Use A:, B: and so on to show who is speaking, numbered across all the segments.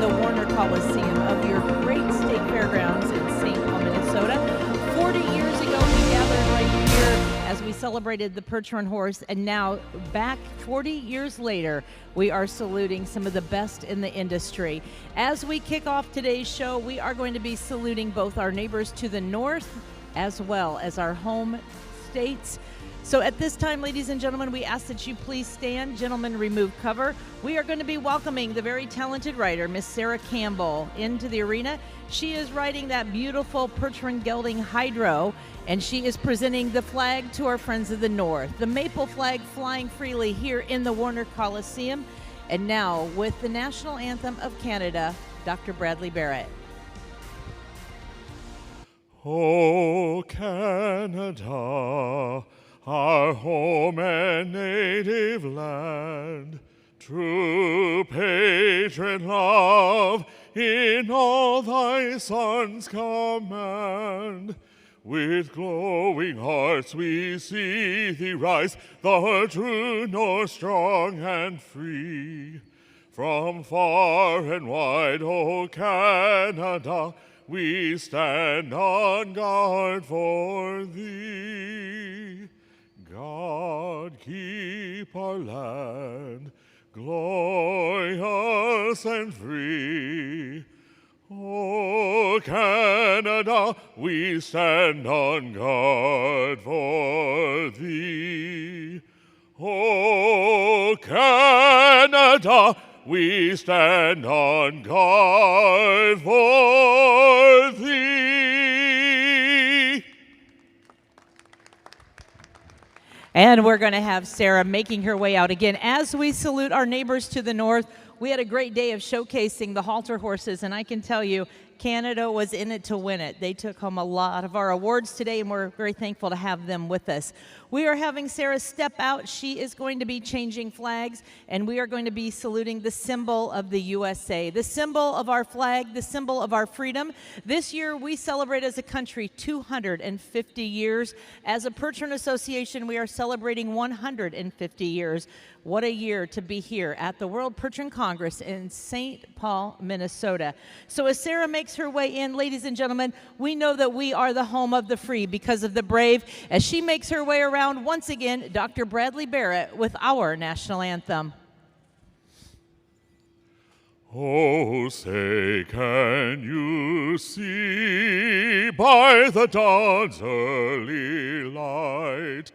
A: the Warner Coliseum of your great state fairgrounds in St. Paul, Minnesota. 40 years ago, we gathered right here as we celebrated the Percheron horse, and now back 40 years later, we are saluting some of the best in the industry. As we kick off today's show, we are going to be saluting both our neighbors to the north as well as our home states. So at this time, ladies and gentlemen, we ask that you please stand. Gentlemen, remove cover. We are going to be welcoming the very talented rider, Miss Sarah Campbell, into the arena. She is riding that beautiful Percheron gelding Hydro, and she is presenting the flag to our friends of the north. The maple flag flying freely here in the Warner Coliseum. And now, with the national anthem of Canada, Dr. Bradley Barrett.
B: Oh, Canada, our home and native land, true patron love in all thy sons' command. With glowing hearts we see thee rise, the true north, strong and free. From far and wide, O Canada, we stand on guard for thee. God keep our land glorious and free. O Canada, we stand on guard for thee. O Canada, we stand on guard for thee.
A: And we're going to have Sarah making her way out again. As we salute our neighbors to the north, we had a great day of showcasing the halter horses, and I can tell you, Canada was in it to win it. They took home a lot of our awards today, and we're very thankful to have them with us. We are having Sarah step out. She is going to be changing flags, and we are going to be saluting the symbol of the USA, the symbol of our flag, the symbol of our freedom. This year, we celebrate as a country 250 years. As a Percheron Association, we are celebrating 150 years. What a year to be here at the World Percheron Congress in St. Paul, Minnesota. So as Sarah makes her way in, ladies and gentlemen, we know that we are the home of the free because of the brave. As she makes her way around, once again, Dr. Bradley Barrett with our national anthem.
B: Oh, say, can you see by the dawn's early light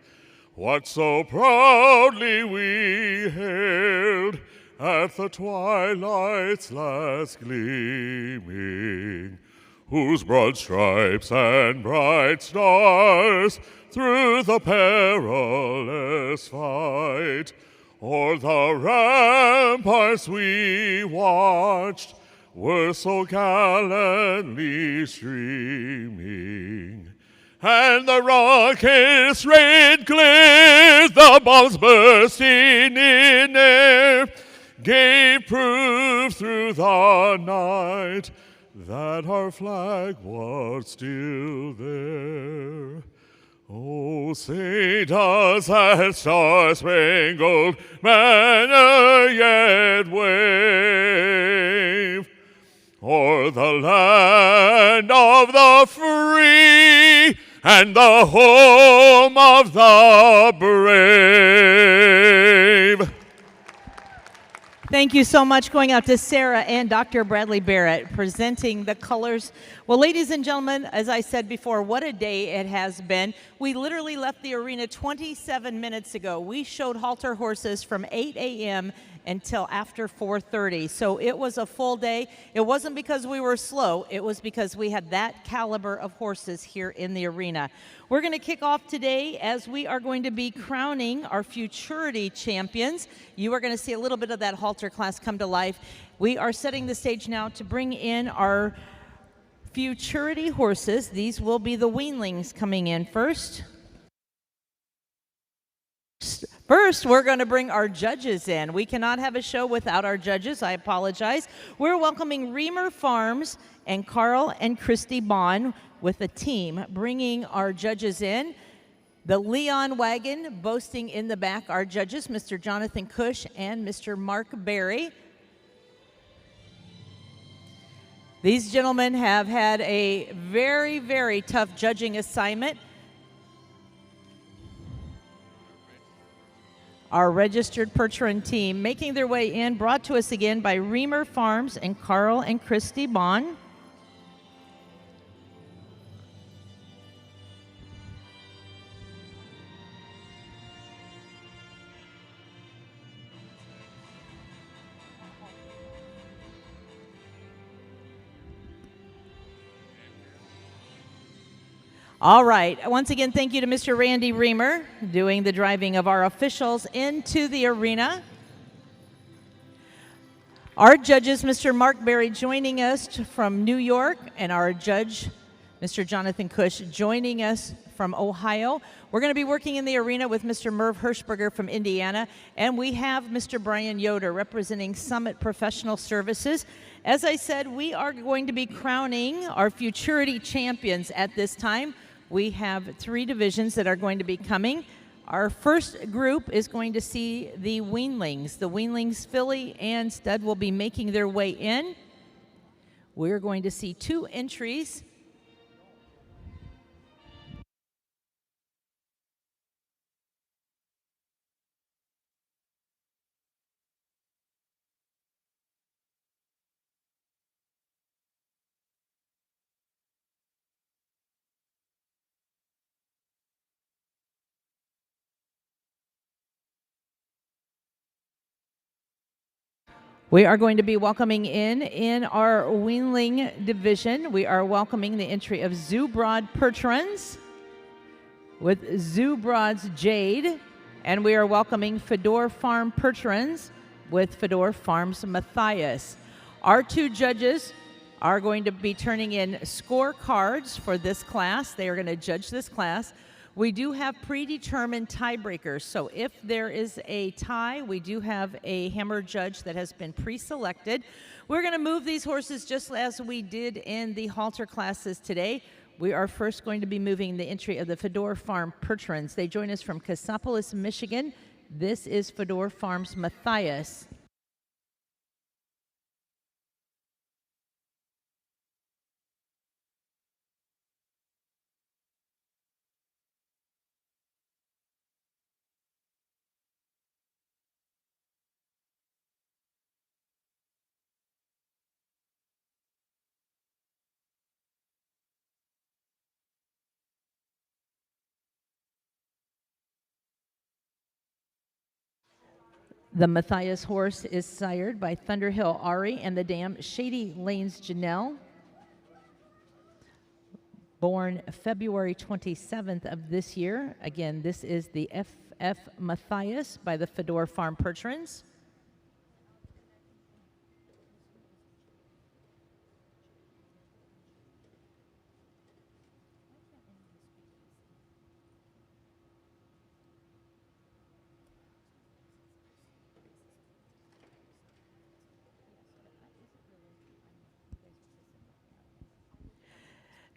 B: what so proudly we hailed at the twilight's last gleaming, whose broad stripes and bright stars through the perilous fight o'er the ramparts we watched were so gallantly streaming. And the rockets' red glare, the bombs bursting in air, gave proof through the night that our flag was still there. Oh, say does that star-spangled banner yet wave o'er the land of the free and the home of the brave.
A: Thank you so much. Going out to Sarah and Dr. Bradley Barrett presenting the colors. Well, ladies and gentlemen, as I said before, what a day it has been. We literally left the arena 27 minutes ago. We showed halter horses from 8 a.m. until after 4:30. So it was a full day. It wasn't because we were slow. It was because we had that caliber of horses here in the arena. We're going to kick off today as we are going to be crowning our futurity champions. You are going to see a little bit of that halter class come to life. We are setting the stage now to bring in our futurity horses. These will be the weanlings coming in first. First, we're going to bring our judges in. We cannot have a show without our judges. I apologize. We're welcoming Reamer Farms and Carl and Christy Bond with a team bringing our judges in. The Leon Wagon boasting in the back our judges, Mr. Jonathan Cush and Mr. Mark Berry. These gentlemen have had a very, very tough judging assignment. Our registered Percheron team making their way in, brought to us again by Reamer Farms and Carl and Christy Bond. All right. Once again, thank you to Mr. Randy Reamer doing the driving of our officials into the arena. Our judges, Mr. Mark Berry joining us from New York, and our judge, Mr. Jonathan Cush, joining us from Ohio. We're going to be working in the arena with Mr. Merv Hirschberger from Indiana, and we have Mr. Brian Yoder representing Summit Professional Services. As I said, we are going to be crowning our Futurity champions at this time. We have 3 divisions that are going to be coming. Our first group is going to see the weanlings. The weanlings, filly and stud, will be making their way in. We're going to see 2 entries. We are going to be welcoming in our weanling division, we are welcoming the entry of World Percherons with Zubrod's Jade, and we are welcoming Fedor Farm Percherons with Fedor Farms Matthias. Our 2 judges are going to be turning in scorecards for this class. They are going to judge this class. We do have predetermined tiebreakers, so if there is a tie, we do have a hammer judge that has been pre-selected. We're going to move these horses just as we did in the halter classes today. We are first going to be moving the entry of the Fedor Farm Percherons. They join us from Cassopolis, Michigan. This is Fedor Farms Matthias. The Matthias horse is sired by Thunderhill Ari and the dam Shady Lanes Janelle. Born February 27th of this year. Again, this is the FF Matthias by the Fedor Farm Percherons.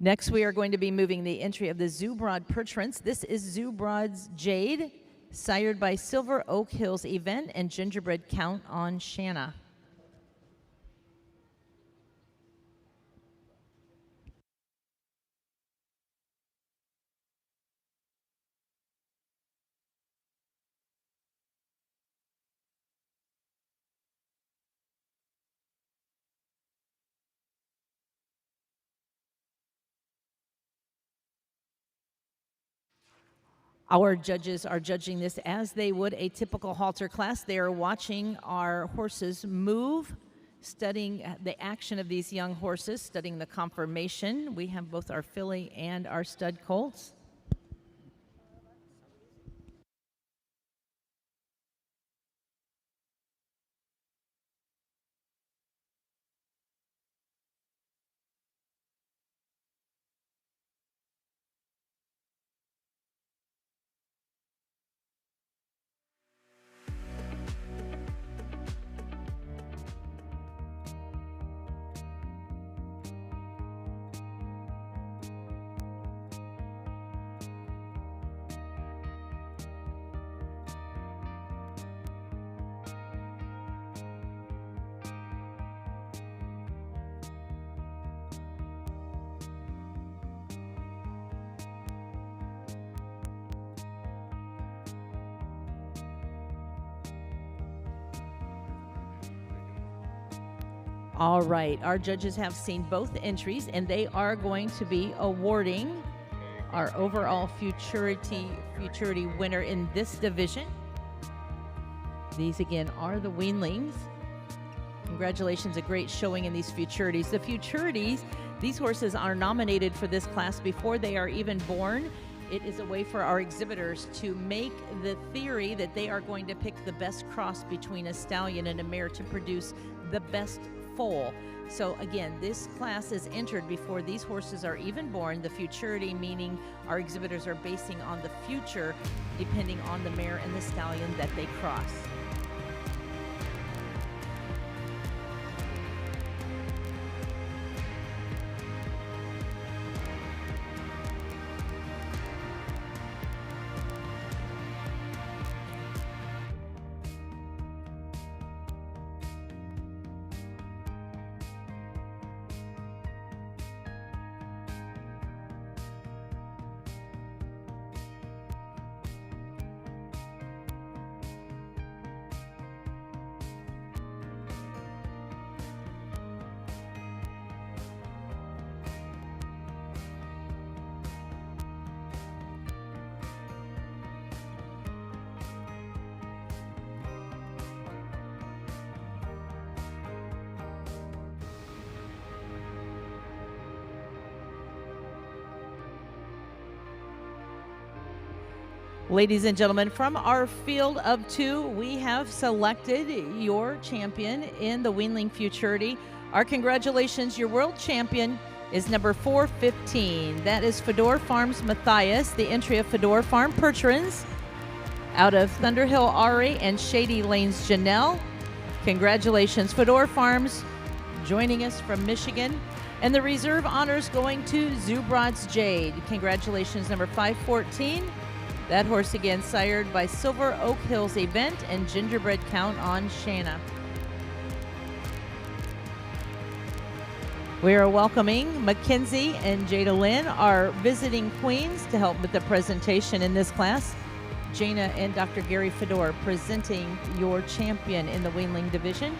A: Next, we are going to be moving the entry of the Zubrod Percherons. This is Zubrod's Jade, sired by Silver Oak Hills Event and Gingerbread Count on Shanna. Our judges are judging this as they would a typical halter class. They are watching our horses move, studying the action of these young horses, studying the conformation. We have both our filly and our stud colts. All right, our judges have seen both entries, and they are going to be awarding our overall futurity winner in this division. These again are the weanlings. Congratulations, a great showing in these futurities. The futurities, these horses are nominated for this class before they are even born. It is a way for our exhibitors to make the theory that they are going to pick the best cross between a stallion and a mare to produce the best foal. So again, this class is entered before these horses are even born. The futurity meaning our exhibitors are basing on the future depending on the mare and the stallion that they cross. Ladies and gentlemen, from our field of two, we have selected your champion in the weanling futurity. Our congratulations, your world champion is number 415. That is Fedor Farms Matthias, the entry of Fedor Farm Percherons out of Thunderhill Ari and Shady Lanes Janelle. Congratulations, Fedor Farms joining us from Michigan. And the reserve honors going to Zubrod's Jade. Congratulations, number 514. That horse again sired by Silver Oak Hills Event and Gingerbread Count on Shanna. We are welcoming Mackenzie and Jada Lynn, our visiting queens, to help with the presentation in this class. Jana and Dr. Gary Fedor presenting your champion in the weanling division.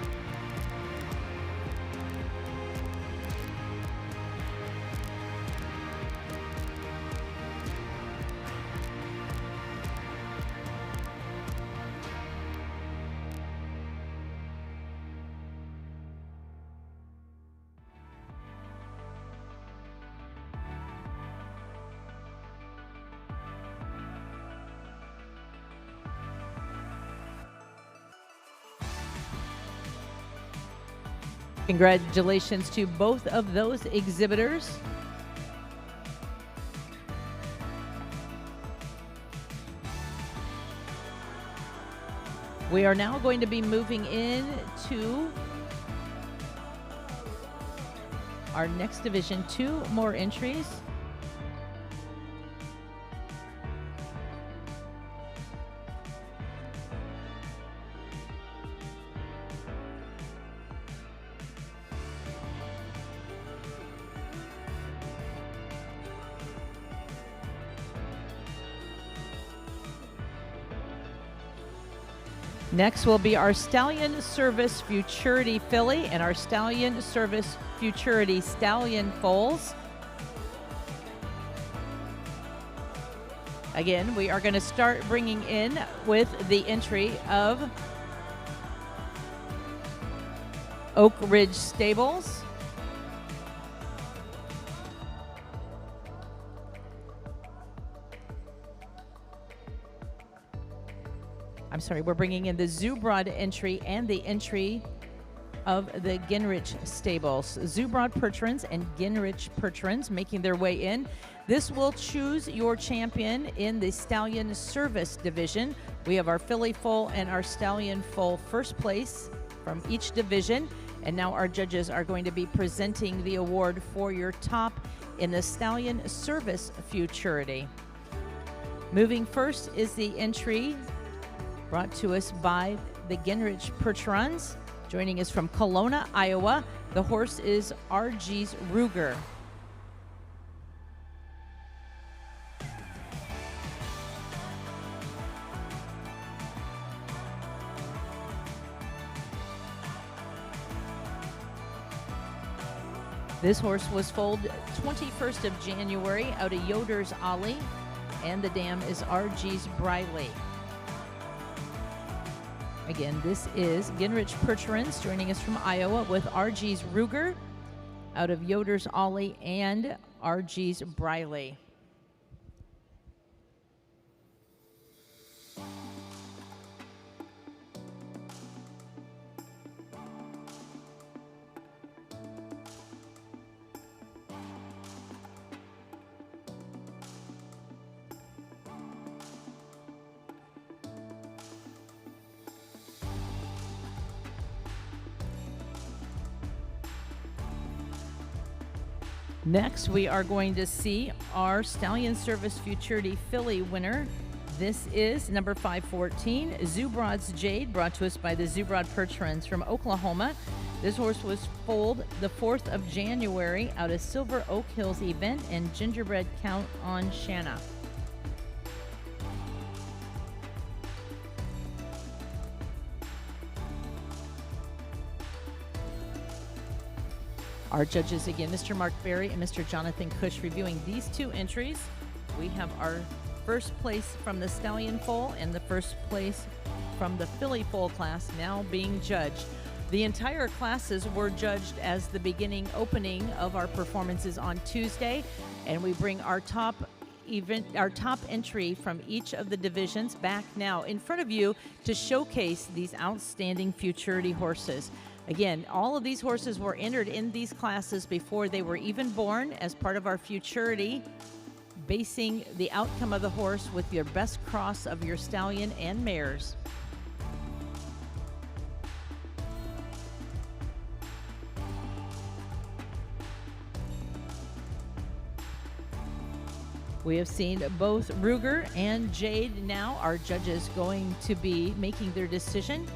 A: Congratulations to both of those exhibitors. We are now going to be moving into our next division, 2 more entries. Next will be our Stallion Service Futurity Filly and our Stallion Service Futurity Stallion Foals. Again, we are going to start bringing in with the entry of Oak Ridge Stables. I'm sorry, we're bringing in the Zubrod entry and the entry of the Ginrich Stables. Zubrod Percherons and Ginrich Percherons making their way in. This will choose your champion in the Stallion Service division. We have our Filly Foal and our Stallion Foal first place from each division. And now our judges are going to be presenting the award for your top in the Stallion Service Futurity. Moving first is the entry brought to us by the Ginrich Percherons. Joining us from Kelowna, Iowa. The horse is RG's Ruger. This horse was foaled 21st of January out of Yoder's Ollie, and the dam is RG's Briley. Again, this is Ginrich Percherons joining us from Iowa with RG's Ruger out of Yoder's Ollie and RG's Briley. Next, we are going to see our Stallion Service Futurity filly winner. This is number 514, Zubrod's Jade, brought to us by the Zubrod Percherons from Oklahoma. This horse was foaled the 4th of January out of Silver Oak Hills event and Gingerbread Count on Shanna. Our judges again, Mr. Mark Berry and Mr. Jonathan Cush, reviewing these two entries. We have our first place from the Stallion foal and the first place from the filly foal class now being judged. The entire classes were judged as the beginning opening of our performances on Tuesday, and we bring our top entry from each of the divisions back now in front of you to showcase these outstanding futurity horses. Again, all of these horses were entered in these classes before they were even born as part of our futurity, basing the outcome of the horse with your best cross of your stallion and mares. We have seen both Ruger and Jade now. Our judges going to be making their decision.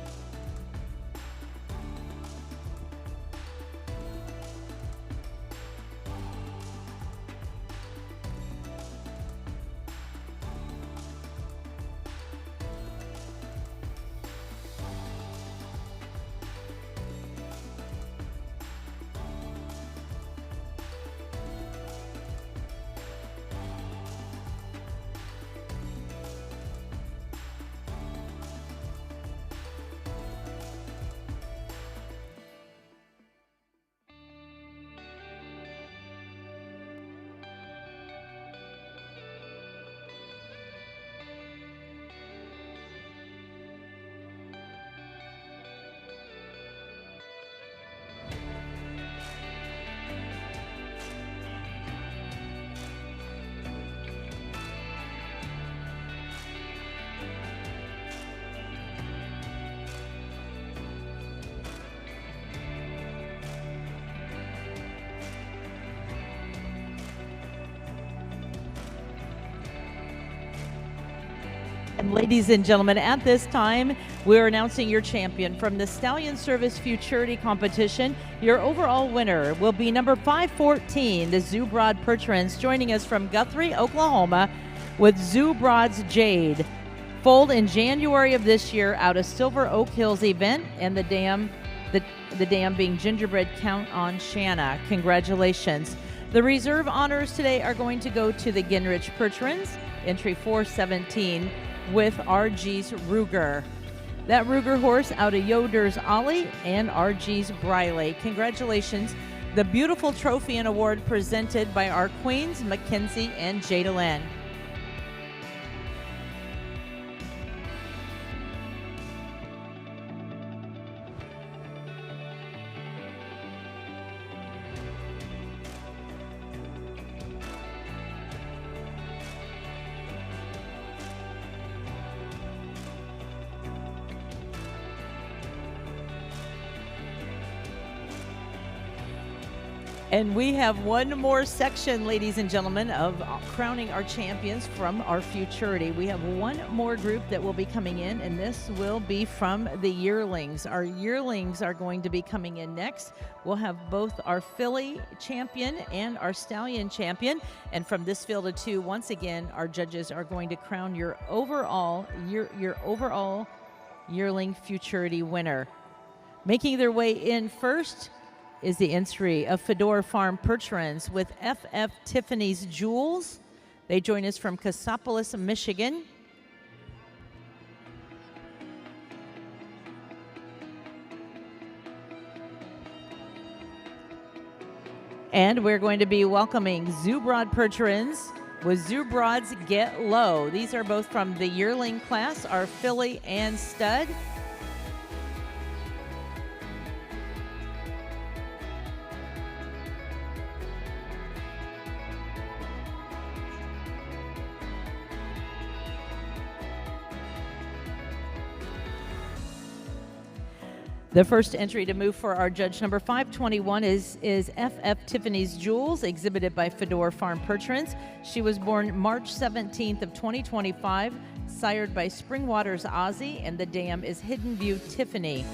A: And ladies and gentlemen, at this time, we're announcing your champion from the Stallion Service Futurity Competition. Your overall winner will be number 514, the Zubrod Percherons, joining us from Guthrie, Oklahoma, with Zubrod's Jade. Foaled in January of this year out of Silver Oak Hills event, and the dam being Gingerbread Count on Shanna. Congratulations. The reserve honors today are going to go to the Ginrich Percherons, entry 417, with RG's Ruger. That Ruger horse out of Yoder's Ollie and RG's Briley. Congratulations. The beautiful trophy and award presented by our queens, Mackenzie and Jada Lynn. And we have one more section, ladies and gentlemen, of crowning our champions from our futurity. We have one more group that will be coming in, and this will be from the yearlings. Our yearlings are going to be coming in next. We'll have both our filly champion and our stallion champion. And from this field of two, once again, our judges are going to crown your overall yearling futurity winner. Making their way in first is the entry of Fedora Farm Percherons with FF Tiffany's Jewels. They join us from Cassopolis, Michigan. And we're going to be welcoming Zoobrod Percherons with Zoobrods Get Low. These are both from the yearling class, our filly and stud. The first entry to move for our judge number 521 is FF Tiffany's Jewels, exhibited by Fedora Farm Percherons. She was born March 17th of 2025, sired by Springwater's Ozzy, and the dam is Hidden View Tiffany.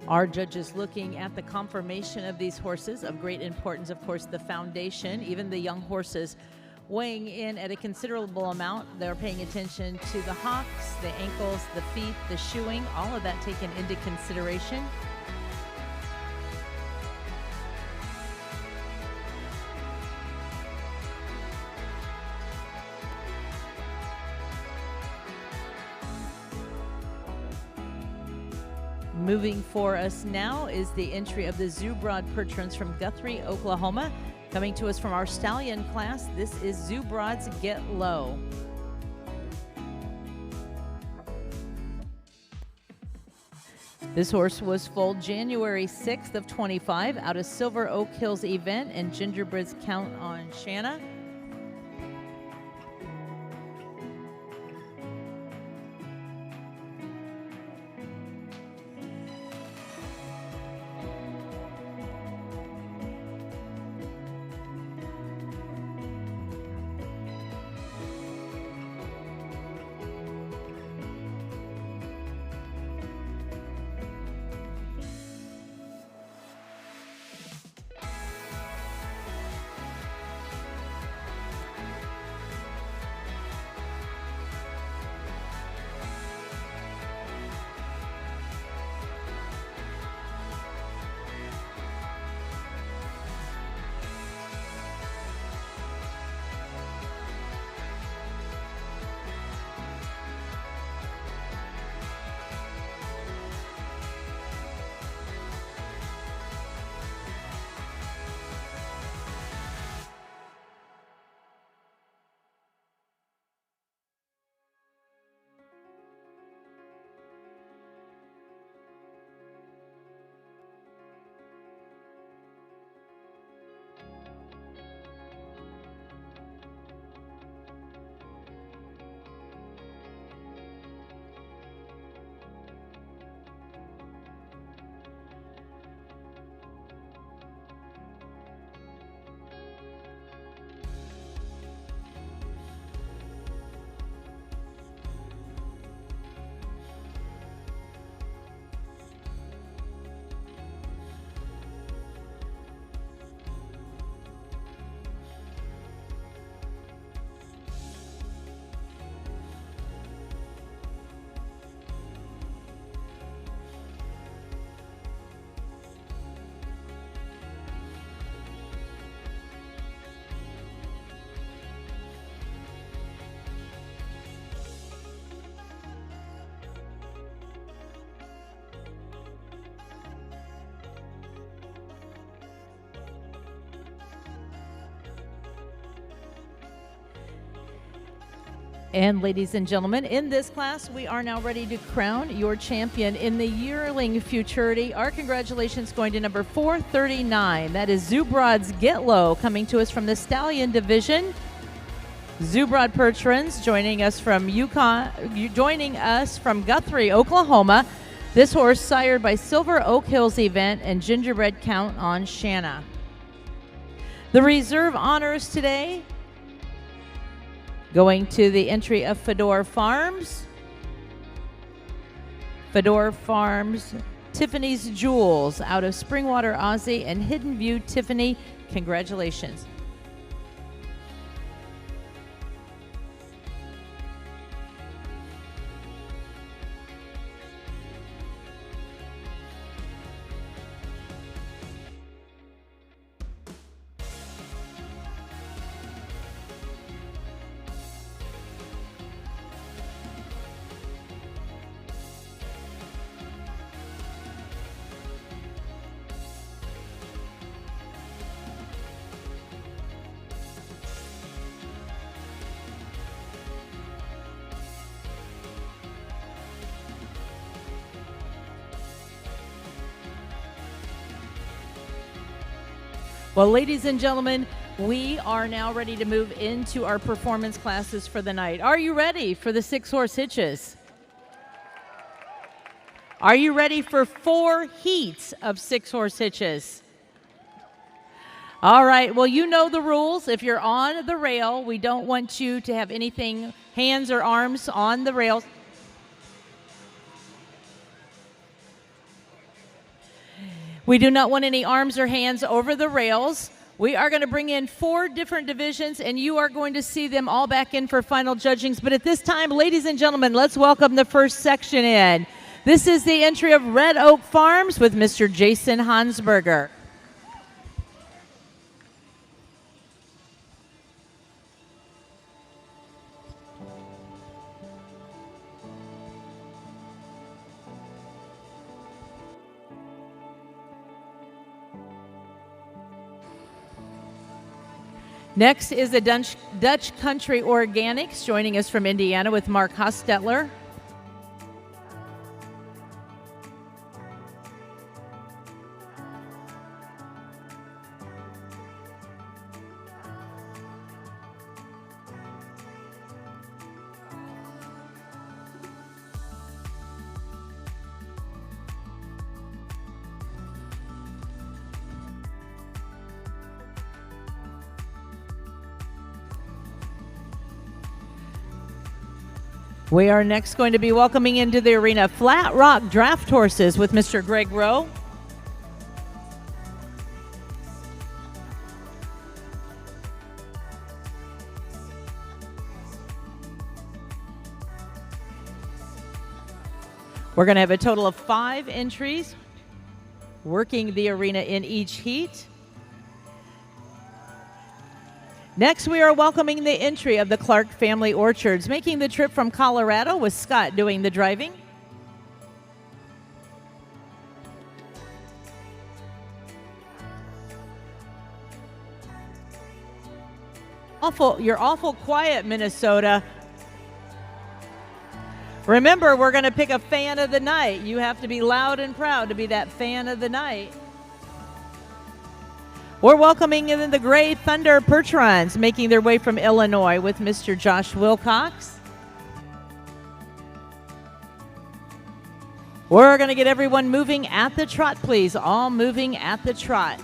A: Our judges looking at the conformation of these horses. Of great importance, of course, the foundation. Even the young horses weighing in at a considerable amount. They're paying attention to the hocks, the ankles, the feet, the shoeing, all of that taken into consideration. Moving for us now is the entry of the Zoobrod Percherons from Guthrie, Oklahoma. Coming to us from our stallion class, this is Zoobrods Get Low. This horse was foaled January 6th of 25 out of Silver Oak Hills event and Gingerbread's Count on Shanna. And ladies and gentlemen, in this class, we are now ready to crown your champion in the yearling futurity. Our congratulations going to number 439. That is Zubrod's Get Low, coming to us from the Stallion Division. Zubrod Percherons joining us from Guthrie, Oklahoma. This horse sired by Silver Oak Hills Event and Gingerbread Count on Shanna. The reserve honors today going to the entry of Fedor Farms. Fedor Farms, Tiffany's Jewels out of Springwater, Aussie, and Hidden View Tiffany. Congratulations. Well, ladies and gentlemen, we are now ready to move into our performance classes for the night. Are you ready for the 6-horse hitches? Are you ready for 4 heats of 6-horse hitches? All right, well, you know the rules. If you're on the rail, we don't want you to have anything, hands or arms on the rails. We do not want any arms or hands over the rails. We are going to bring in 4 different divisions, and you are going to see them all back in for final judgings. But at this time, ladies and gentlemen, let's welcome the first section in. This is the entry of Red Oak Farms with Mr. Jason Hansberger. Next is the Dutch Country Organics, joining us from Indiana with Mark Hostetler. We are next going to be welcoming into the arena Flat Rock Draft Horses with Mr. Greg Rowe. We're going to have a total of 5 entries working the arena in each heat. Next, we are welcoming the entry of the Clark Family Orchards, making the trip from Colorado with Scott doing the driving. You're awful quiet, Minnesota. Remember, we're going to pick a fan of the night. You have to be loud and proud to be that fan of the night. We're welcoming in the Gray Thunder Percherons, making their way from Illinois with Mr. Josh Wilcox. We're going to get everyone moving at the trot, please. All moving at the trot.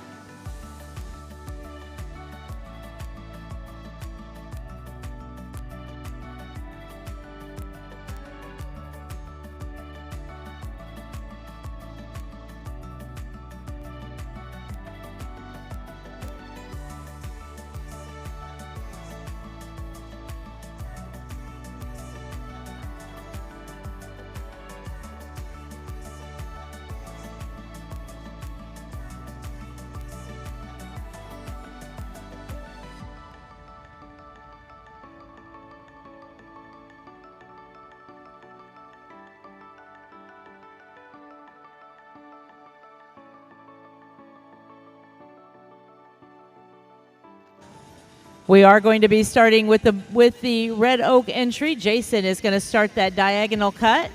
A: We are going to be starting with the red oak entry. Jason is going to start that diagonal cut.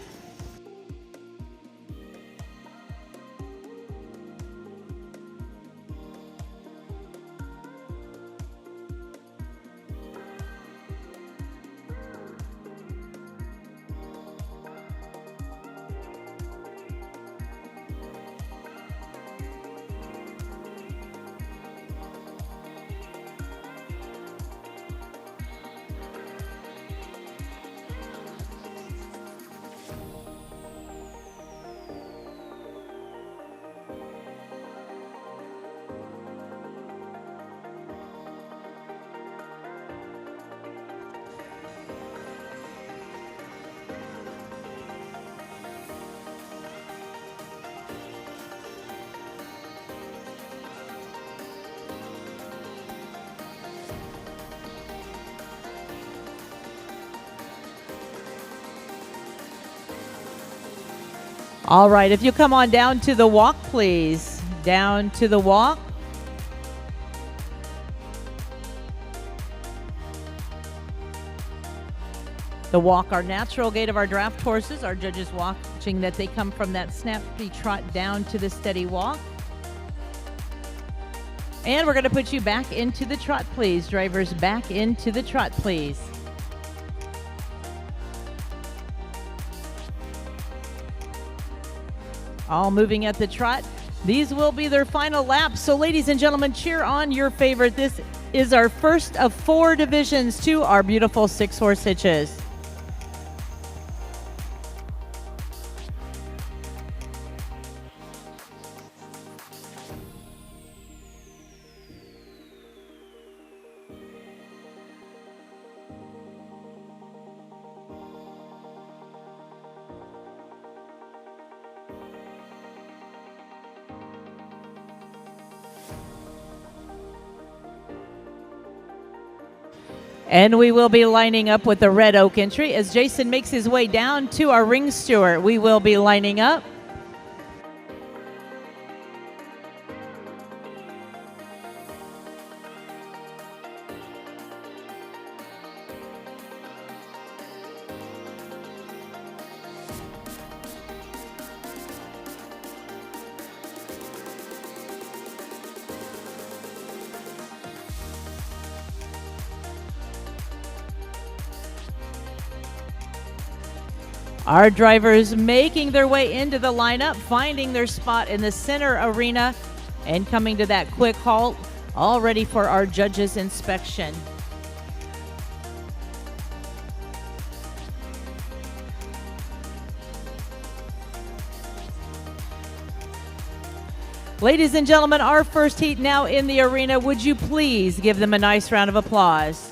A: All right, if you come on down to the walk, please. Down to the walk. The walk, our natural gait of our draft horses. Our judges watching that they come from that snappy trot down to the steady walk. And we're going to put you back into the trot, please. Drivers, back into the trot, please. All moving at the trot. These will be their final laps. So ladies and gentlemen, cheer on your favorite. This is our first of 4 divisions to our beautiful 6-horse hitches. And we will be lining up with the red oak entry as Jason makes his way down to our ring steward. We will be lining up. Our drivers making their way into the lineup, finding their spot in the center arena, and coming to that quick halt, all ready for our judges' inspection. Ladies and gentlemen, our first heat now in the arena. Would you please give them a nice round of applause?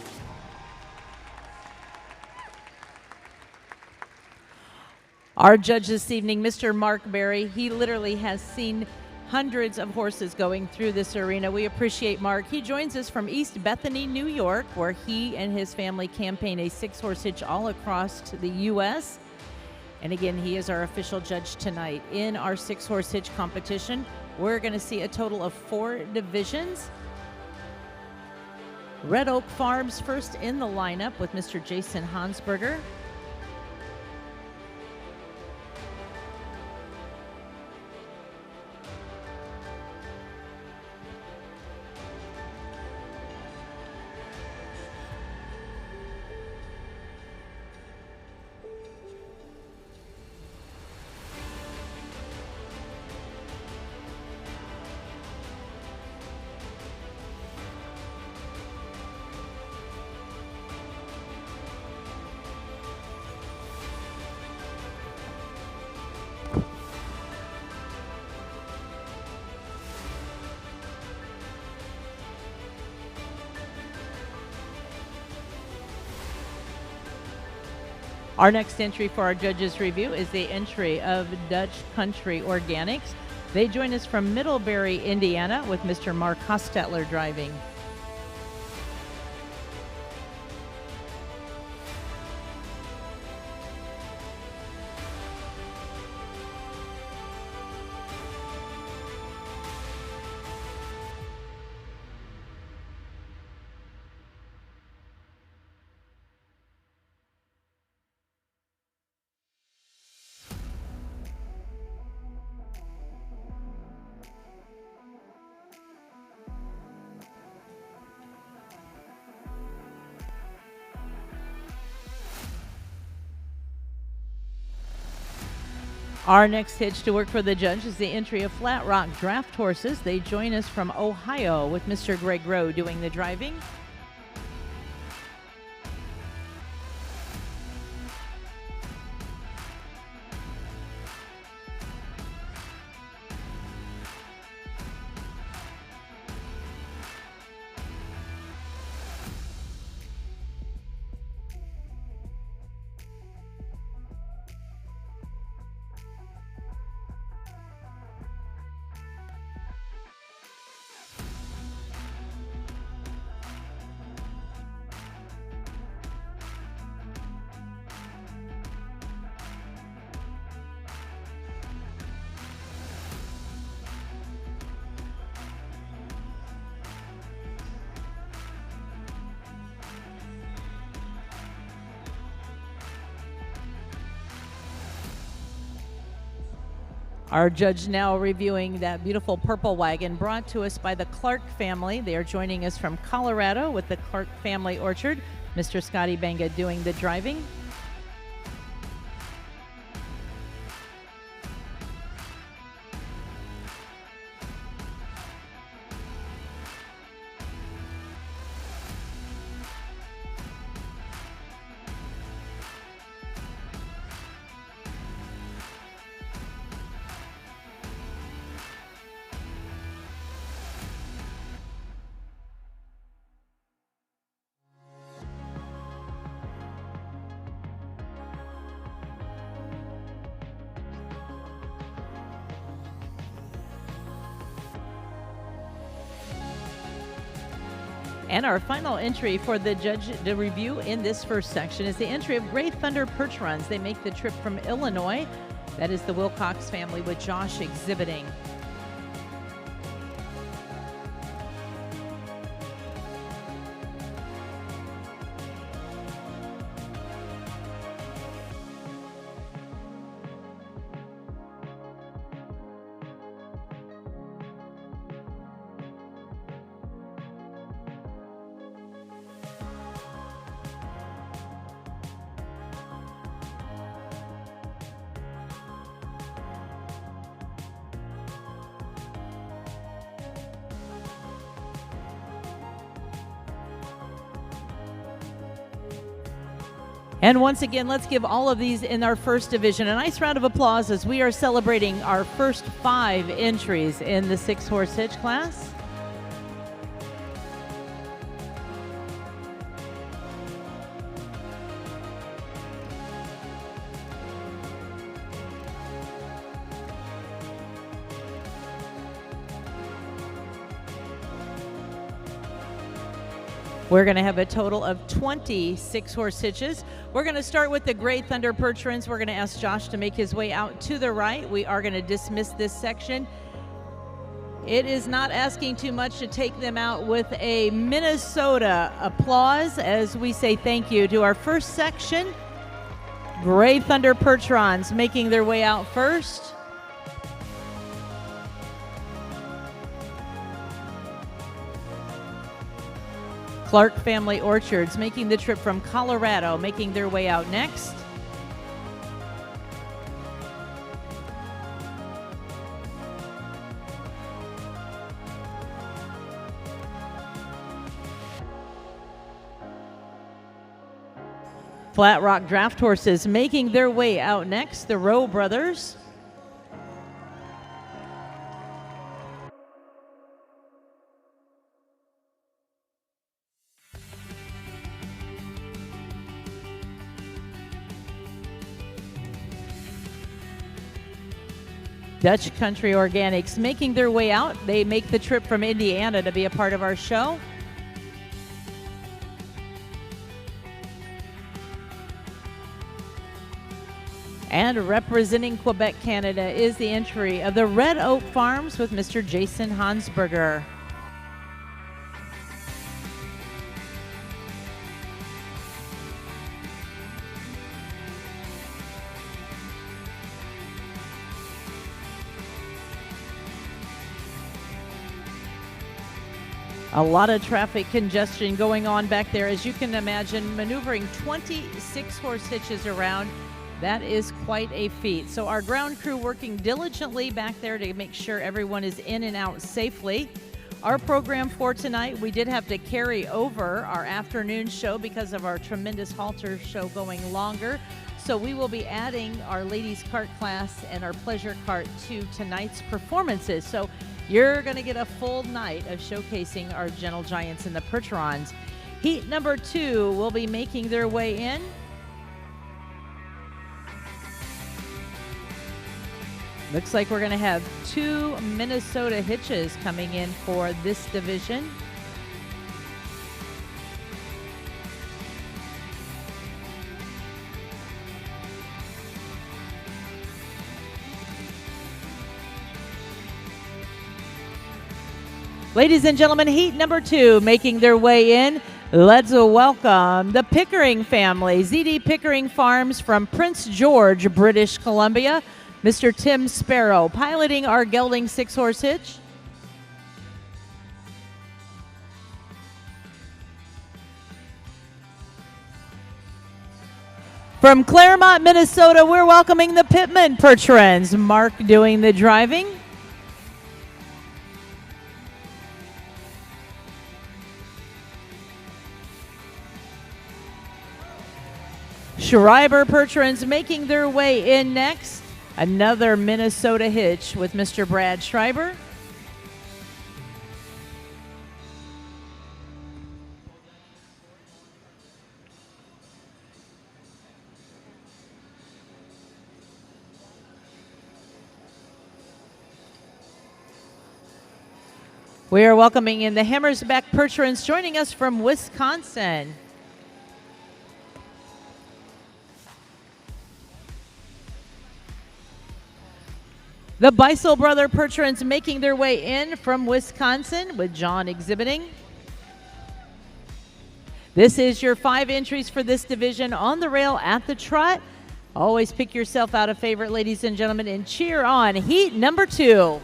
A: Our judge this evening, Mr. Mark Berry, he literally has seen hundreds of horses going through this arena. We appreciate Mark. He joins us from East Bethany, New York, where he and his family campaign a 6-horse hitch all across the U.S. And again, he is our official judge tonight. In our 6-horse hitch competition, we're going to see a total of 4 divisions. Red Oak Farms first in the lineup with Mr. Jason Hansberger. Our next entry for our judges review is the entry of Dutch Country Organics. They join us from Middlebury, Indiana, with Mr. Mark Hostetler driving. Our next hitch to work for the judge is the entry of Flat Rock Draft Horses. They join us from Ohio with Mr. Greg Rowe doing the driving. Our judge now reviewing that beautiful purple wagon brought to us by the Clark family. They are joining us from Colorado with the Clark Family Orchard. Mr. Scotty Banga doing the driving. And our final entry for the judge to review in this first section is the entry of Gray Thunder Percherons. They make the trip from Illinois. That is the Wilcox family with Josh exhibiting. And once again, let's give all of these in our first division a nice round of applause as we are celebrating our first 5 entries in the 6-horse hitch class. We're going to have a total of 20 6-horse hitches. We're going to start with the Gray Thunder Percherons. We're going to ask Josh to make his way out to the right. We are going to dismiss this section. It is not asking too much to take them out with a Minnesota applause as we say thank you to our first section. Gray Thunder Percherons making their way out first. Clark Family Orchards making the trip from Colorado, making their way out next. Flat Rock Draft Horses making their way out next, the Rowe brothers. Dutch Country Organics making their way out. They make the trip from Indiana to be a part of our show. And representing Quebec, Canada is the entry of the Red Oak Farms with Mr. Jason Hansberger. A lot of traffic congestion going on back there. As you can imagine, maneuvering 20 6-horse hitches around. That is quite a feat. So our ground crew working diligently back there to make sure everyone is in and out safely. Our program for tonight, we did have to carry over our afternoon show because of our tremendous halter show going longer. So we will be adding our ladies cart class and our pleasure cart to tonight's performances. So you're going to get a full night of showcasing our gentle giants and the Percherons. Heat number 2 will be making their way in. Looks like we're going to have 2 Minnesota hitches coming in for this division. Ladies and gentlemen, heat number 2 making their way in. Let's welcome the Pickering family, ZD Pickering Farms from Prince George, British Columbia. Mr. Tim Sparrow piloting our gelding 6-horse hitch. From Claremont, Minnesota, we're welcoming the Pittman Percherons. Mark doing the driving. Schreiber Percherons making their way in next. Another Minnesota hitch with Mr. Brad Schreiber. We are welcoming in the Hammersback Percherons joining us from Wisconsin. The Beisel brother Percherons making their way in from Wisconsin with John exhibiting. This is your 5 entries for this division on the rail at the trot. Always pick yourself out a favorite, ladies and gentlemen, and cheer on heat number 2.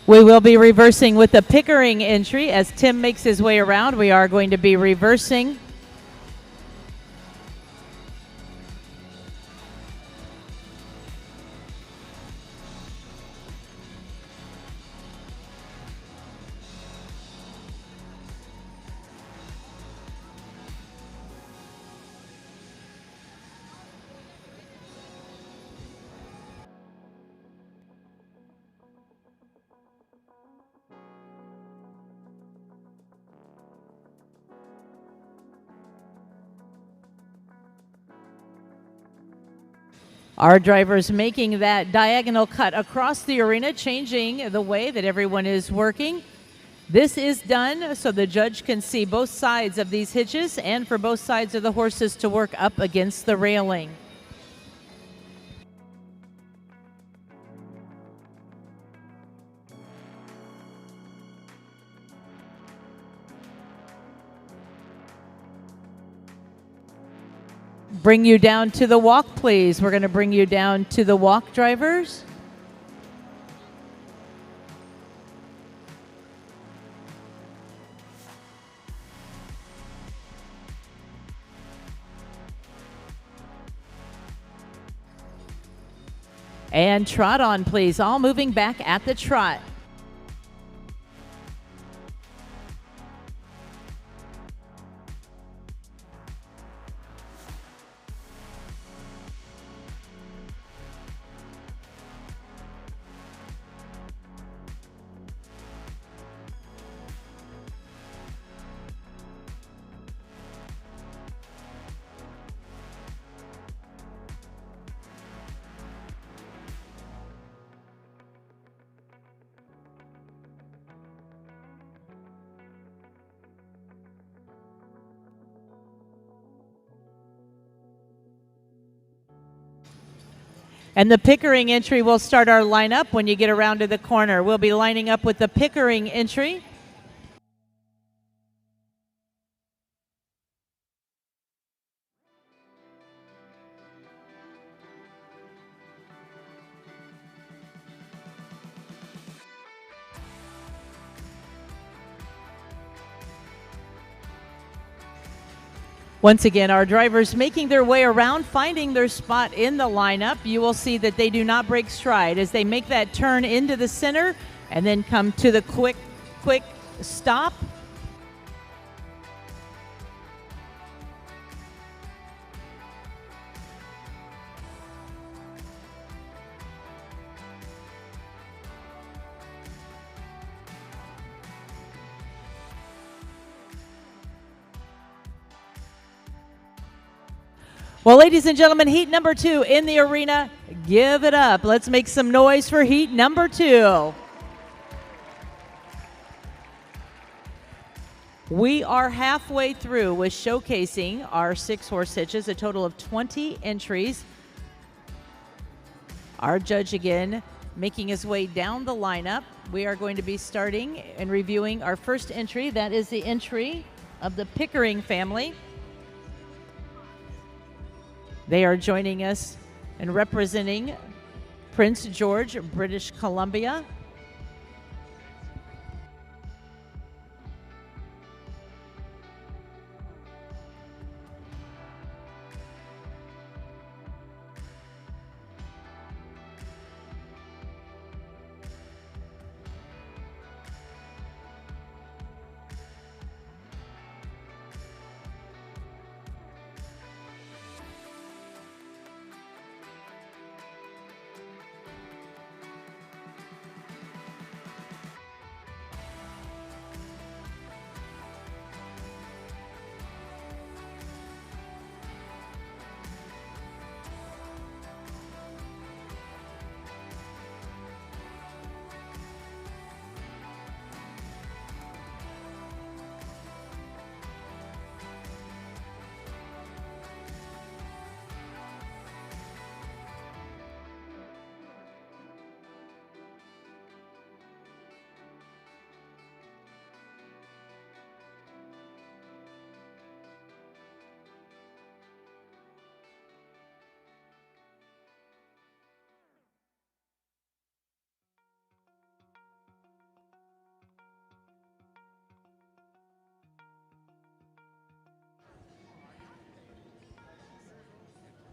A: We will be reversing with the Pickering entry. As Tim makes his way around, we are going to be reversing. Our drivers making that diagonal cut across the arena, changing the way that everyone is working. This is done so the judge can see both sides of these hitches and for both sides of the horses to work up against the railing. Bring you down to the walk, please. We're going to bring you down to the walk, drivers. And trot on, please. All moving back at the trot. And the Pickering entry will start our lineup when you get around to the corner. We'll be lining up with the Pickering entry. Once again, our drivers making their way around, finding their spot in the lineup. You will see that they do not break stride as they make that turn into the center and then come to the quick stop. Well, ladies and gentlemen, heat number 2 in the arena. Give it up. Let's make some noise for heat number 2. We are halfway through with showcasing our 6-horse hitches, a total of 20 entries. Our judge again making his way down the lineup. We are going to be starting and reviewing our first entry. That is the entry of the Pickering family. They are joining us and representing Prince George, British Columbia.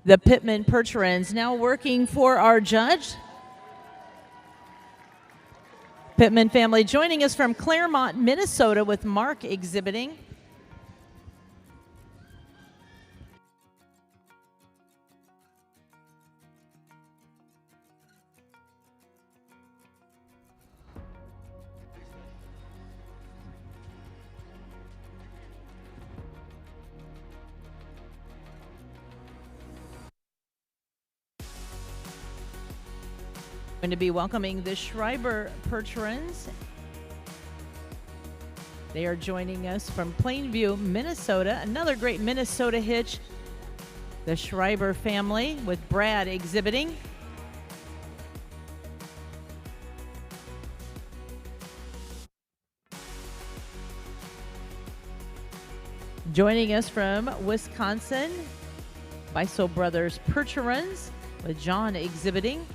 A: The Pittman Percherons now working for our judge. Pittman family joining us from Claremont, Minnesota with Mark exhibiting. Going to be welcoming the Schreiber Percherons. They are joining us from Plainview, Minnesota. Another great Minnesota hitch. The Schreiber family with Brad exhibiting. Joining us from Wisconsin, Beisel Brothers Percherons with John exhibiting.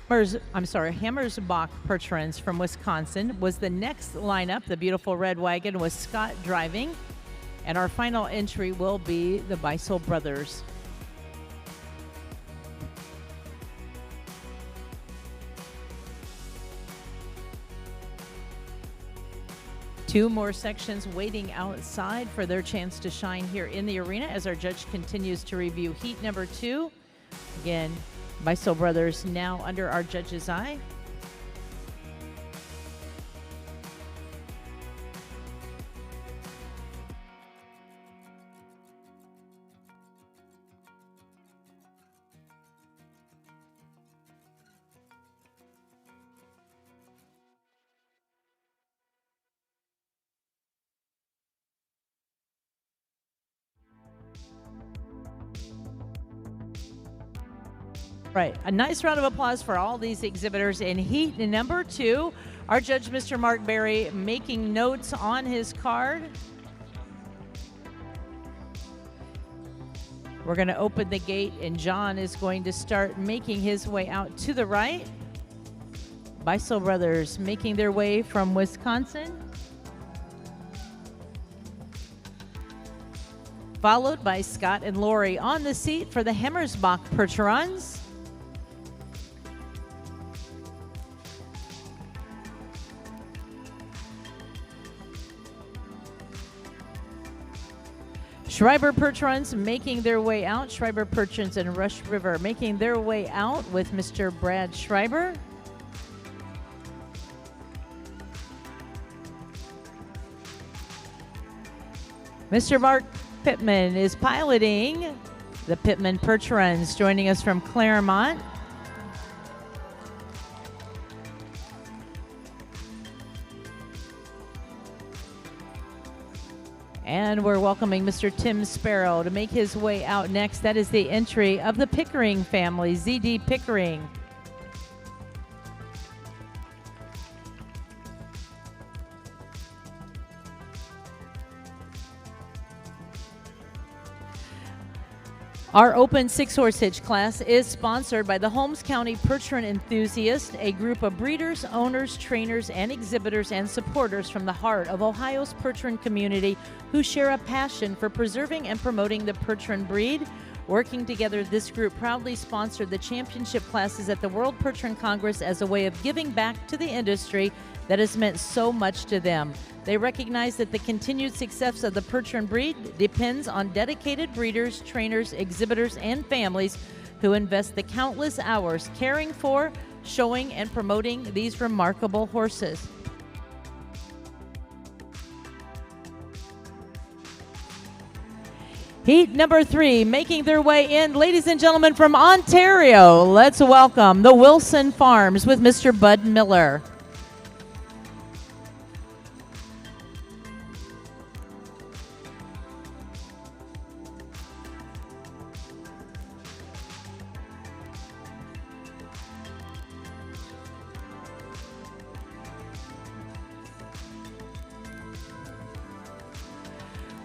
A: Hammersbach Percherons from Wisconsin was the next lineup. The beautiful red wagon was Scott driving. And our final entry will be the Beisel Brothers. Two more sections waiting outside for their chance to shine here in the arena as our judge continues to review heat number 2. Again, Beisel Brothers now under our judge's eye. Right. A nice round of applause for all these exhibitors in heat number 2. Our judge, Mr. Mark Berry, making notes on his card. We're going to open the gate, and John is going to start making his way out to the right. Beisel brothers making their way from Wisconsin. Followed by Scott and Lori on the seat for the Hammersbach Percherons. Schreiber Percherons making their way out. Schreiber Percherons and Rush River making their way out with Mr. Brad Schreiber. Mr. Mark Pittman is piloting the Pittman Percherons, joining us from Claremont. And we're welcoming Mr. Tim Sparrow to make his way out next. That is the entry of the Pickering family, ZD Pickering. Our open 6-horse hitch class is sponsored by the Holmes County Percheron Enthusiast, a group of breeders, owners, trainers, and exhibitors and supporters from the heart of Ohio's Percheron community who share a passion for preserving and promoting the Percheron breed. Working together, this group proudly sponsored the championship classes at the World Percheron Congress as a way of giving back to the industry that has meant so much to them. They recognize that the continued success of the Percheron breed depends on dedicated breeders, trainers, exhibitors, and families who invest the countless hours caring for, showing, and promoting these remarkable horses. Heat number 3, making their way in, ladies and gentlemen, from Ontario. Let's welcome the Wilson Farms with Mr. Bud Miller.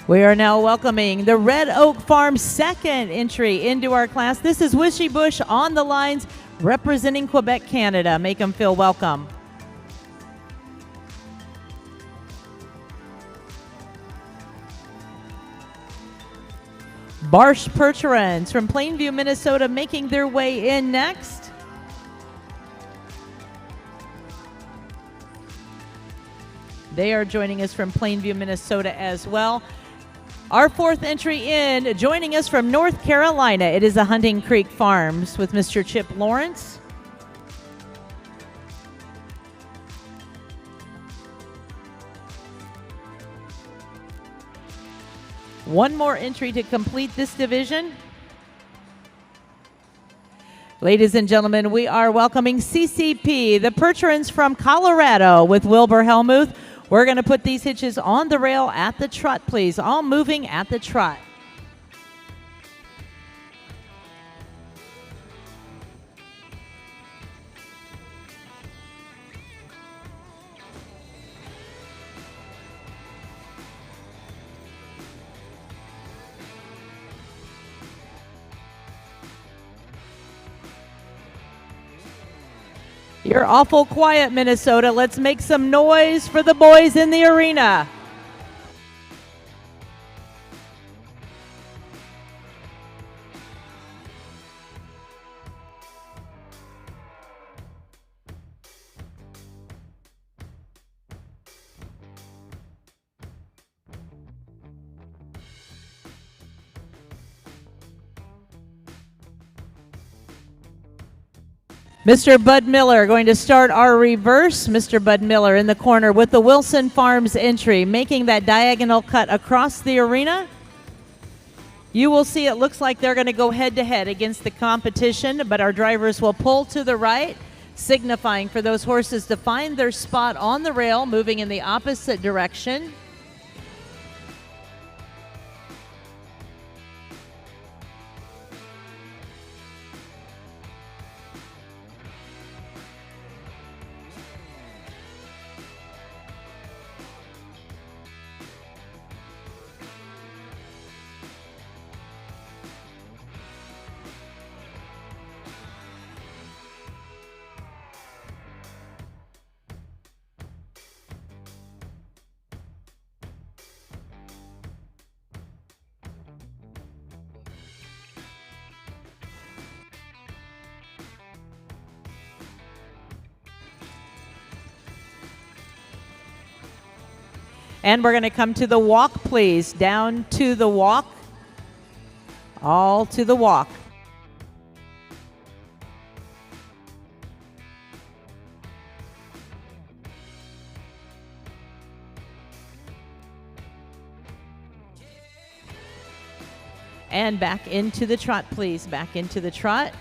A: We are now welcoming the Red Oak Farm's second entry into our class. This is Wishy Bush on the lines, representing Quebec, Canada. Make them feel welcome. Barsh Percherons from Plainview, Minnesota, making their way in next. They are joining us from Plainview, Minnesota as well. Our fourth entry in, joining us from North Carolina, it is the Hunting Creek Farms with Mr. Chip Lawrence. One more entry to complete this division. Ladies and gentlemen, we are welcoming CCP, the Percherons from Colorado with Wilbur Helmuth. We're going to put these hitches on the rail at the trot, please. All moving at the trot. You're awful quiet, Minnesota. Let's make some noise for the boys in the arena. Mr. Bud Miller going to start our reverse. Mr. Bud Miller in the corner with the Wilson Farms entry, making that diagonal cut across the arena. You will see it looks like they're going to go head-to-head against the competition, but our drivers will pull to the right, signifying for those horses to find their spot on the rail, moving in the opposite direction. And we're going to come to the walk, please. Down to the walk. All to the walk. And back into the trot, please. Back into the trot.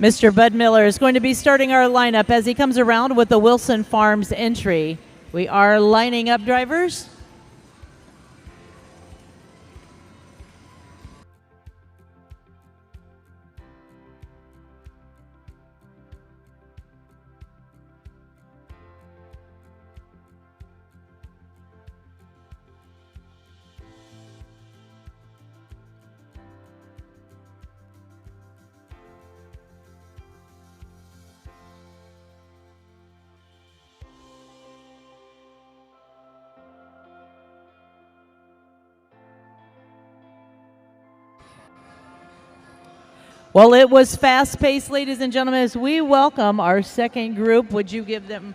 A: Mr. Bud Miller is going to be starting our lineup as he comes around with the Wilson Farms entry. We are lining up, drivers. Well, it was fast-paced, ladies and gentlemen, as we welcome our second group. Would you give them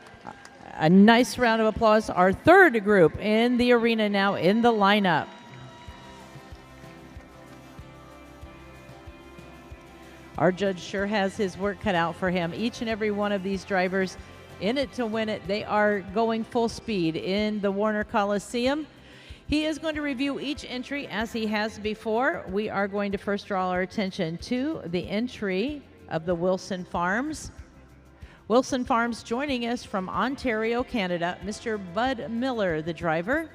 A: a nice round of applause? Our third group in the arena now in the lineup. Our judge sure has his work cut out for him. Each and every one of these drivers in it to win it. They are going full speed in the Warner Coliseum. He is going to review each entry as he has before. We are going to first draw our attention to the entry of the Wilson Farms. Wilson Farms joining us from Ontario, Canada, Mr. Bud Miller, the driver.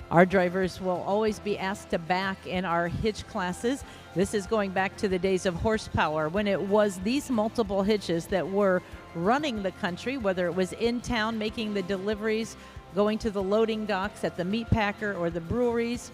A: Our drivers will always be asked to back in our hitch classes. This is going back to the days of horsepower when it was these multiple hitches that were running the country, whether it was in town making the deliveries, going to the loading docks at the meat packer or the breweries,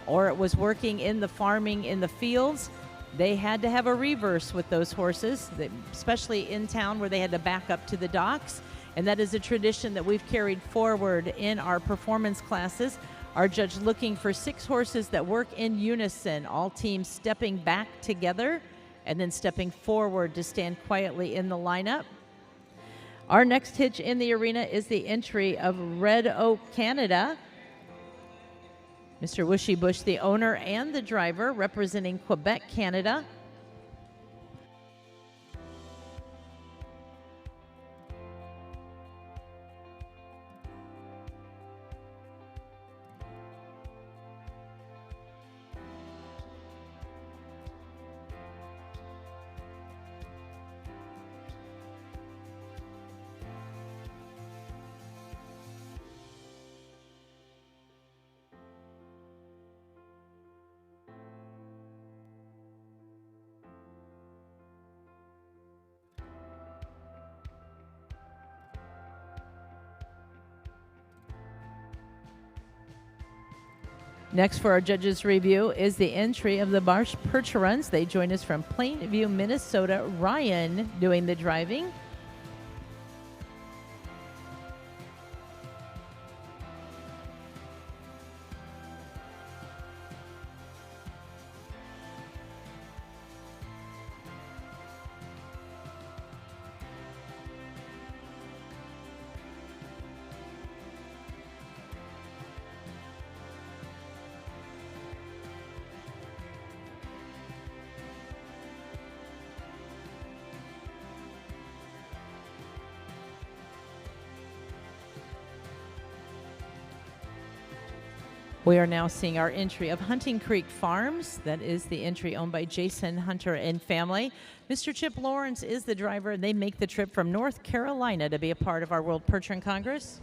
A: or it was working in the farming in the fields. They had to have a reverse with those horses, especially in town where they had to back up to the docks. And that is a tradition that we've carried forward in our performance classes. Our judge looking for 6 horses that work in unison, all teams stepping back together and then stepping forward to stand quietly in the lineup. Our next hitch in the arena is the entry of Red Oak, Canada. Mr. Wishy Bush, the owner and the driver, representing Quebec, Canada. Next for our judges' review is the entry of the World Percherons. They join us from Plainview, Minnesota. Ryan doing the driving. We are now seeing our entry of Hunting Creek Farms. That is the entry owned by Jason Hunter and family. Mr. Chip Lawrence is the driver, and they make the trip from North Carolina to be a part of our World Percheron Congress.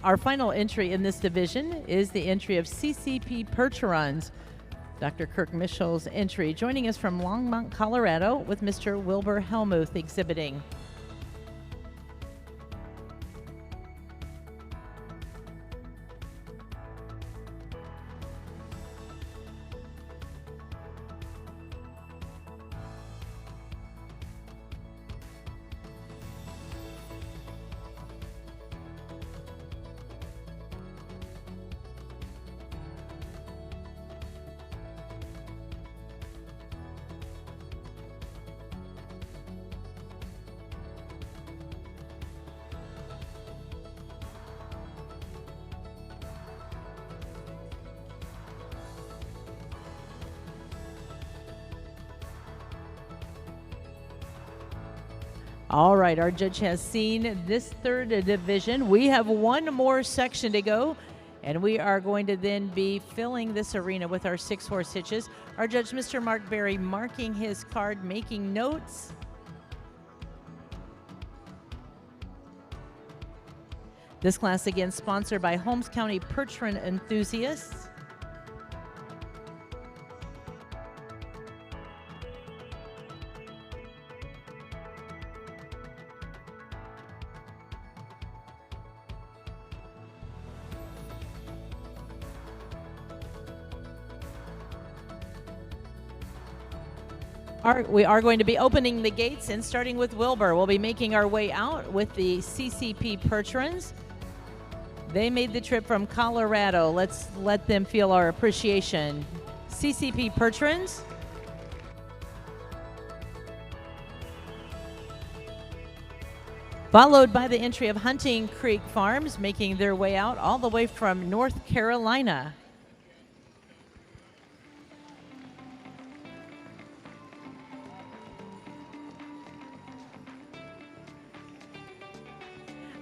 A: Our final entry in this division is the entry of CCP Percherons. Dr. Kirk Mitchell's entry, joining us from Longmont, Colorado, with Mr. Wilbur Helmuth exhibiting. All right, our judge has seen this third division. We have one more section to go, and we are going to then be filling this arena with our 6-horse hitches. Our judge, Mr. Mark Berry, marking his card, making notes. This class again sponsored by Holmes County Percheron Enthusiasts. We are going to be opening the gates and starting with Wilbur. We'll be making our way out with the CCP Percherons. They made the trip from Colorado. Let's let them feel our appreciation. CCP Percherons. Followed by the entry of Hunting Creek Farms, making their way out all the way from North Carolina.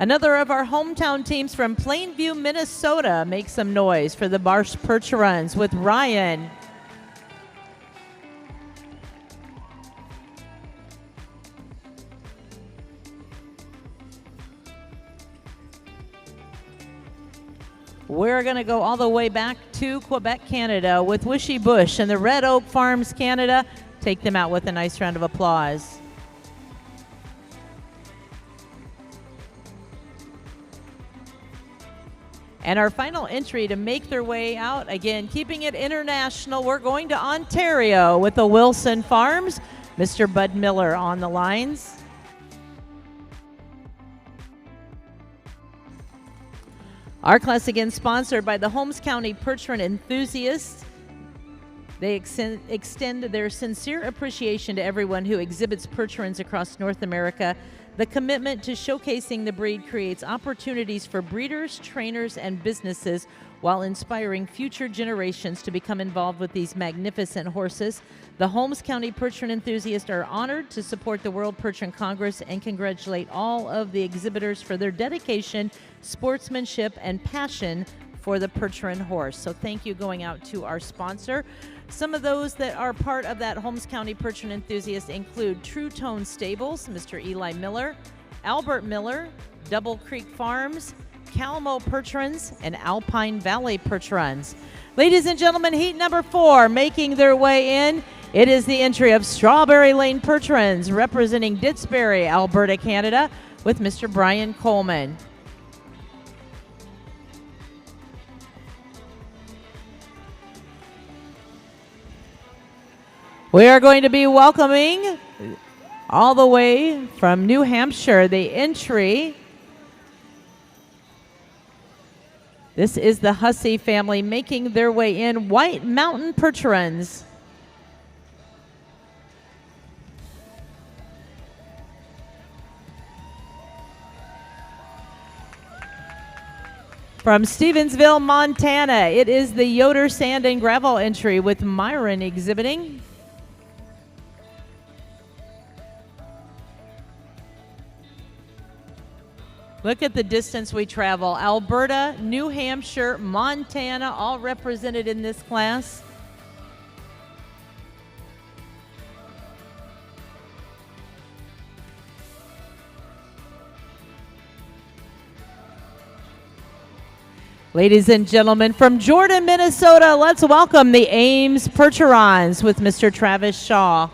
A: Another of our hometown teams from Plainview, Minnesota, make some noise for the World Percherons with Ryan. We're going to go all the way back to Quebec, Canada with Wishy Bush and the Red Oak Farms, Canada. Take them out with a nice round of applause. And our final entry to make their way out, again, keeping it international, we're going to Ontario with the Wilson Farms. Mr. Bud Miller on the lines. Our class again sponsored by the Holmes County Percheron Enthusiasts. They extend their sincere appreciation to everyone who exhibits Percherons across North America. The commitment to showcasing the breed creates opportunities for breeders, trainers, and businesses while inspiring future generations to become involved with these magnificent horses. The Holmes County Percheron Enthusiasts are honored to support the World Percheron Congress and congratulate all of the exhibitors for their dedication, sportsmanship, and passion for the Percheron horse. So thank you going out to our sponsor. Some of those that are part of that Holmes County Percheron Enthusiast include True Tone Stables, Mr. Eli Miller, Albert Miller, Double Creek Farms, Calmo Percherons, and Alpine Valley Percherons. Ladies and gentlemen, heat number 4 making their way in. It is the entry of Strawberry Lane Percherons representing Didsbury, Alberta, Canada, with Mr. Brian Coleman. We are going to be welcoming All the way from New Hampshire, the entry. This is the Hussey family making their way in. White Mountain Percherons. From Stevensville, Montana, it is the Yoder Sand and Gravel entry with Myron exhibiting. Look at the distance we travel. Alberta, New Hampshire, Montana, all represented in this class. Ladies and gentlemen, from Jordan, Minnesota, let's welcome the Ames Percherons with Mr. Travis Shaw.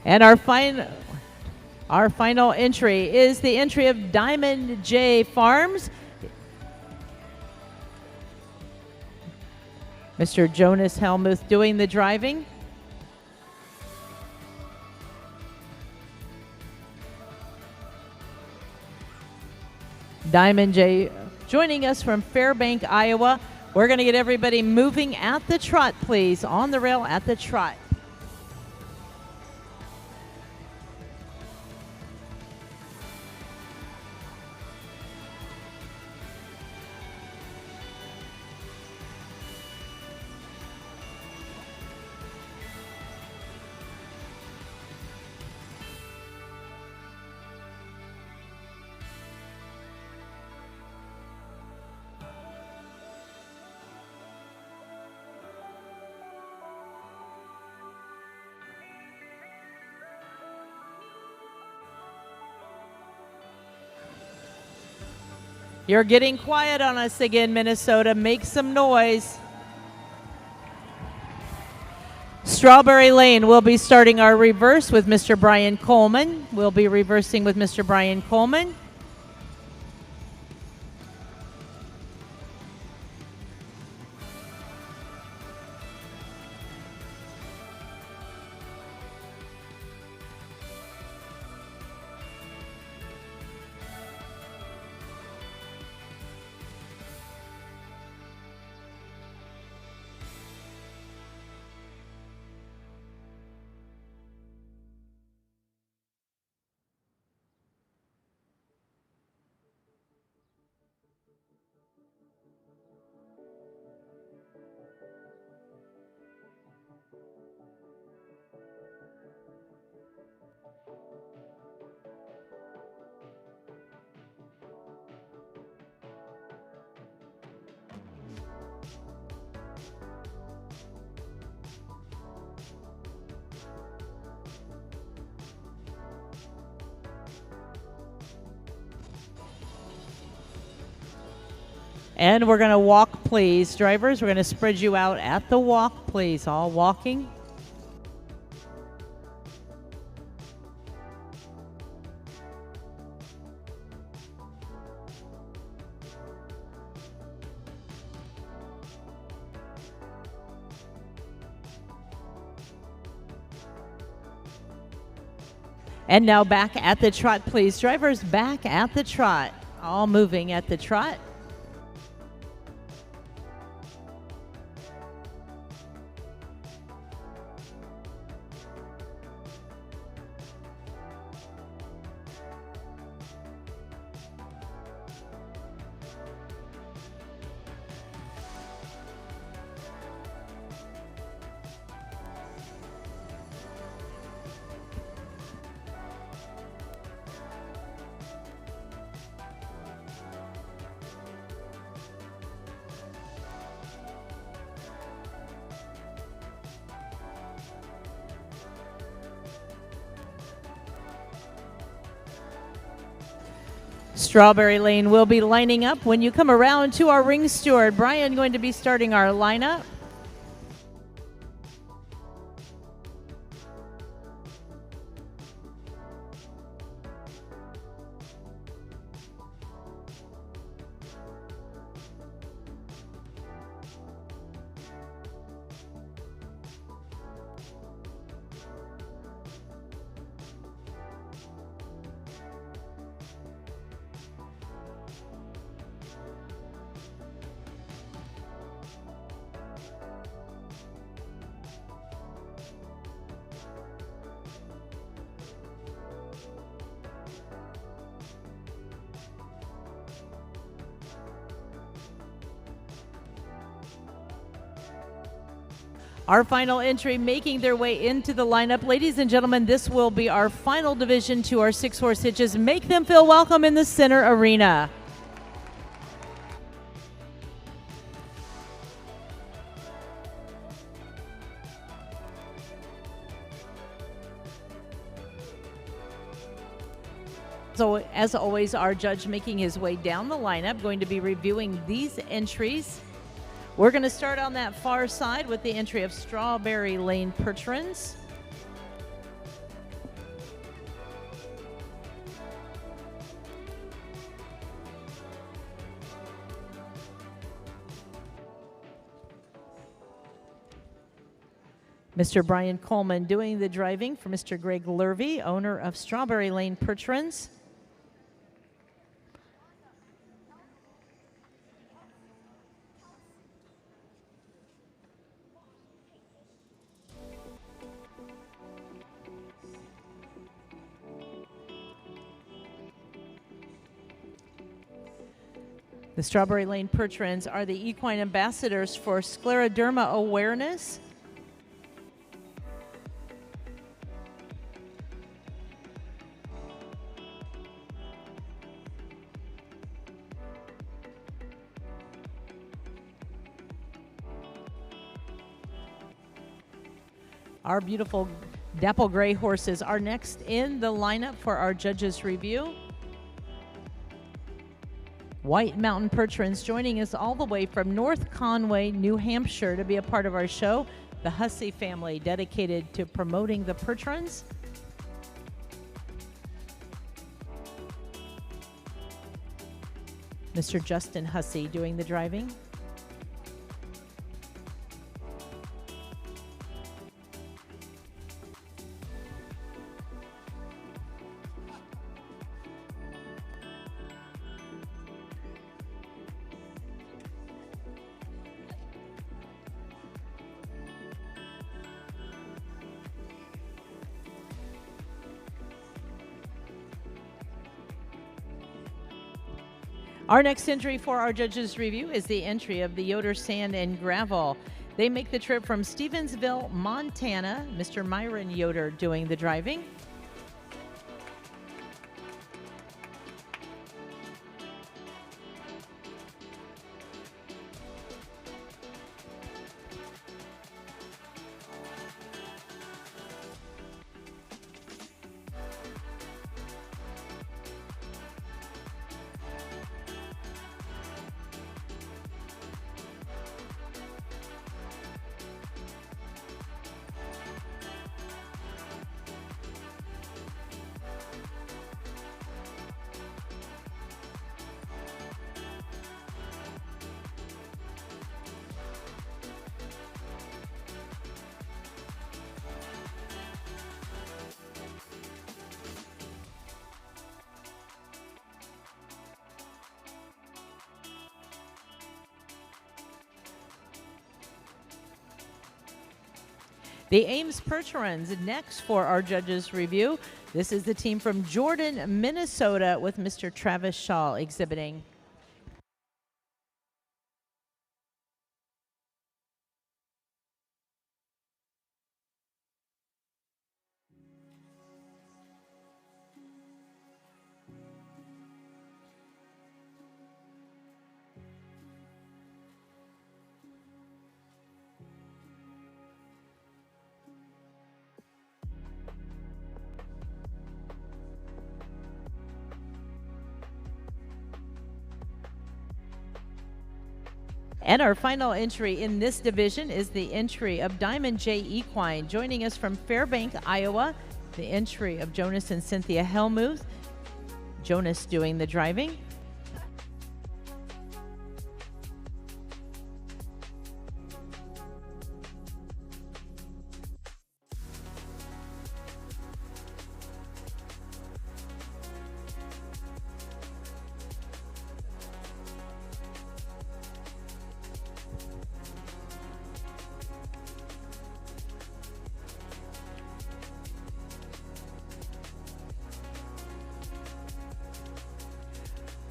A: And our final entry is the entry of Diamond J Farms. Mr. Jonas Helmuth doing the driving. Diamond J joining us from Fairbank, Iowa. We're going to get everybody moving at the trot, please. On the rail at the trot. You're getting quiet on us again, Minnesota. Make some noise. Strawberry Lane will be starting our reverse with Mr. Brian Coleman. We'll be reversing with Mr. Brian Coleman. And we're going to walk, please. Drivers, we're going to spread you out at the walk, please. All walking. And now back at the trot, please. Drivers, back at the trot. All moving at the trot. Strawberry Lane will be lining up. When you come around to our ring steward, Brian going to be starting our lineup. Our final entry making their way into the lineup. Ladies and gentlemen, this will be our final division to our 6-horse hitches. Make them feel welcome in the center arena. So as always, our judge making his way down the lineup, going to be reviewing these entries. We're going to start on that far side with the entry of Strawberry Lane Percherons. Mr. Brian Coleman doing the driving for Mr. Greg Lurvey, owner of Strawberry Lane Percherons. The Strawberry Lane Percherons are the equine ambassadors for scleroderma awareness. Our beautiful dapple gray horses are next in the lineup for our judges' review. White Mountain Percherons joining us all the way from North Conway, New Hampshire to be a part of our show. The Hussey family dedicated to promoting the Percherons. Mr. Justin Hussey doing the driving. Our next entry for our judges' review is the entry of the Yoder Sand and Gravel. They make the trip from Stevensville, Montana. Mr. Myron Yoder doing the driving. The Ames Percherons next for our judges' review. This is the team from Jordan, Minnesota with Mr. Travis Shaw exhibiting. And our final entry in this division is the entry of Diamond J Equine. Joining us from Fairbank, Iowa, the entry of Jonas and Cynthia Helmuth. Jonas doing the driving.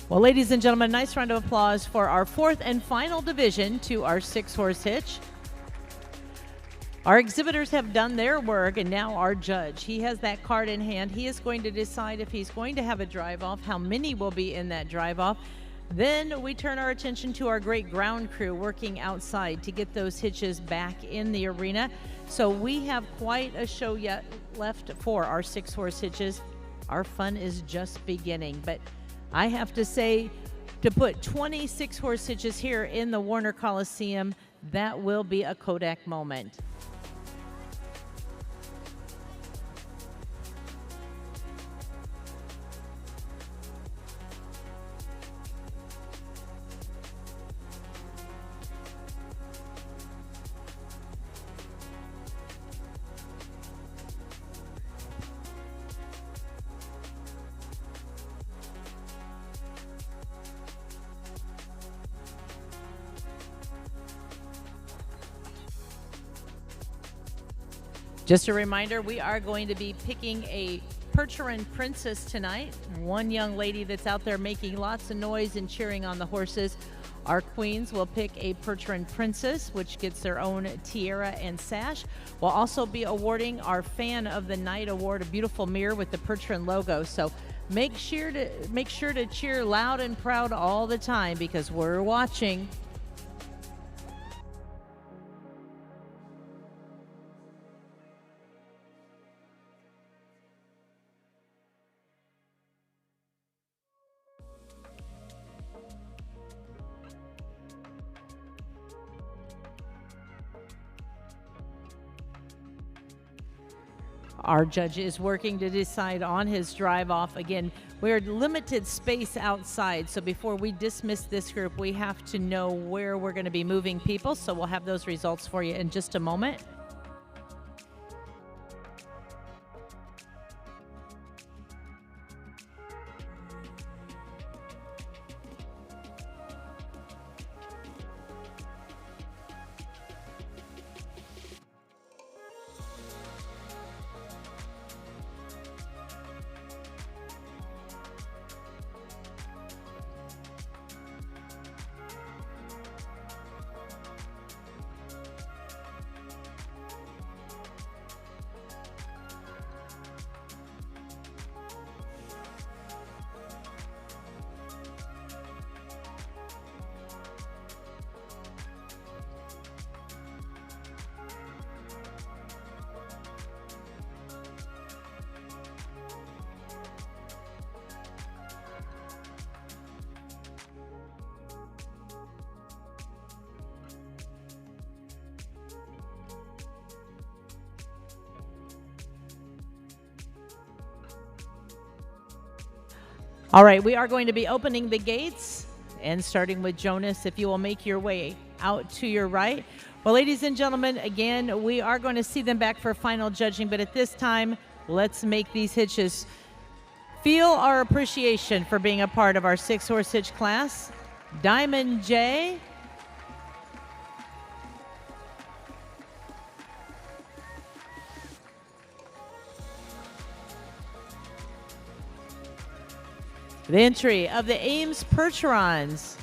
A: Well, ladies and gentlemen, nice round of applause for our fourth and final division to our 6-horse hitch. Our exhibitors have done their work, and now our judge, he has that card in hand. He is going to decide if he's going to have a drive-off, how many will be in that drive-off. Then we turn our attention to our great ground crew working outside to get those hitches back in the arena. So we have quite a show yet left for our 6-horse hitches. Our fun is just beginning, but I have to say, to put 20 6-horse hitches here in the Warner Coliseum, that will be a Kodak moment. Just a reminder, we are going to be picking a Percheron princess tonight. One young lady that's out there making lots of noise and cheering on the horses. Our queens will pick a Percheron princess, which gets their own tiara and sash. We'll also be awarding our Fan of the Night award, a beautiful mirror with the Percheron logo. So make sure to cheer loud and proud all the time, because we're watching. Our judge is working to decide on his drive off. Again, we're limited space outside, so before we dismiss this group, we have to know where we're going to be moving people, so we'll have those results for you in just a moment. All right, we are going to be opening the gates and starting with Jonas, if you will make your way out to your right. Well, ladies and gentlemen, again, we are going to see them back for final judging, but at this time, let's make these hitches feel our appreciation for being a part of our 6-horse hitch class. Diamond J. The entry of the Ames Percherons.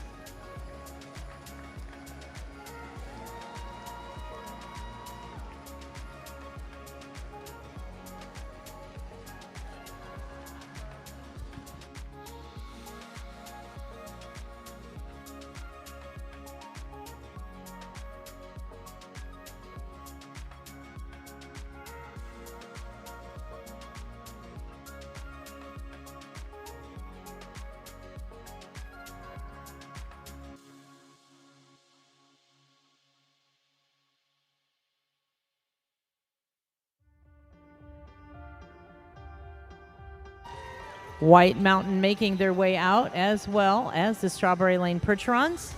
A: White Mountain making their way out, as well as the Strawberry Lane Percherons.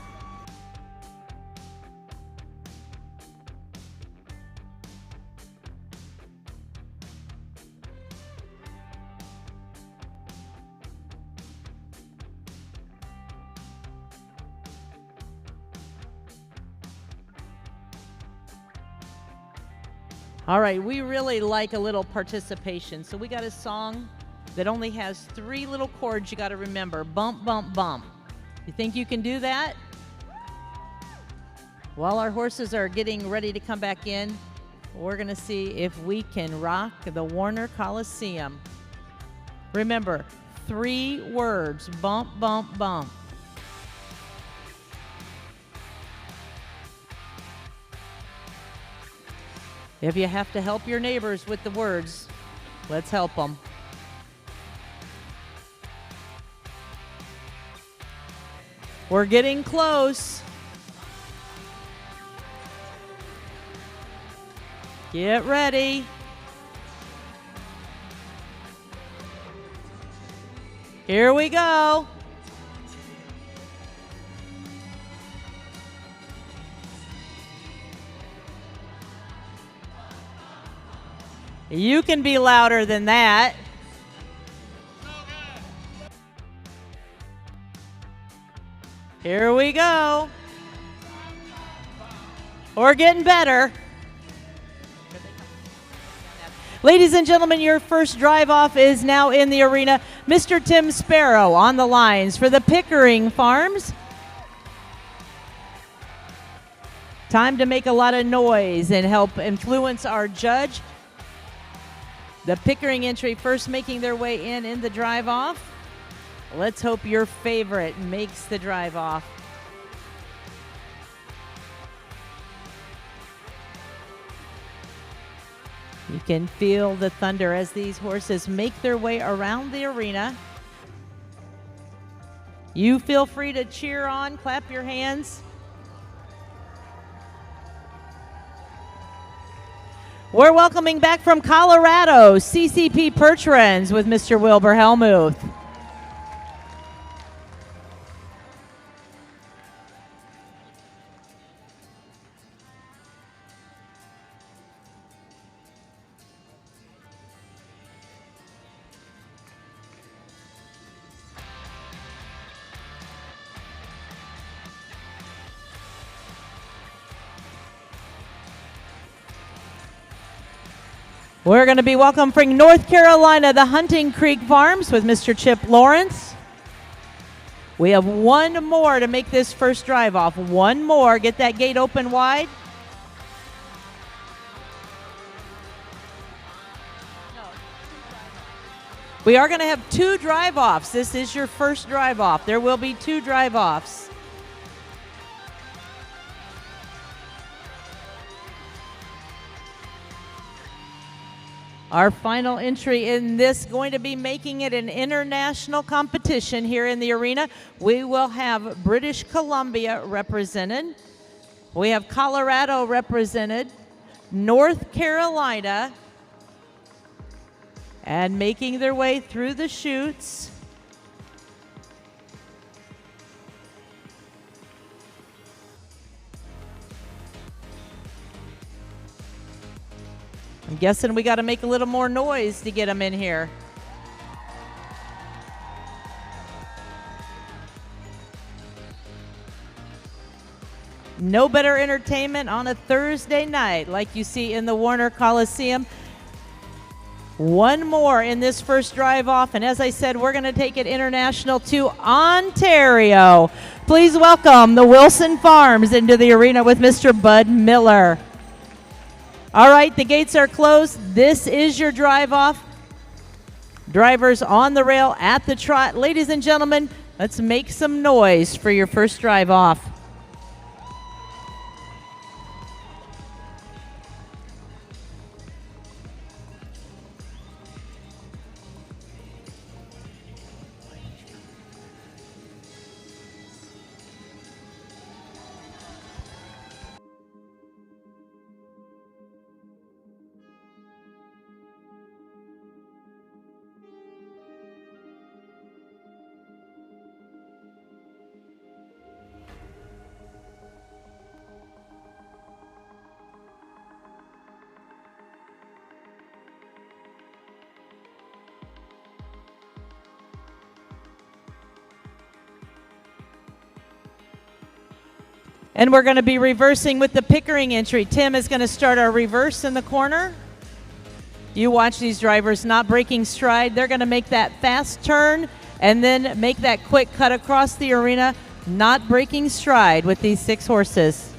A: All right, we really like a little participation, so we got a song that only has 3 little chords you got to remember. Bump, bump, bump. You think you can do that? While our horses are getting ready to come back in, We're going to see if we can rock the Warner Coliseum. Remember, 3 words: bump, bump, bump. If you have to help your neighbors with the words, let's help them. We're getting close. Get ready. Here we go. You can be louder than that. Here we go. We're getting better. Ladies and gentlemen, your first drive off is now in the arena. Mr. Tim Sparrow on the lines for the Pickering Farms. Time to make a lot of noise and help influence our judge. The Pickering entry first making their way in the drive off. Let's hope your favorite makes the drive off. You can feel the thunder as these horses make their way around the arena. You feel free to cheer on, clap your hands. We're welcoming back from Colorado, CCP Percherons with Mr. Wilbur Hellmuth. We're going to be welcoming North Carolina, the Hunting Creek Farms with Mr. Chip Lawrence. We have one more to make this first drive off. One more. Get that gate open wide. We are going to have 2 drive offs. This is your first drive off. There will be 2 drive offs. Our final entry in this, going to be making it an international competition here in the arena. We will have British Columbia represented. We have Colorado represented, North Carolina, and making their way through the chutes. I'm guessing we got to make a little more noise to get them in here. No better entertainment on a Thursday night like you see in the Warner Coliseum. One more in this first drive off, and as I said, we're going to take it international to Ontario. Please welcome the Wilson Farms into the arena with Mr. Bud Miller. All right, the gates are closed. This is your drive off. Drivers on the rail at the trot. Ladies and gentlemen, let's make some noise for your first drive off. And we're going to be reversing with the Pickering entry. Tim is going to start our reverse in the corner. You watch these drivers not breaking stride. They're going to make that fast turn and then make that quick cut across the arena, not breaking stride with these 6 horses.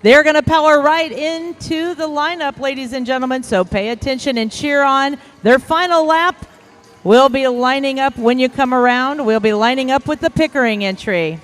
A: they're gonna power right into the lineup, ladies and gentlemen. So pay attention and cheer on their final lap. We'll be lining up when you come around. We'll be lining up with the Pickering entry.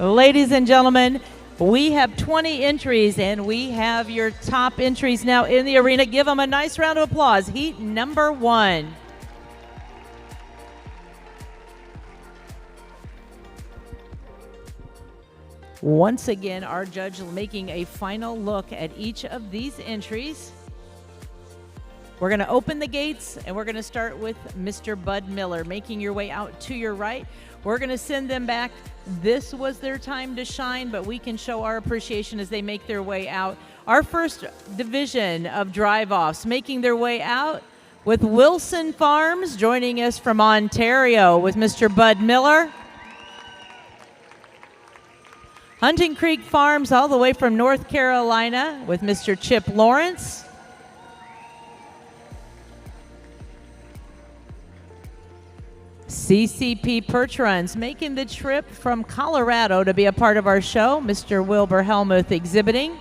A: Ladies and gentlemen, we have 20 entries, and we have your top entries now in the arena. Give them a nice round of applause. Heat number 1. Once again, our judge making a final look at each of these entries. We're going to open the gates, and we're going to start with Mr. Bud Miller, making your way out to your right. We're going to send them back. This was their time to shine, but we can show our appreciation as they make their way out. Our first division of drive-offs making their way out with Wilson Farms, joining us from Ontario with Mr. Bud Miller. Hunting Creek Farms all the way from North Carolina with Mr. Chip Lawrence. CCP Percherons making the trip from Colorado to be a part of our show. Mr. Wilbur Helmuth exhibiting.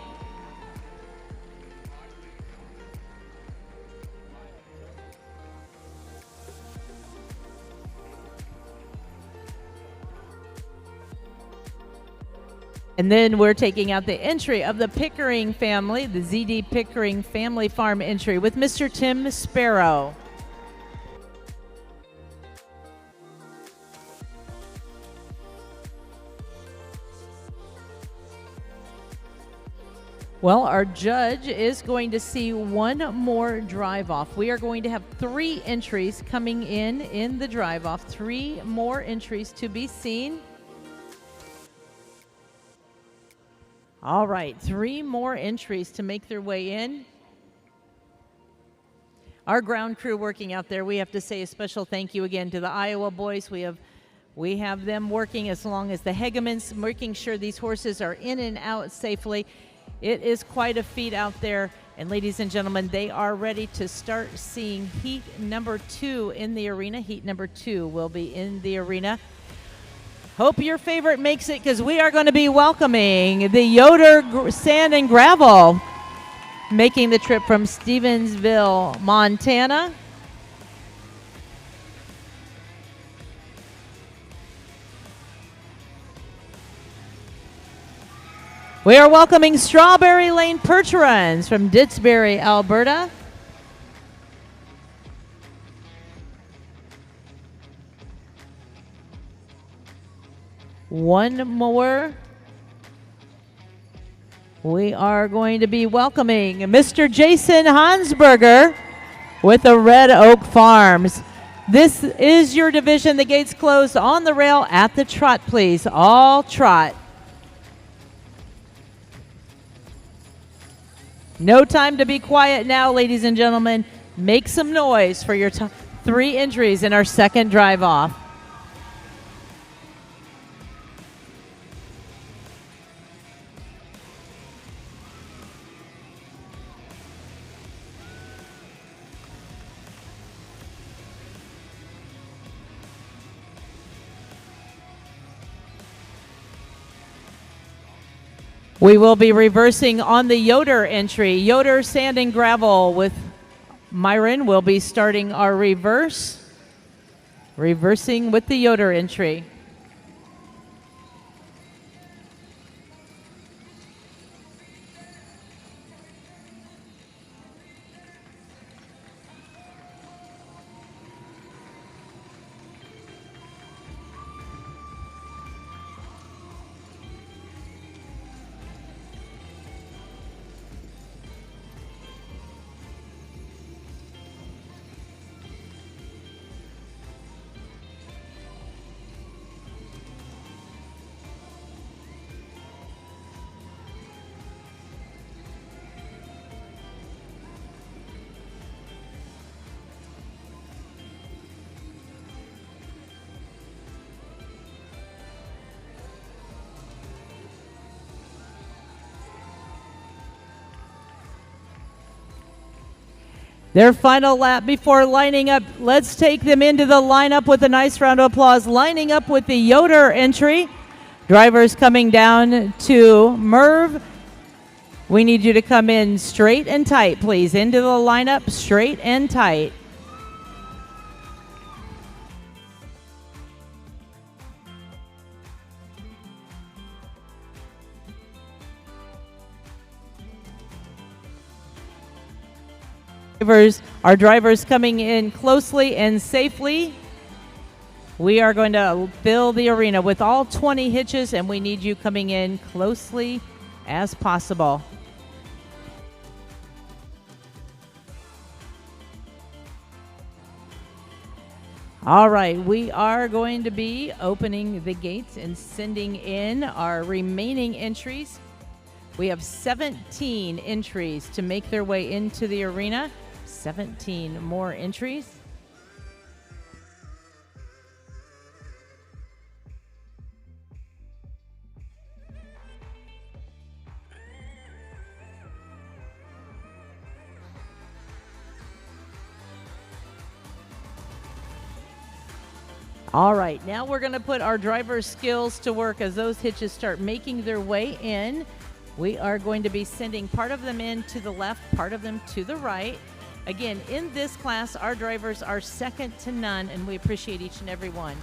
A: And then we're taking out the entry of the Pickering family, the ZD Pickering Family Farm entry with Mr. Tim Sparrow. Well, our judge is going to see one more drive-off. We are going to have 3 entries coming in the drive-off. 3 more entries to be seen. All right, 3 more entries to make their way in. Our ground crew working out there, we have to say a special thank you again to the Iowa boys. We have them working as long as the Hegemans, making sure these horses are in and out safely. It is quite a feat out there. And ladies and gentlemen, they are ready to start seeing heat number 2 in the arena. Heat number 2 will be in the arena. Hope your favorite makes it, because we are going to be welcoming the Yoder Sand and Gravel, making the trip from Stevensville, Montana. We are welcoming Strawberry Lane Percherons from Didsbury, Alberta. One more. We are going to be welcoming Mr. Jason Hansberger with the Red Oak Farms. This is your division. The gates closed on the rail at the trot, please. All trot. No time to be quiet now, ladies and gentlemen. Make some noise for your 3 entries in our second drive off. We will be reversing on the Yoder entry. Yoder Sand and Gravel with Myron will be starting our reverse. Reversing with the Yoder entry. Their final lap before lining up. Let's take them into the lineup with a nice round of applause. Lining up with the Yoder entry. Drivers coming down to Merv. We need you to come in straight and tight, please. Into the lineup, straight and tight. Our drivers coming in closely and safely. We are going to fill the arena with all 20 hitches, and we need you coming in closely as possible. All right, we are going to be opening the gates and sending in our remaining entries. We have 17 entries to make their way into the arena. 17 more entries. All right, now we're going to put our driver's skills to work as those hitches start making their way in. We are going to be sending part of them in to the left, part of them to the right. Again, in this class, our drivers are second to none, and we appreciate each and every one.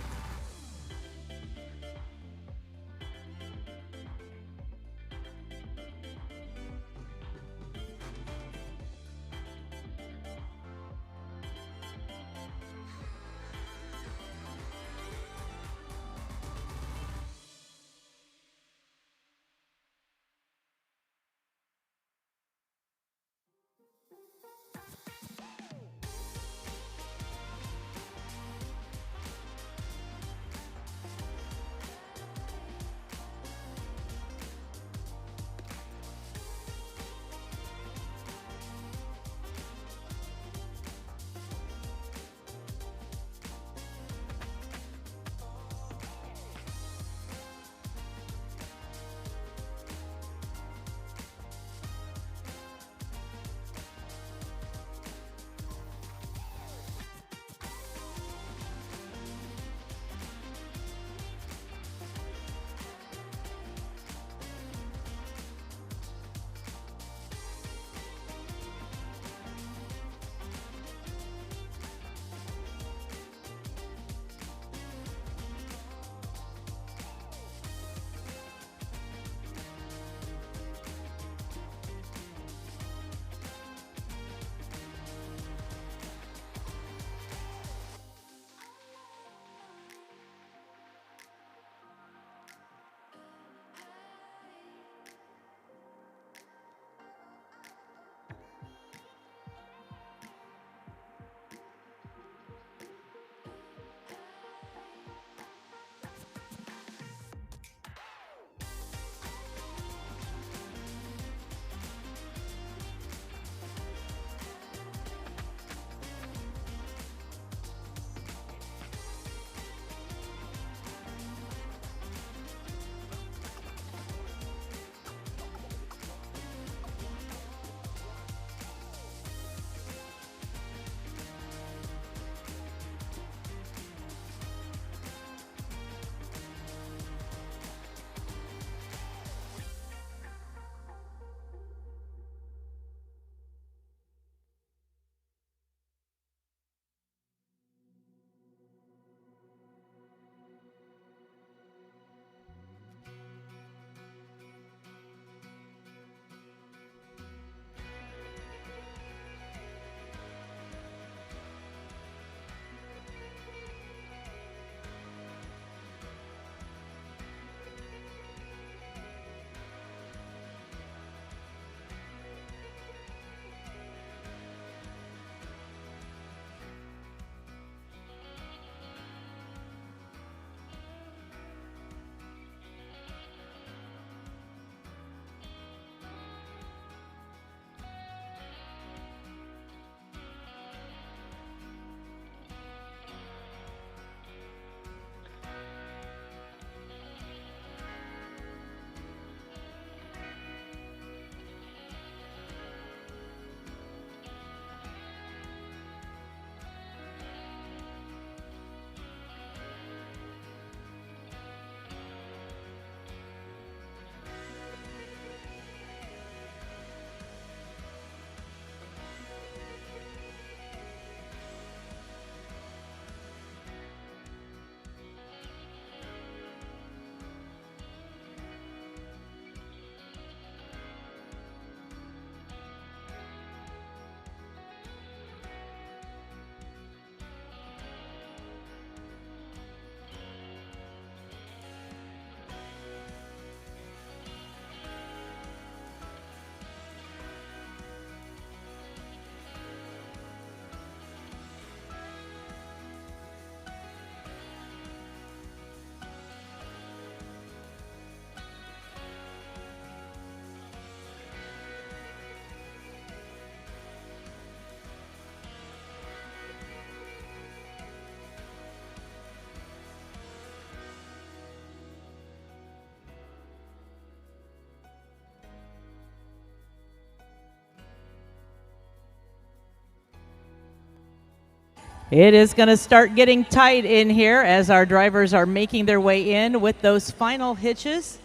A: It is going to start getting tight in here as our drivers are making their way in with those final hitches.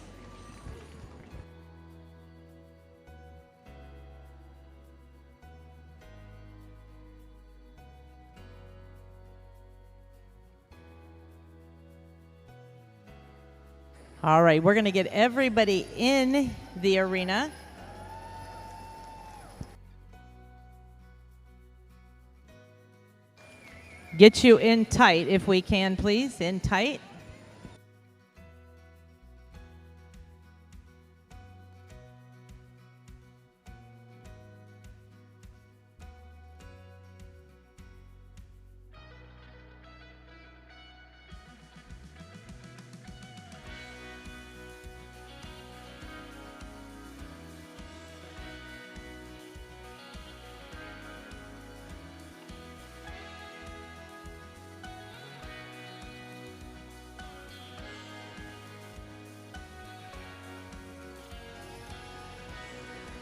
A: All right, we're going to get everybody in the arena. Get you in tight if we can, please. In tight.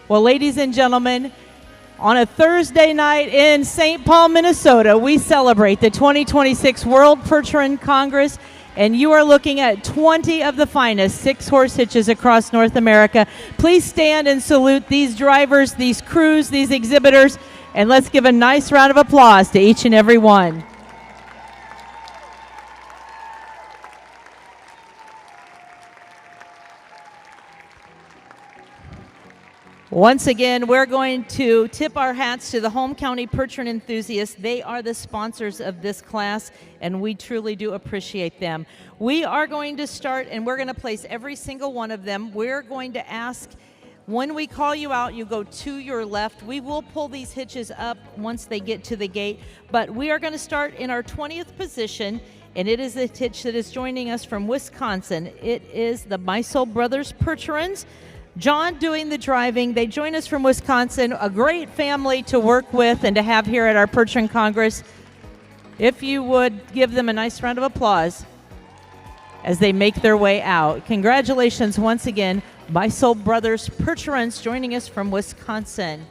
A: Well, ladies and gentlemen, on a Thursday night in St. Paul, Minnesota, we celebrate the 2026 World Percheron Congress, and you are looking at 20 of the finest 6-horse hitches across North America. Please stand and salute these drivers, these crews, these exhibitors, and let's give a nice round of applause to each and every one. Once again, we're going to tip our hats to the home county Percheron enthusiasts. They are the sponsors of this class, and we truly do appreciate them. We are going to start, and we're going to place every single one of them. We're going to ask, when we call you out, you go to your left. We will pull these hitches up once they get to the gate, but we are going to start in our 20th position, and it is a hitch that is joining us from Wisconsin. It is the Meisel Brothers Percherons. John doing the driving. They join us from Wisconsin, a great family to work with and to have here at our Percheron Congress. If you would give them a nice round of applause as they make their way out. Congratulations once again, Meisel Brothers Percherons joining us from Wisconsin.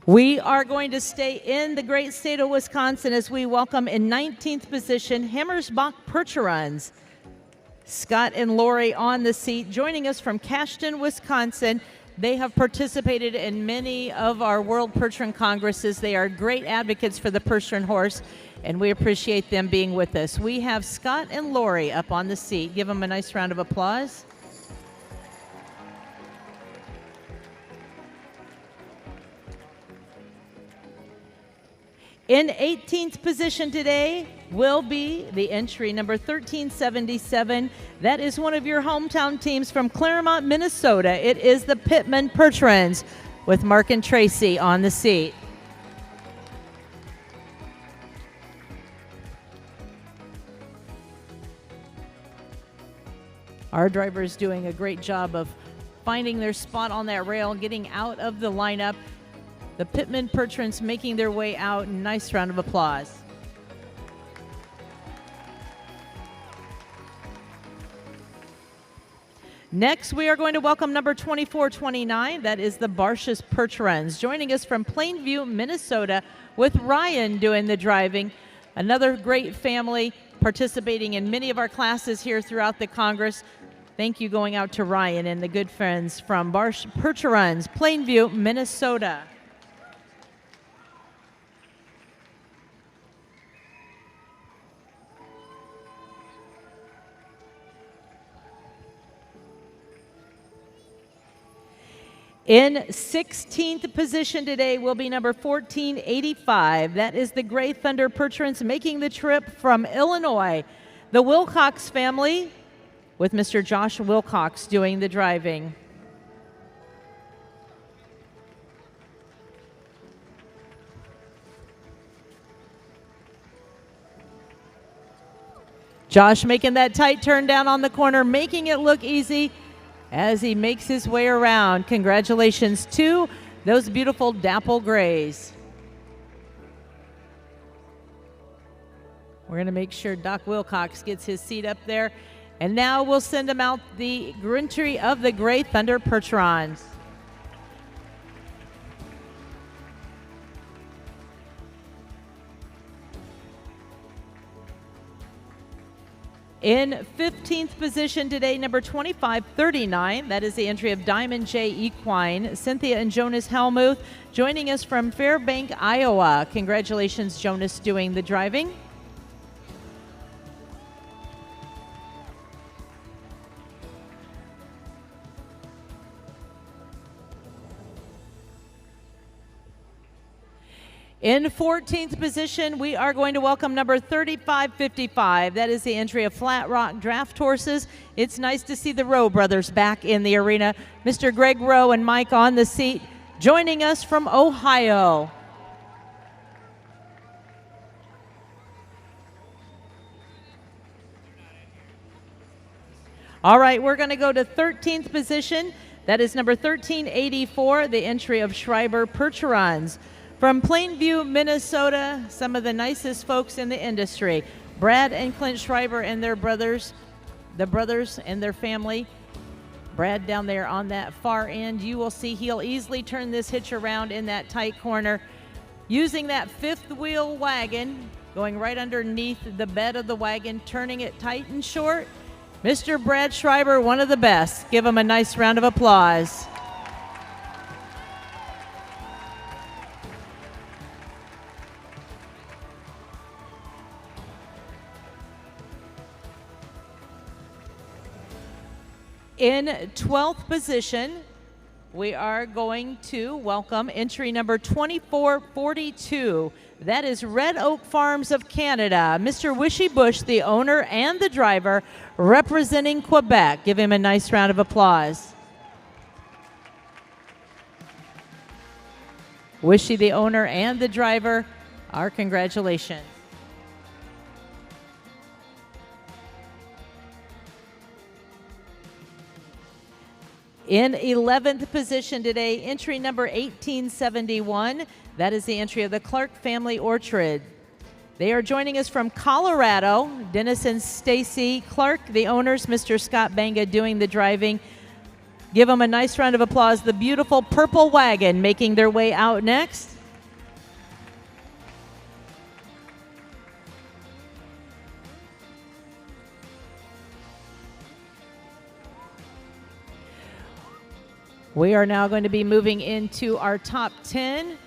A: We are going to stay in the great state of Wisconsin as we welcome in 19th position Hammersbach Percherons. Scott and Lori on the seat, joining us from Cashton, Wisconsin. They have participated in many of our World Percheron Congresses. They are great advocates for the Percheron horse, and we appreciate them being with us. We have Scott and Lori up on the seat. Give them a nice round of applause. In 18th position today will be the entry number 1377. That is one of your hometown teams from Claremont, Minnesota. It is the Pittman Percherons with Mark and Tracy on the seat. Our driver is doing a great job of finding their spot on that rail, getting out of the lineup. The Pittman Percherons making their way out. Nice round of applause. Next, we are going to welcome number 2429. That is the Barshas Percherons. Joining us from Plainview, Minnesota, with Ryan doing the driving. Another great family participating in many of our classes here throughout the Congress. Thank you going out to Ryan and the good friends from Percherons, Plainview, Minnesota. In 16th position today will be number 1485. That is the Gray Thunder Percherons making the trip from Illinois. The Wilcox family with Mr. Josh Wilcox doing the driving. Josh making that tight turn down on the corner, making it look easy as he makes his way around. Congratulations to those beautiful dapple grays. We're going to make sure Doc Wilcox gets his seat up there. And now we'll send him out the entry of the Gray Thunder Percherons. In 15th position today, number 2539, that is the entry of Diamond J Equine, Cynthia and Jonas Helmuth, joining us from Fairbank, Iowa. Congratulations, Jonas, doing the driving. In 14th position, we are going to welcome number 3555. That is the entry of Flat Rock Draft Horses. It's nice to see the Rowe brothers back in the arena. Mr. Greg Rowe and Mike on the seat, joining us from Ohio. All right, we're going to go to 13th position. That is number 1384, the entry of Schreiber Percherons. From Plainview, Minnesota, some of the nicest folks in the industry. Brad and Clint Schreiber and their brothers, the brothers and their family. Brad down there on that far end, you will see he'll easily turn this hitch around in that tight corner, using that fifth wheel wagon, going right underneath the bed of the wagon, turning it tight and short. Mr. Brad Schreiber, one of the best. Give him a nice round of applause. In 12th position, we are going to welcome entry number 2442. That is Red Oak Farms of Canada. Mr. Wishy Bush, the owner and the driver, representing Quebec. Give him a nice round of applause. Wishy, the owner and the driver, our congratulations. In 11th position today, entry number 1871. That is the entry of the Clark Family Orchard. They are joining us from Colorado. Dennis and Stacy Clark, the owners, Mr. Scott Banga doing the driving. Give them a nice round of applause. The beautiful purple wagon making their way out next. We are now going to be moving into our top 10.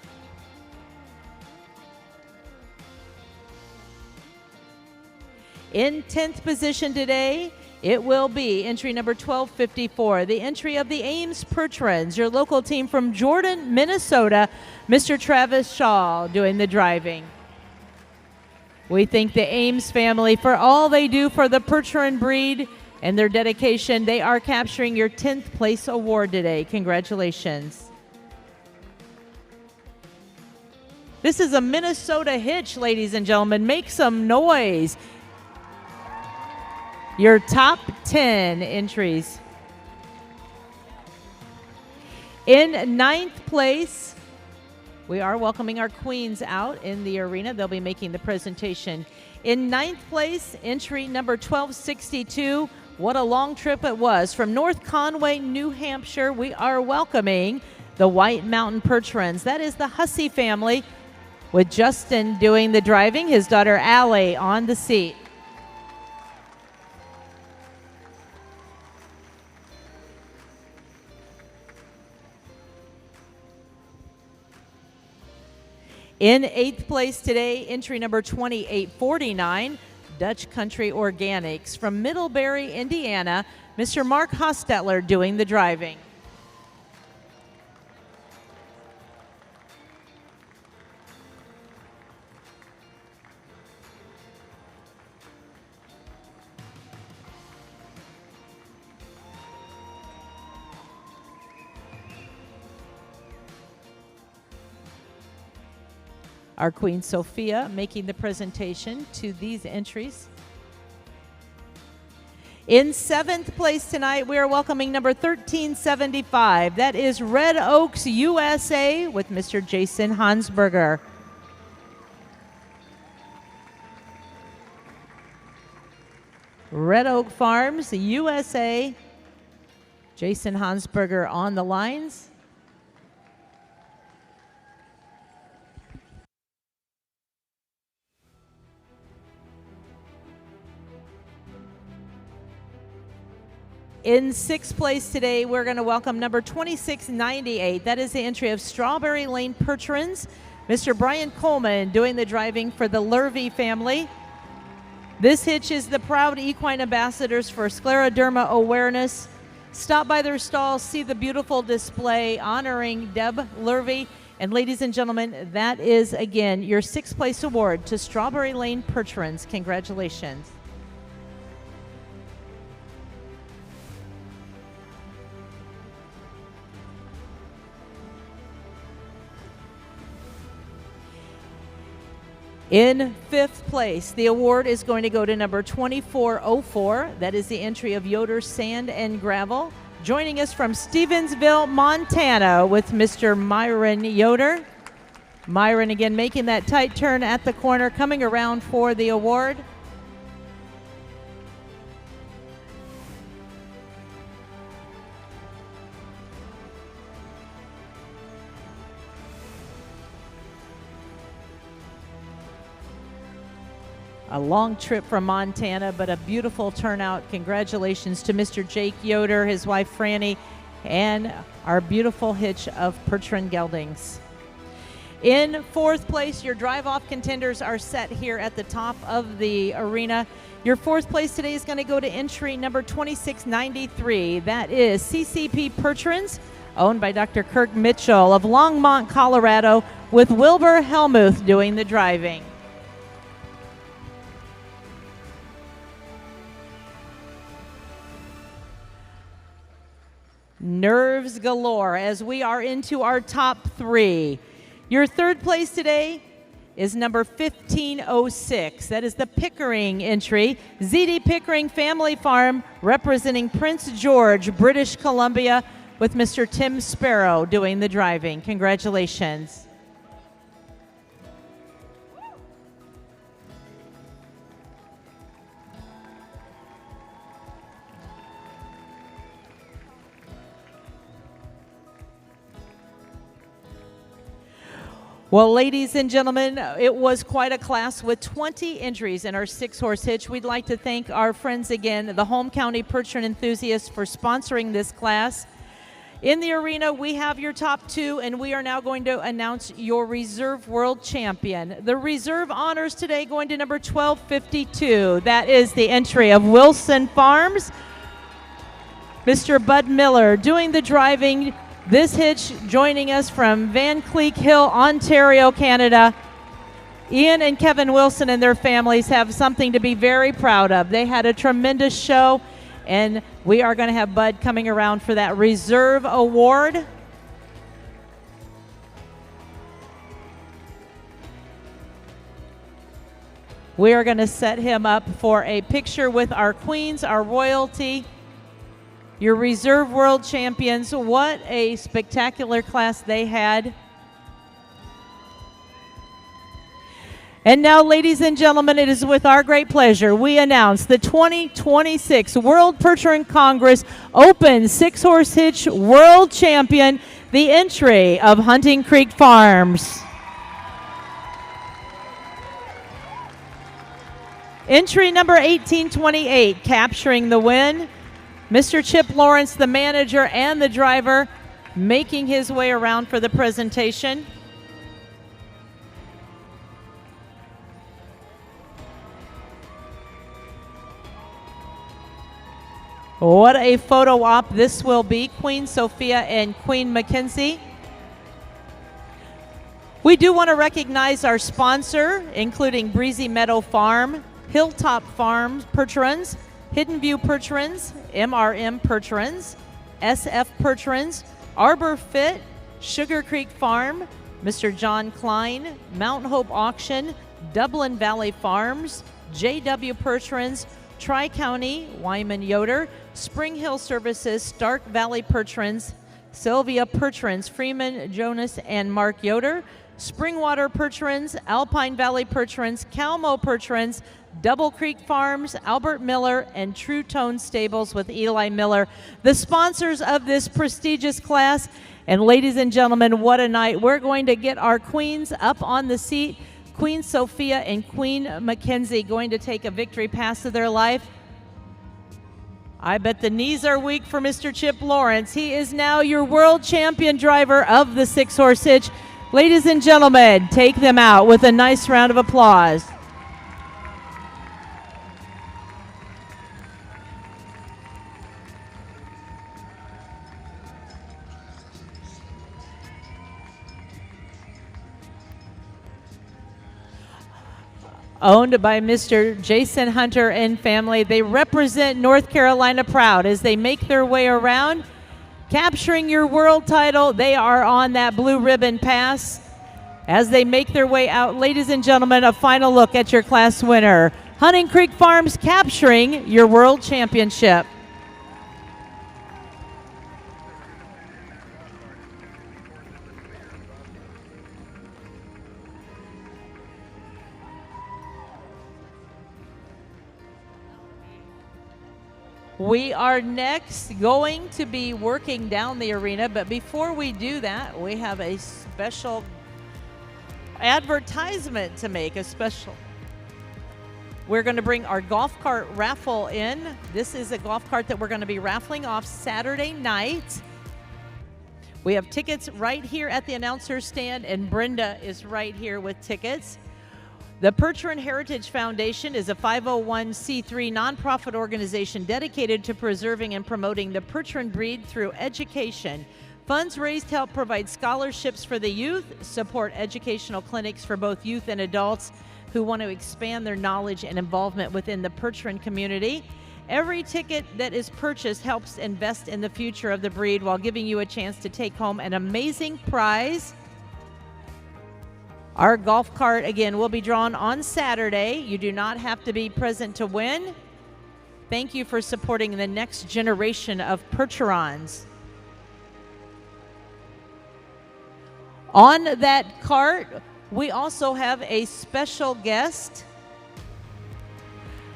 A: In 10th position today, it will be entry number 1254, the entry of the Ames Percherons, your local team from Jordan, Minnesota, Mr. Travis Shaw doing the driving. We thank the Ames family for all they do for the Percheron breed and their dedication. They are capturing your 10th place award today. Congratulations. This is a Minnesota hitch, ladies and gentlemen. Make some noise. Your top 10 entries. In 9th place, we are welcoming our queens out in the arena. They'll be making the presentation. In 9th place, entry number 1262. What a long trip it was. From North Conway, New Hampshire, we are welcoming the White Mountain Percherons. That is the Hussey family, with Justin doing the driving, his daughter Allie on the seat. In 8th place today, entry number 2849, Dutch Country Organics. From Middlebury, Indiana, Mr. Mark Hostetler doing the driving. Our Queen Sophia making the presentation to these entries. In 7th place tonight, we are welcoming number 1375. That is Red Oaks USA with Mr. Jason Hansberger. Red Oak Farms USA. Jason Hansberger on the lines. In sixth place today, we're going to welcome number 2698. That is the entry of Strawberry Lane Percherons. Mr. Brian Coleman doing the driving for the Lurvey family. This hitch is the proud equine ambassadors for scleroderma awareness. Stop by their stalls, see the beautiful display honoring Deb Lurvey. And ladies and gentlemen, that is again your sixth place award to Strawberry Lane Percherons. Congratulations. In fifth place, the award is going to go to number 2404. That is the entry of Yoder Sand and Gravel. Joining us from Stevensville, Montana with Mr. Myron Yoder. Myron again making that tight turn at the corner, coming around for the award. A long trip from Montana, but a beautiful turnout. Congratulations to Mr. Jake Yoder, his wife Franny, and our beautiful hitch of Percheron geldings. In fourth place, your drive-off contenders are set here at the top of the arena. Your fourth place today is going to go to entry number 2693. That is CCP Percherons, owned by Dr. Kirk Mitchell of Longmont, Colorado, with Wilbur Helmuth doing the driving. Nerves galore as we are into our top three. Your third place today is number 1506. That is the Pickering entry. ZD Pickering Family Farm representing Prince George, British Columbia, with Mr. Tim Sparrow doing the driving. Congratulations. Well, ladies and gentlemen, it was quite a class with 20 entries in our 6-horse hitch. We'd like to thank our friends again, the Home County Percheron enthusiasts, for sponsoring this class. In the arena, we have your top two, and we are now going to announce your reserve world champion. The reserve honors today going to number 1252. That is the entry of Wilson Farms. Mr. Bud Miller doing the driving. This hitch joining us from Van Cleek Hill, Ontario, Canada. Ian and Kevin Wilson and their families have something to be very proud of. They had a tremendous show, and we are going to have Bud coming around for that reserve award. We are going to set him up for a picture with our queens, our royalty. Your reserve world champions, what a spectacular class they had. And now, ladies and gentlemen, it is with our great pleasure we announce the 2026 World Percheron Congress Open 6-horse hitch world champion, the entry of Hunting Creek Farms. Entry number 1828, capturing the win. Mr. Chip Lawrence, the manager and the driver, making his way around for the presentation. What a photo op this will be, Queen Sophia and Queen Mackenzie. We do want to recognize our sponsor, including Breezy Meadow Farm, Hilltop Farms Percherons, Hidden View Percherons, MRM Percherons, SF Percherons, Arbor Fit, Sugar Creek Farm, Mr. John Klein, Mount Hope Auction, Dublin Valley Farms, JW Percherons, Tri-County, Wyman Yoder, Spring Hill Services, Stark Valley Percherons, Sylvia Percherons, Freeman, Jonas, and Mark Yoder, Springwater Percherons, Alpine Valley Percherons, Calmo Percherons, Double Creek Farms, Albert Miller, and True Tone Stables with Eli Miller, the sponsors of this prestigious class. And ladies and gentlemen, what a night. We're going to get our queens up on the seat. Queen Sophia and Queen Mackenzie going to take a victory pass of their life. I bet the knees are weak for Mr. Chip Lawrence. He is now your world champion driver of the 6-horse hitch. Ladies and gentlemen, take them out with a nice round of applause. Owned by Mr. Jason Hunter and family. They represent North Carolina proud as they make their way around, capturing your world title. They are on that blue ribbon pass. As they make their way out, ladies and gentlemen, a final look at your class winner. Hunting Creek Farms capturing your world championship. We are next going to be working down the arena, but before we do that, we have a special advertisement to make, We're going to bring our golf cart raffle in. This is a golf cart that we're going to be raffling off Saturday night. We have tickets right here at the announcer stand, and Brenda is right here with tickets. The Percheron Heritage Foundation is a 501c3 nonprofit organization dedicated to preserving and promoting the Percheron breed through education. Funds raised help provide scholarships for the youth, support educational clinics for both youth and adults who want to expand their knowledge and involvement within the Percheron community. Every ticket that is purchased helps invest in the future of the breed while giving you a chance to take home an amazing prize. Our golf cart, again, will be drawn on Saturday. You do not have to be present to win. Thank you for supporting the next generation of Percherons. On that cart, we also have a special guest.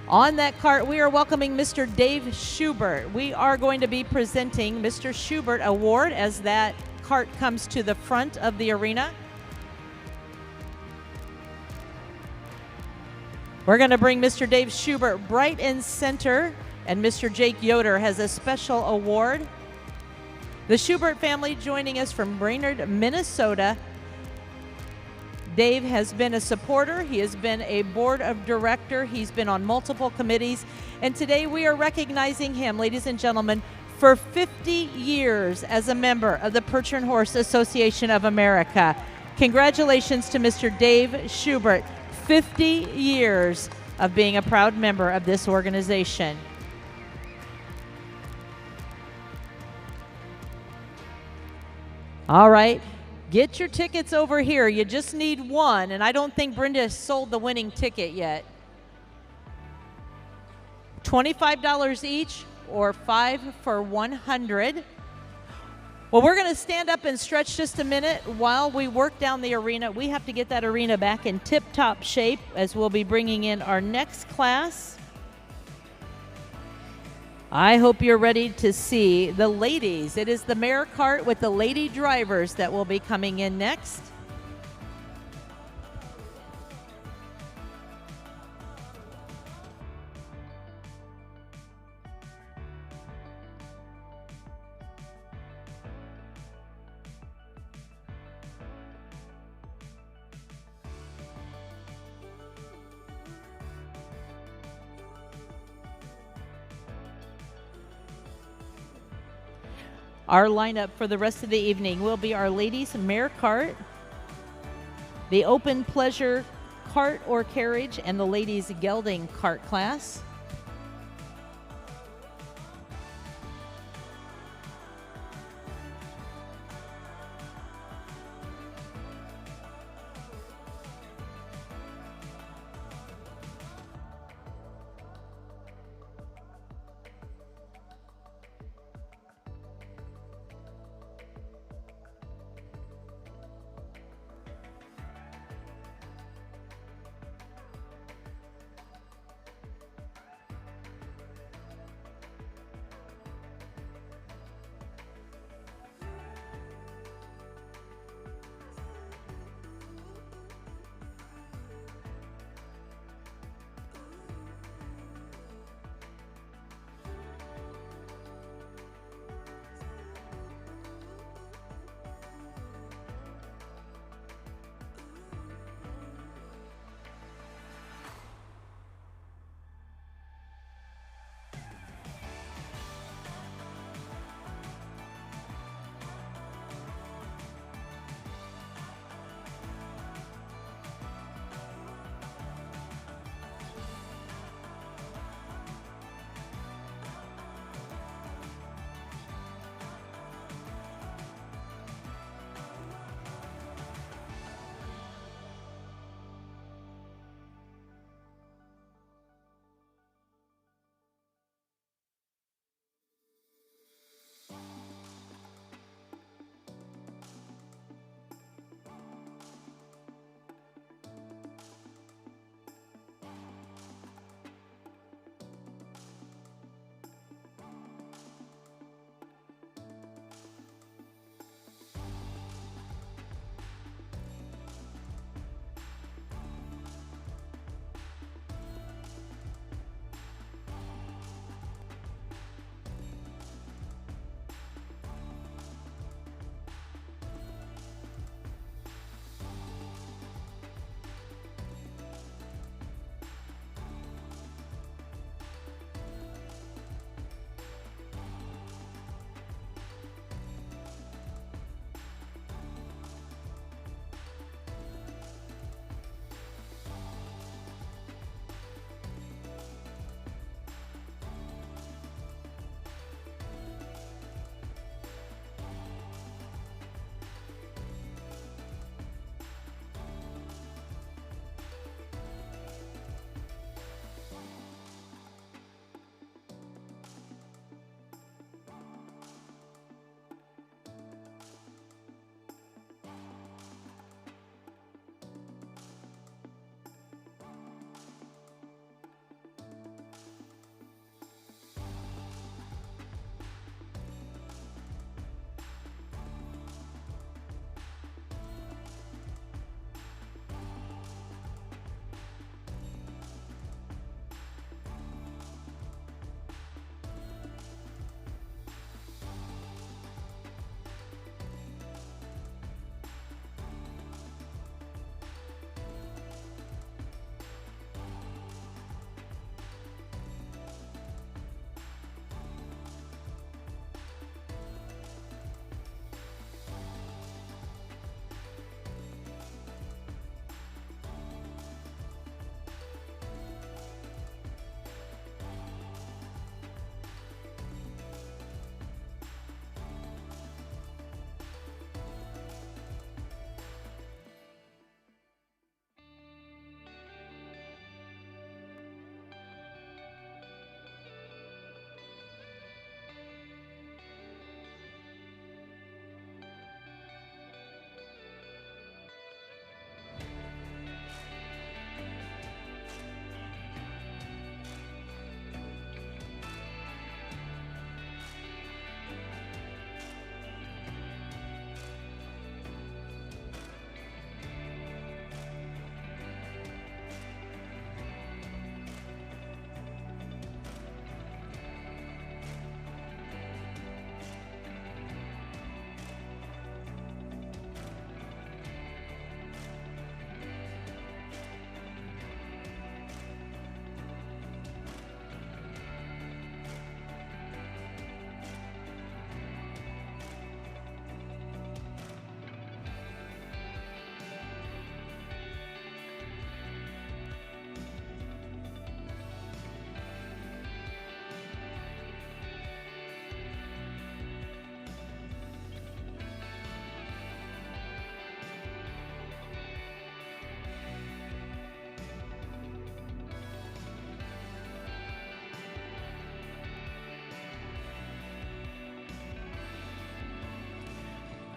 A: On that cart, we are welcoming Mr. Dave Schubert. We are going to be presenting Mr. Schubert Award as that cart comes to the front of the arena. We're going to bring Mr. Dave Schubert right in center, and Mr. Jake Yoder has a special award. The Schubert family joining us from Brainerd, Minnesota. Dave has been a supporter. He has been a board of director. He's been on multiple committees. And today we are recognizing him, ladies and gentlemen, for 50 years as a member of the Percheron Horse Association of America. Congratulations to Mr. Dave Schubert. 50 years of being a proud member of this organization. All right, get your tickets over here. You just need one, and I don't think Brenda has sold the winning ticket yet. $25 each or 5 for $100. Well, we're going to stand up and stretch just a minute while we work down the arena. We have to get that arena back in tip-top shape as we'll be bringing in our next class. I hope you're ready to see the ladies. It is the mare cart with the lady drivers that will be coming in next. Our lineup for the rest of the evening will be our ladies' mare cart, the open pleasure cart or carriage, and the ladies' gelding cart class.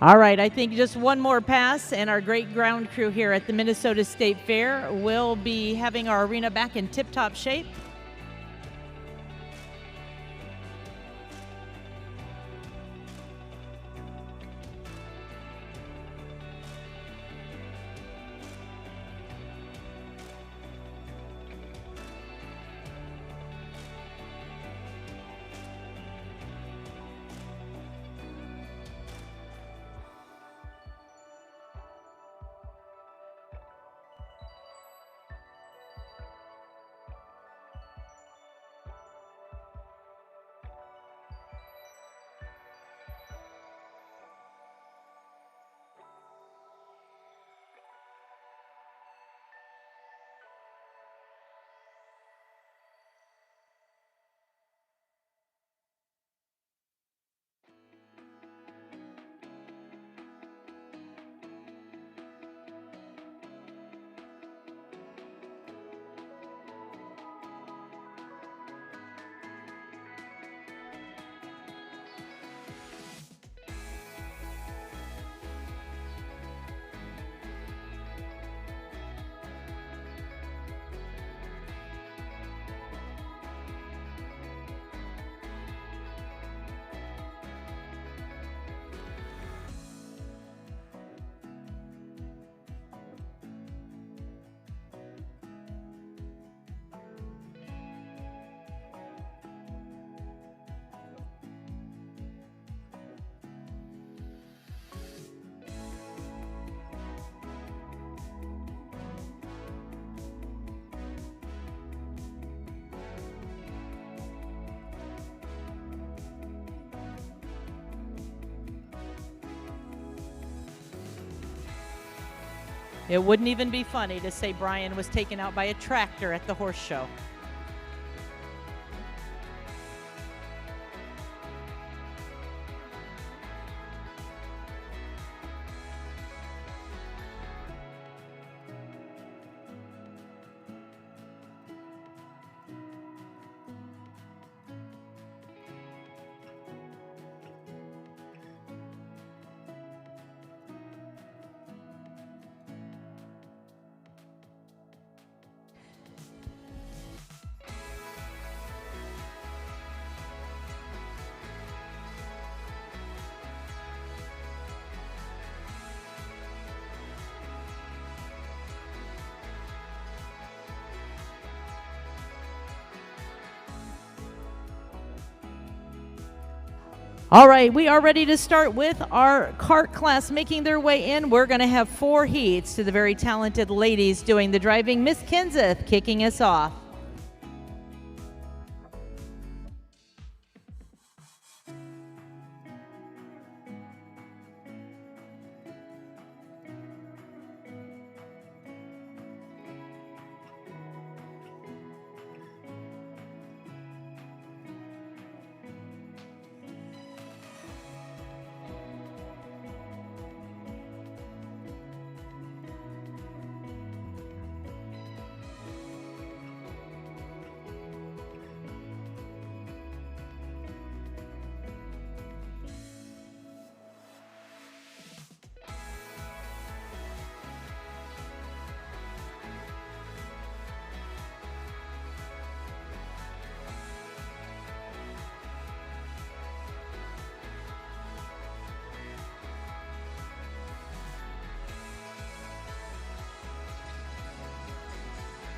A: All right, I think just one more pass, and our great ground crew here at the Minnesota State Fair will be having our arena back in tip-top shape. It wouldn't even be funny to say Brian was taken out by a tractor at the horse show. All right, we are ready to start with our cart class making their way in. We're going to have 4 heats to the very talented ladies doing the driving. Miss Kenseth kicking us off.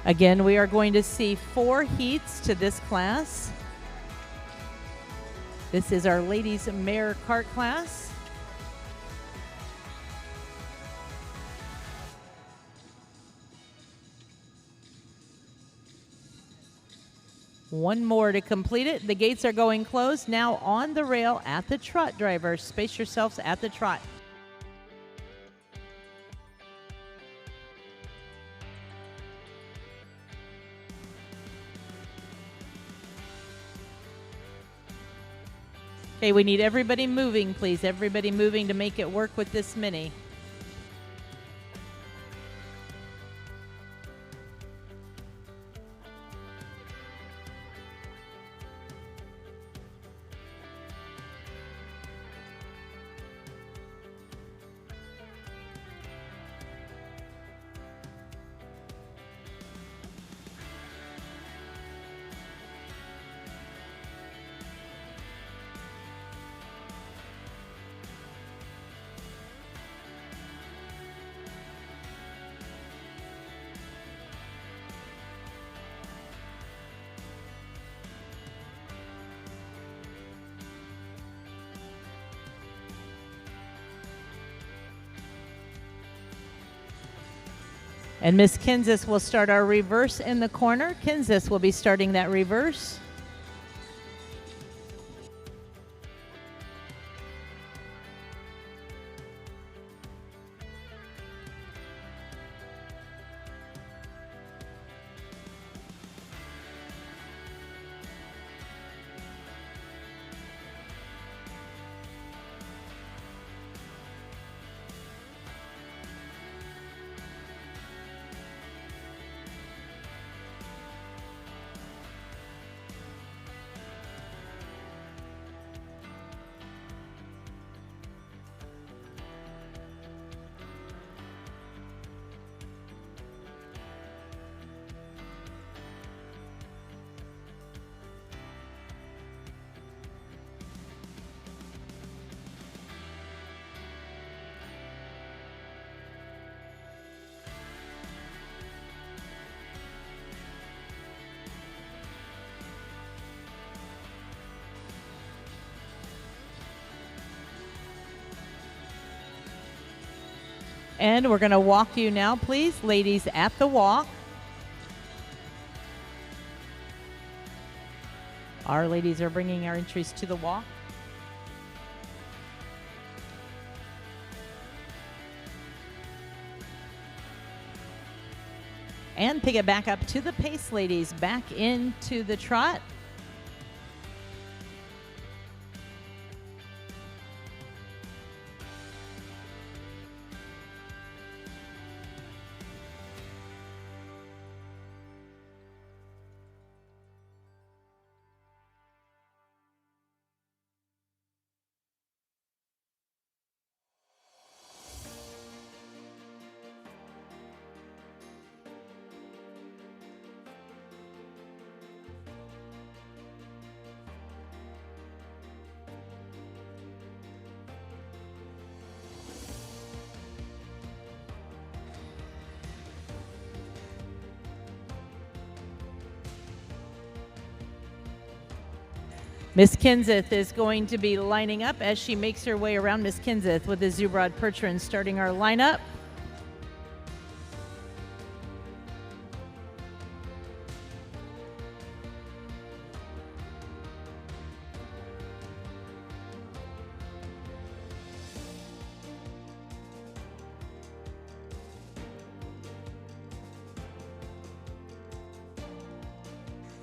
A: Again, we are going to see 4 heats to this class. This is our ladies mare cart class. One more to complete it. The gates are going closed. Now on the rail at the trot, drivers. Space yourselves at the trot. Okay, we need everybody moving, please. Everybody moving to make it work with this mini. And Miss Kinzis will start our reverse in the corner. Kinzis will be starting that reverse. And we're going to walk you now, please, ladies, at the walk. Our ladies are bringing our entries to the walk. And pick it back up to the pace, ladies, back into the trot. Miss Kinzith is going to be lining up as she makes her way around. Miss Kinzith with the Zubrod Percheron starting our lineup.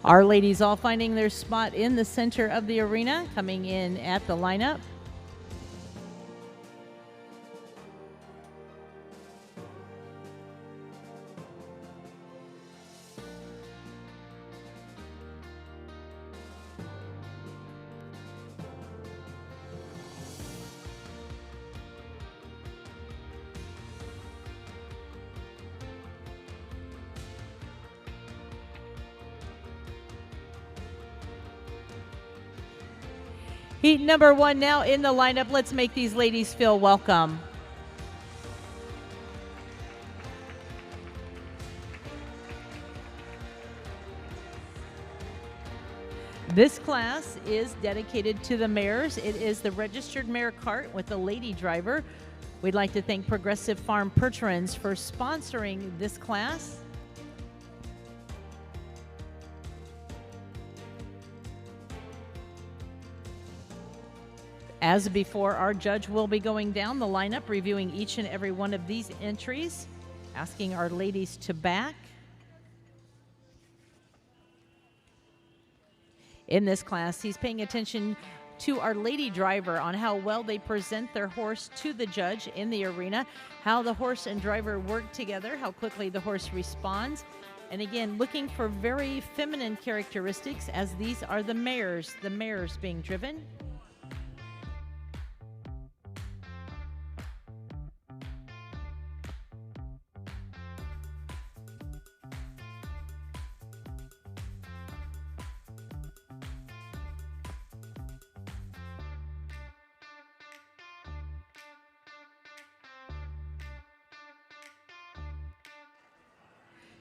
A: Our ladies all finding their spot in the center of the arena, coming in at the lineup. Heat number 1 now in the lineup. Let's make these ladies feel welcome. This class is dedicated to the mares. It is the registered mare cart with the lady driver. We'd like to thank Progressive Farm Percherons for sponsoring this class. As before, our judge will be going down the lineup, reviewing each and every one of these entries, asking our ladies to back. In this class, he's paying attention to our lady driver on how well they present their horse to the judge in the arena, how the horse and driver work together, how quickly the horse responds. And again, looking for very feminine characteristics, as these are the mares being driven.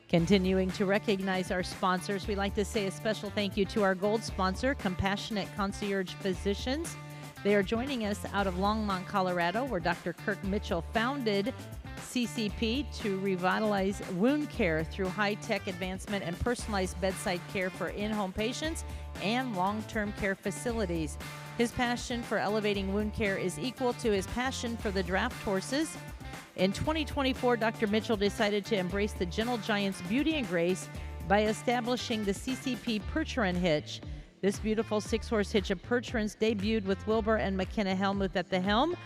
A: Continuing to recognize our sponsors, we'd like to say a special thank you to our gold sponsor, Compassionate Concierge Physicians. They are joining us out of Longmont, Colorado, where Dr. Kirk Mitchell founded CCP to revitalize wound care through high-tech advancement and personalized bedside care for in-home patients and long-term care facilities. His passion for elevating wound care is equal to his passion for the draft horses. In 2024, Dr. Mitchell decided to embrace the Gentle Giant's beauty and grace by establishing the CCP Percheron hitch. This beautiful 6-horse hitch of Percherons debuted with Wilbur and McKenna Helmuth at the helm.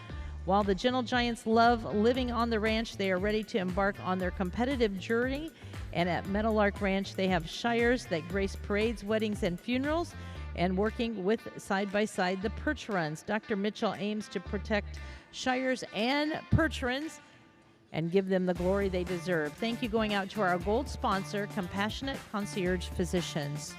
A: While the Gentle Giants love living on the ranch, they are ready to embark on their competitive journey. And at Meadowlark Ranch, they have shires that grace parades, weddings, and funerals, and working with side by side the Percherons. Dr. Mitchell aims to protect shires and Percherons and give them the glory they deserve. Thank you going out to our gold sponsor, Compassionate Concierge Physicians.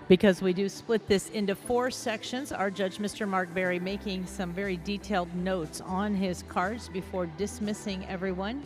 A: Because we do split this into 4 sections, our judge, Mr. Mark Berry, making some very detailed notes on his cards before dismissing everyone.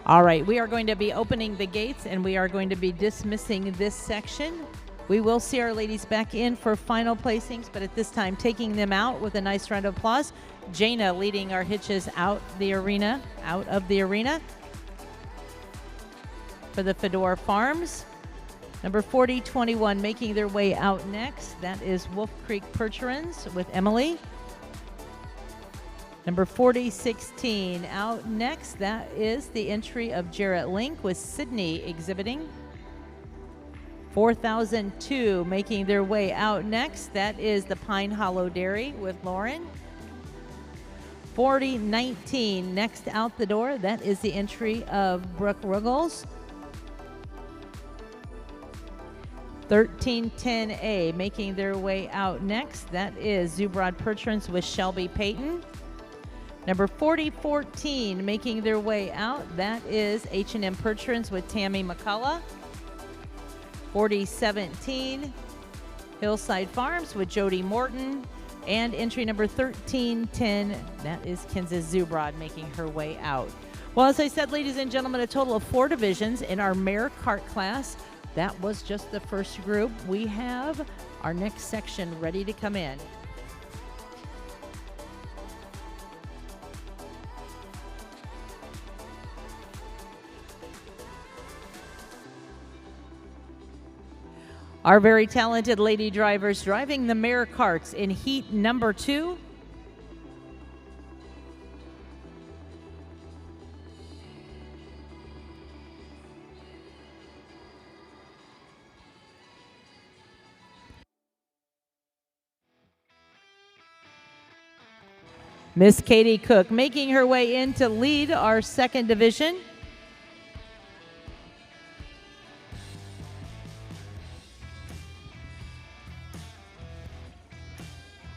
A: All right, we are going to be opening the gates and we are going to be dismissing this section. We will see our ladies back in for final placings, but at this time, taking them out with a nice round of applause. Jana leading our hitches out of the arena for the Fedora Farms. Number 4021 making their way out next. That is Wolf Creek Percherons with Emily. Number 4016 out next. That is the entry of Jarrett Link with Sydney exhibiting. 4002 making their way out next. That is the Pine Hollow Dairy with Lauren. 4019 next out the door. That is the entry of Brooke Ruggles. 1310A making their way out next. That is Zubrod Percherons with Shelby Payton. Number 4014 making their way out. That is H&M Percherons with Tammy McCullough. 4017 Hillside Farms with Jody Morton. And entry number 1310, that is Kansas Zubrod making her way out. Well, as I said, ladies and gentlemen, a total of 4 divisions in our mare cart class. That was just the first group. We have our next section ready to come in. Our very talented lady drivers driving the mare carts in heat number 2. Miss Katie Cook making her way in to lead our second division.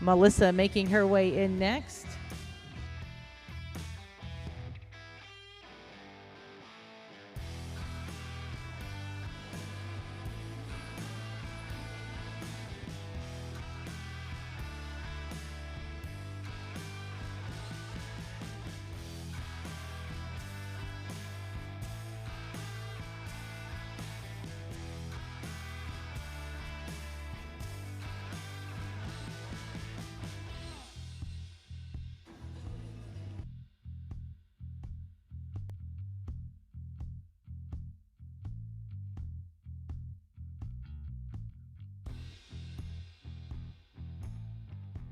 A: Melissa making her way in next.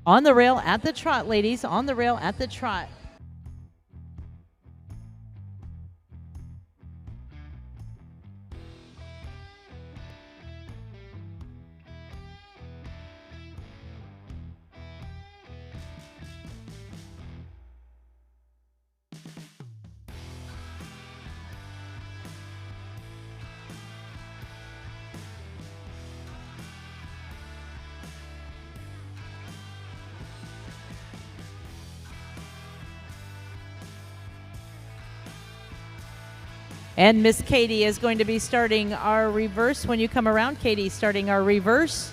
A: On the rail at the trot, ladies. On the rail at the trot. And Miss Katie is going to be starting our reverse. When you come around, Katie, starting our reverse.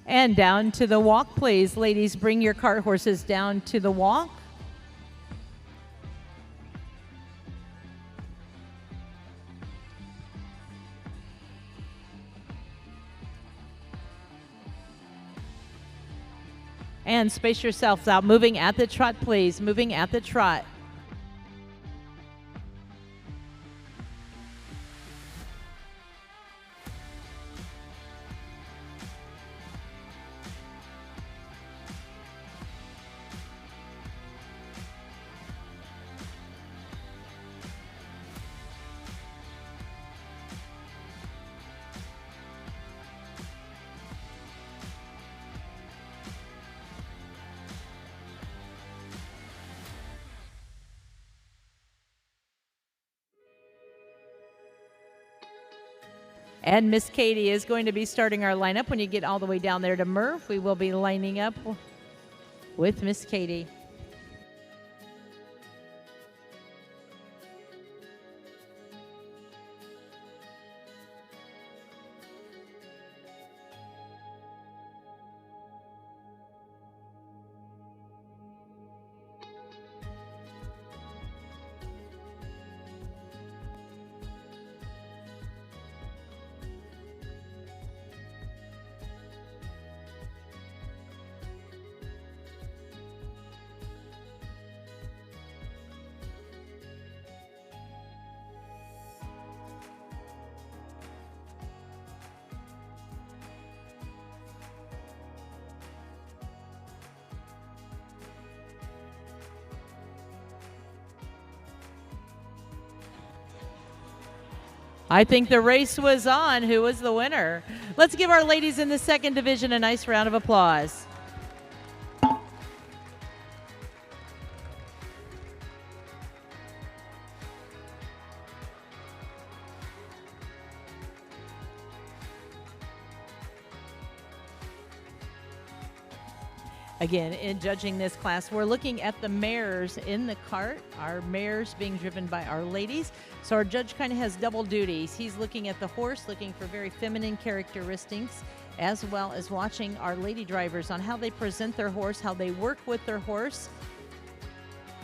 A: And down to the walk, please. Ladies, bring your cart horses down to the walk. And space yourselves out. Moving at the trot, please. Moving at the trot. And Miss Katie is going to be starting our lineup. When you get all the way down there to Murph, we will be lining up with Miss Katie. I think the race was on. Who was the winner? Let's give our ladies in the second division a nice round of applause. Again, in judging this class, we're looking at the mares in the cart, our mares being driven by our ladies. So our judge kind of has double duties. He's looking at the horse, looking for very feminine characteristics, as well as watching our lady drivers on how they present their horse, how they work with their horse.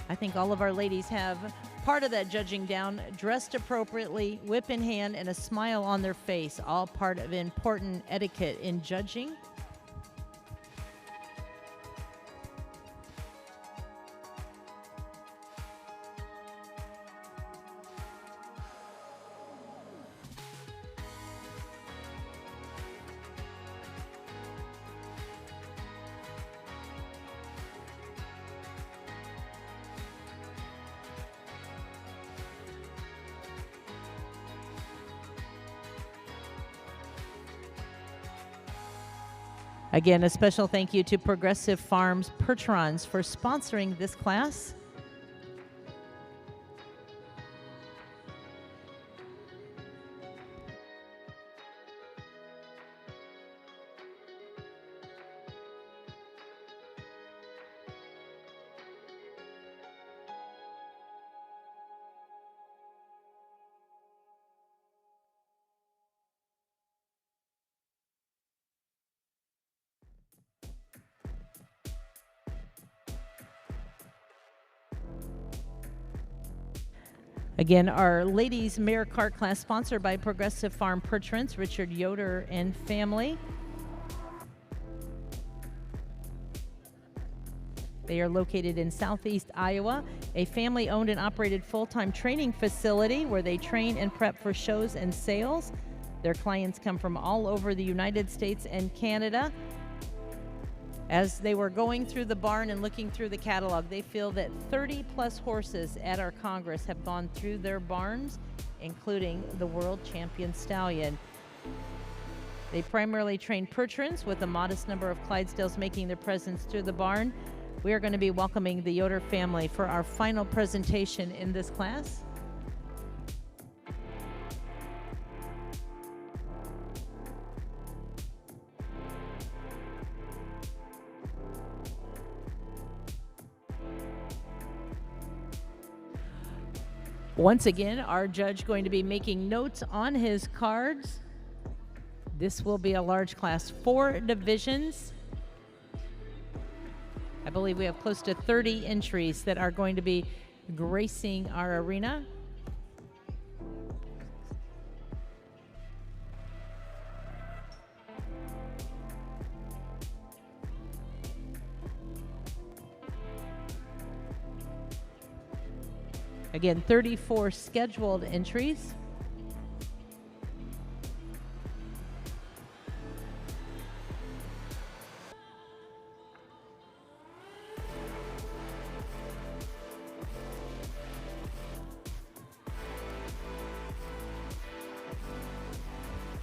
A: I think all of our ladies have part of that judging down, dressed appropriately, whip in hand, and a smile on their face, all part of important etiquette in judging. Again, a special thank you to Progressive Farms Percherons for sponsoring this class. Again, our ladies mare cart class sponsored by Progressive Farm Percherons, Richard Yoder and family. They are located in southeast Iowa, a family-owned and operated full-time training facility where they train and prep for shows and sales. Their clients come from all over the United States and Canada. As they were going through the barn and looking through the catalog, they feel that 30-plus horses at our Congress have gone through their barns, including the world champion stallion. They primarily train Percherons, with a modest number of Clydesdales making their presence through the barn. We are going to be welcoming the Yoder family for our final presentation in this class. Once again, our judge going to be making notes on his cards. This will be a large class, 4 divisions. I believe we have close to 30 entries that are going to be gracing our arena. Again, 34 scheduled entries.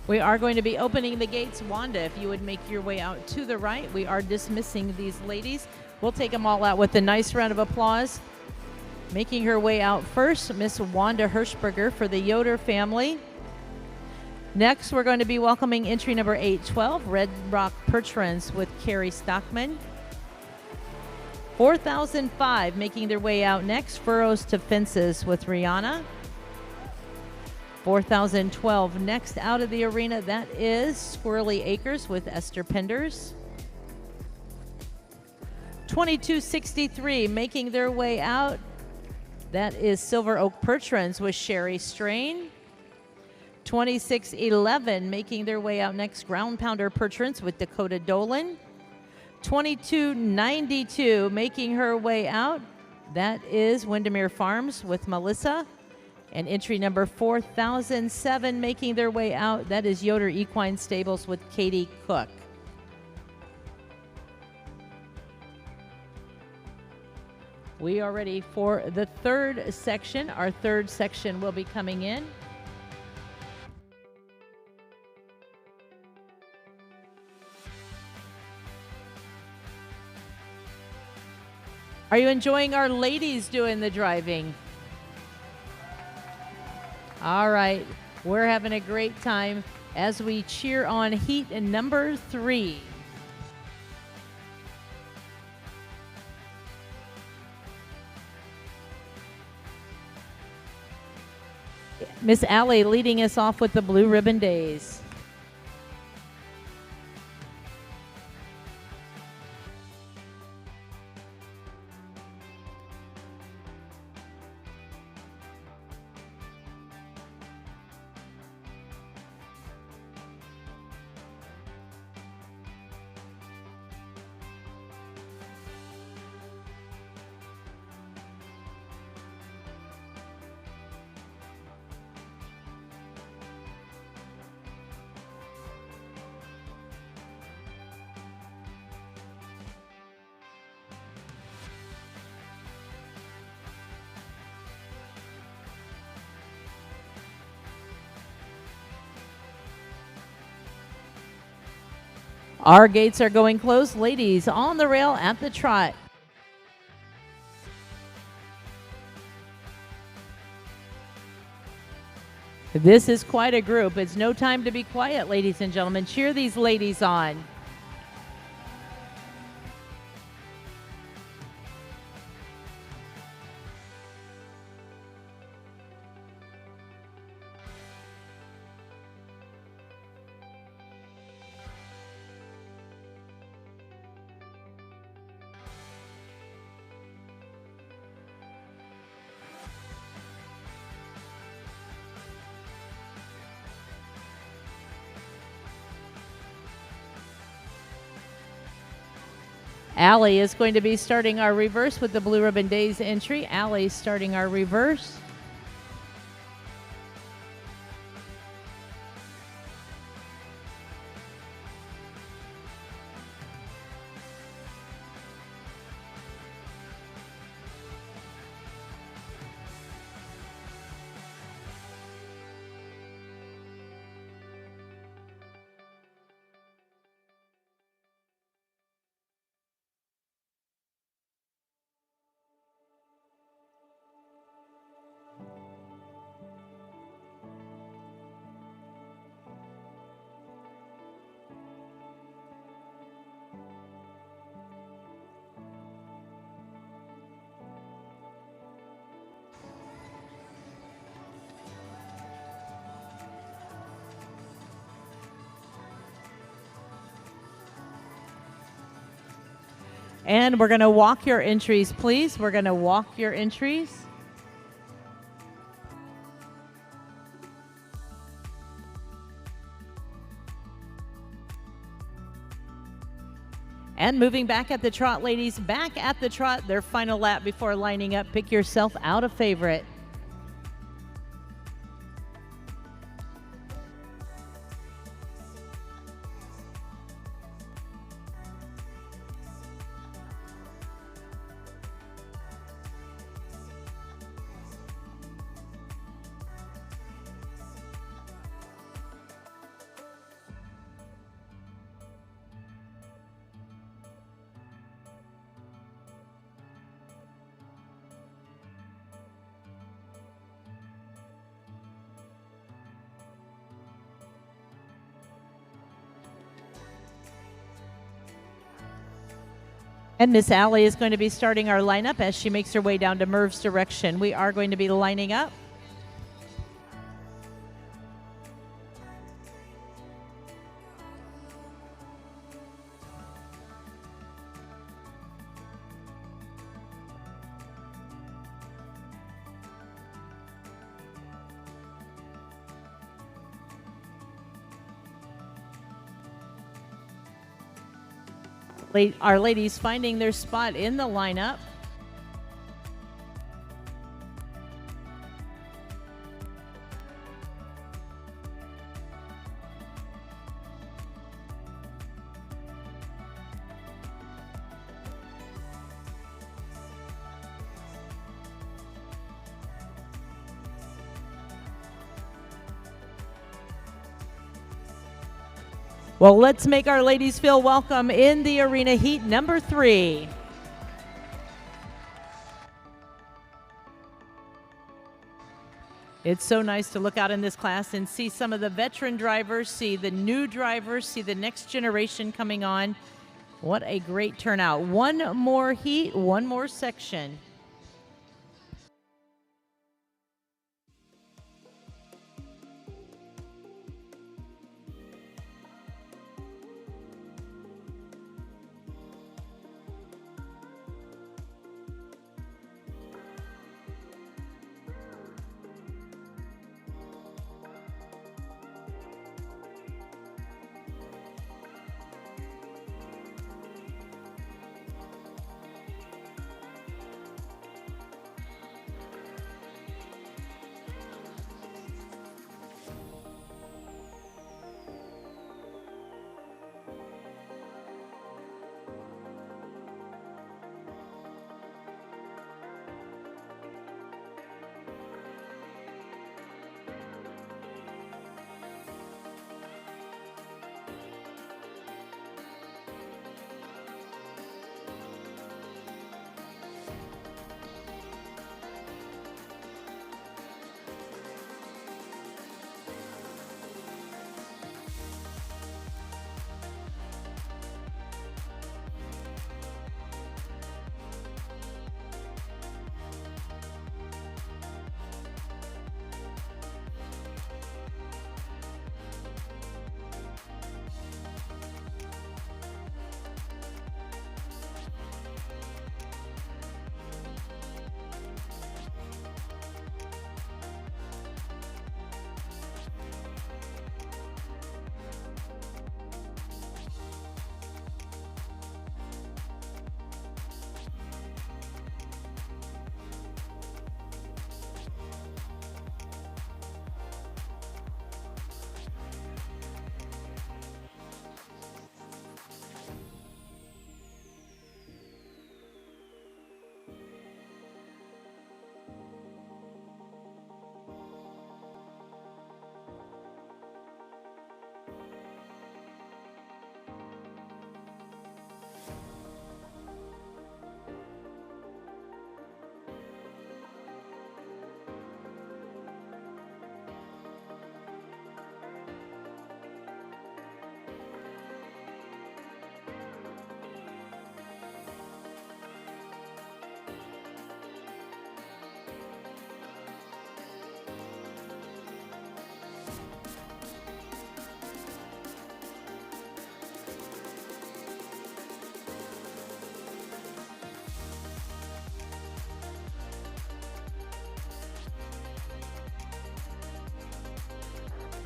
A: We are going to be opening the gates. Wanda, if you would make your way out to the right. We are dismissing these ladies. We'll take them all out with a nice round of applause. Making her way out first, Miss Wanda Hirschberger for the Yoder family. Next, we're going to be welcoming entry number 812, Red Rock Percherons with Carrie Stockman. 4005 making their way out next, Furrows to Fences with Rihanna. 4012 next out of the arena, that is Squirrely Acres with Esther Penders. 2263 making their way out, that is Silver Oak Percherons with Sherry Strain. 2611 making their way out next, Ground Pounder Percherons with Dakota Dolan. 2292 making her way out, that is Windermere Farms with Melissa. And entry number 4007 making their way out, that is Yoder Equine Stables with Katie Cook. We are ready for the third section. Our third section will be coming in. Are you enjoying our ladies doing the driving? All right, we're having a great time as we cheer on heat number 3. Miss Allie leading us off with the Blue Ribbon Days. Our gates are going closed. Ladies on the rail at the trot. This is quite a group. It's no time to be quiet, ladies and gentlemen. Cheer these ladies on. Allie is going to be starting our reverse with the Blue Ribbon Days entry. Allie starting our reverse. And we're going to walk your entries, please. We're going to walk your entries. And moving back at the trot, ladies, back at the trot, their final lap before lining up. Pick yourself out a favorite. And Miss Allie is going to be starting our lineup as she makes her way down to Merv's direction. We are going to be lining up. Our ladies finding their spot in the lineup. Well, let's make our ladies feel welcome in the arena heat number 3. It's so nice to look out in this class and see some of the veteran drivers, see the new drivers, see the next generation coming on. What a great turnout. One more heat, one more section.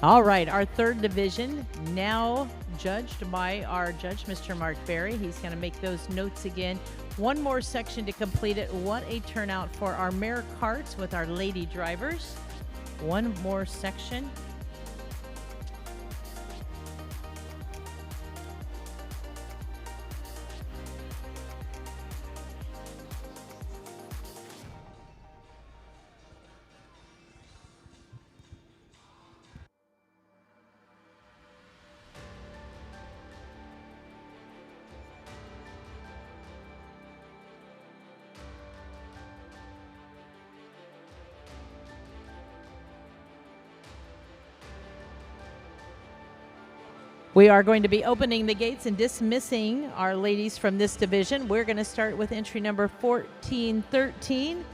A: All right, our third division now judged by our judge, Mr. Mark Berry. He's going to make those notes again. One more section to complete it. What a turnout for our mare carts with our lady drivers. One more section. We are going to be opening the gates and dismissing our ladies from this division. We're going to start with entry number 1413.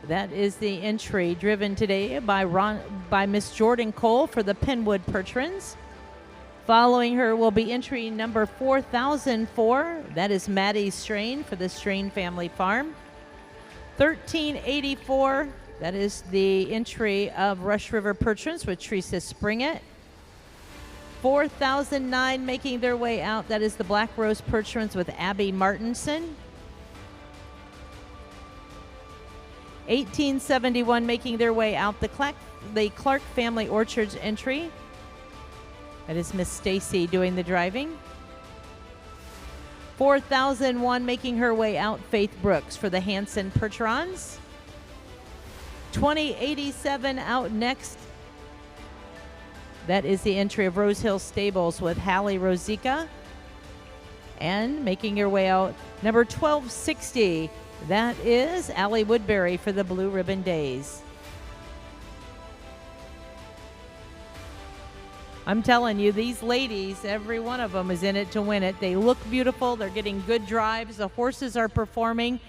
A: That is the entry driven today by Miss Jordan Cole for the Penwood Percherons. Following her will be entry number 4004. That is Maddie Strain for the Strain Family Farm. 1384. That is the entry of Rush River Percherons with Teresa Springett. 4009 making their way out. That is the Black Rose Percherons with Abby Martinson. 1871 making their way out. The Clark Family Orchards entry. That is Miss Stacy doing the driving. 4001 making her way out. Faith Brooks for the Hanson Percherons. 2087 out next. That is the entry of Rose Hill Stables with Hallie Rosica. And making your way out, number 1260. That is Allie Woodbury for the Blue Ribbon Days. I'm telling you, these ladies, every one of them is in it to win it. They look beautiful. They're getting good drives. The horses are performing.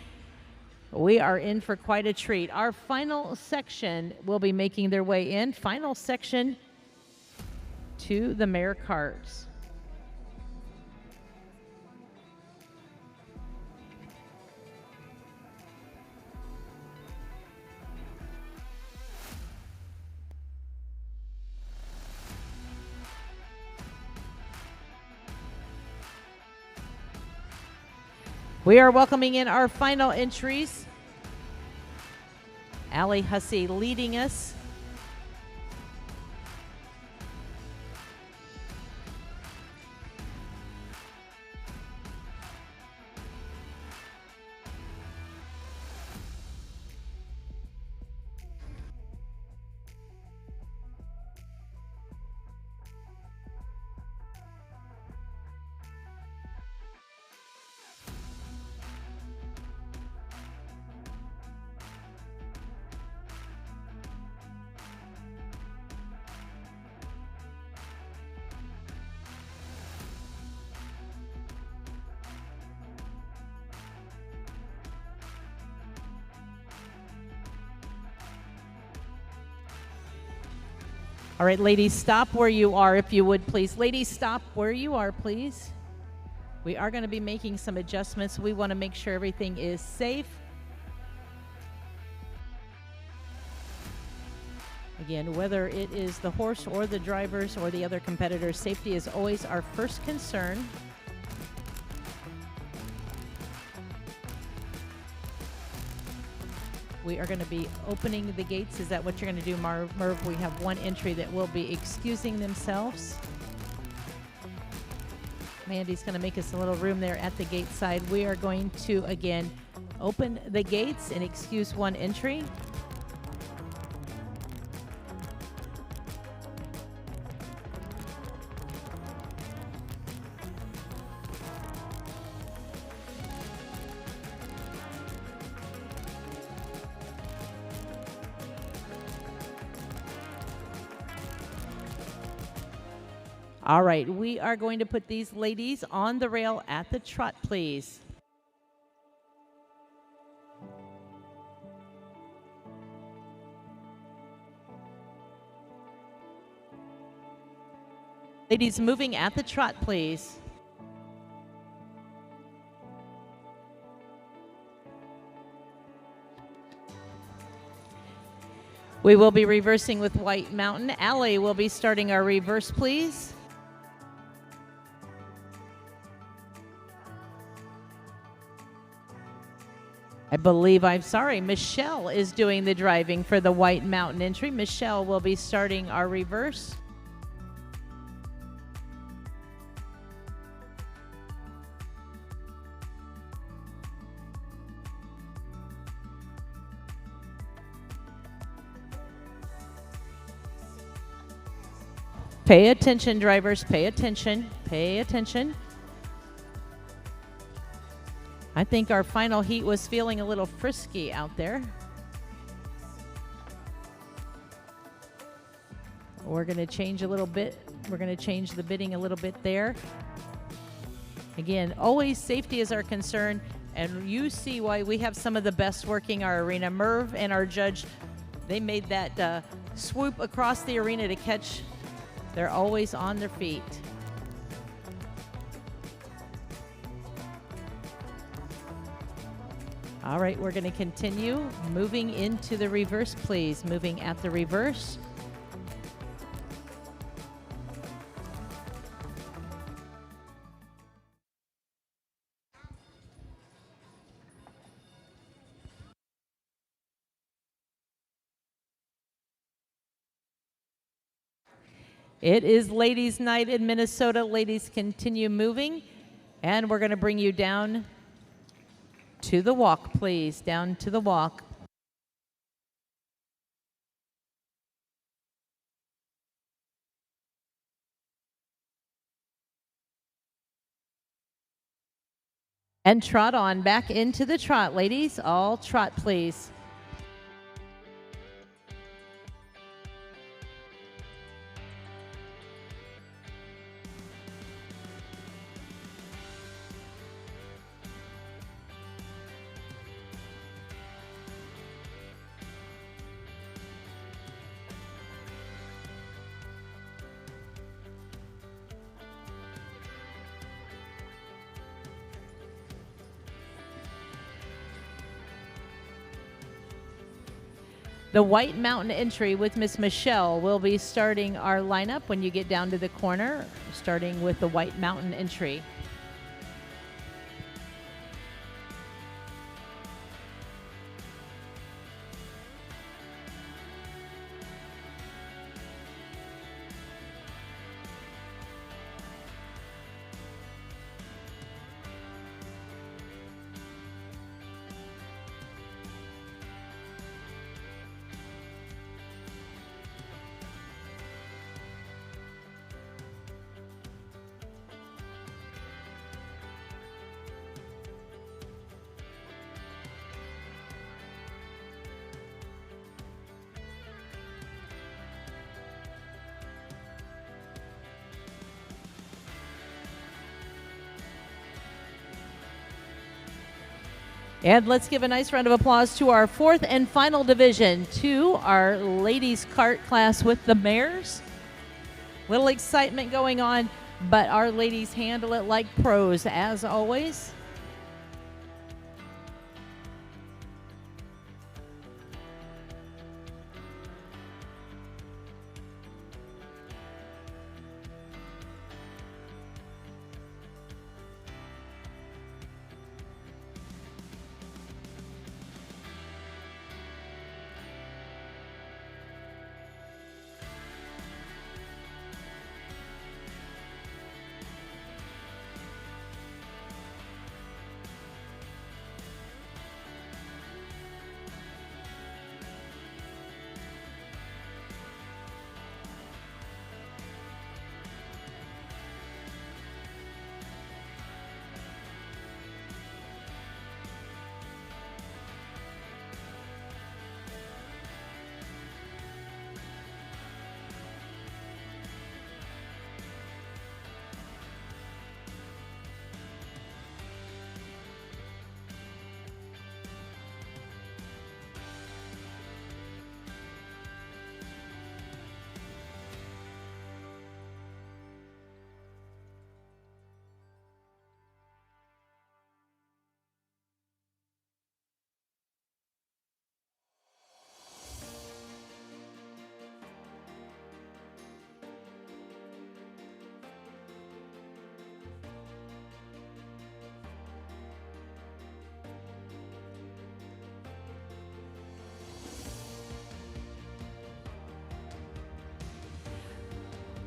A: We are in for quite a treat. Our final section will be making their way in. Final section to the mare carts. We are welcoming in our final entries. Allie Hussey leading us. All right, ladies, stop where you are, if you would, please. Ladies, stop where you are, please. We are going to be making some adjustments. We want to make sure everything is safe. Again, whether it is the horse or the drivers or the other competitors, safety is always our first concern. We are going to be opening the gates. Is that what you're going to do, Merv? We have one entry that will be excusing themselves. Mandy's going to make us a little room there at the gate side. We are going to, again, open the gates and excuse one entry. All right, we are going to put these ladies on the rail at the trot, please. Ladies moving at the trot, please. We will be reversing with White Mountain. Allie will be starting our reverse, please. Michelle is doing the driving for the White Mountain entry. Michelle will be starting our reverse. Pay attention, drivers, pay attention, pay attention. I think our final heat was feeling a little frisky out there. We're going to change a little bit. We're going to change the bidding a little bit there. Again, always safety is our concern, and you see why we have some of the best working our arena. Merv and our judge, they made that swoop across the arena to catch. They're always on their feet. All right, we're going to continue moving into the reverse, please. Moving at the reverse. It is ladies' night in Minnesota. Ladies, continue moving. And we're going to bring you down to the walk, please. Down to the walk. And trot on back into the trot, ladies. All trot, please. The White Mountain entry with Miss Michelle will be starting our lineup when you get down to the corner, starting with the White Mountain entry. And let's give a nice round of applause to our fourth and final division, to our ladies cart class with the mares. Little excitement going on, but our ladies handle it like pros as always.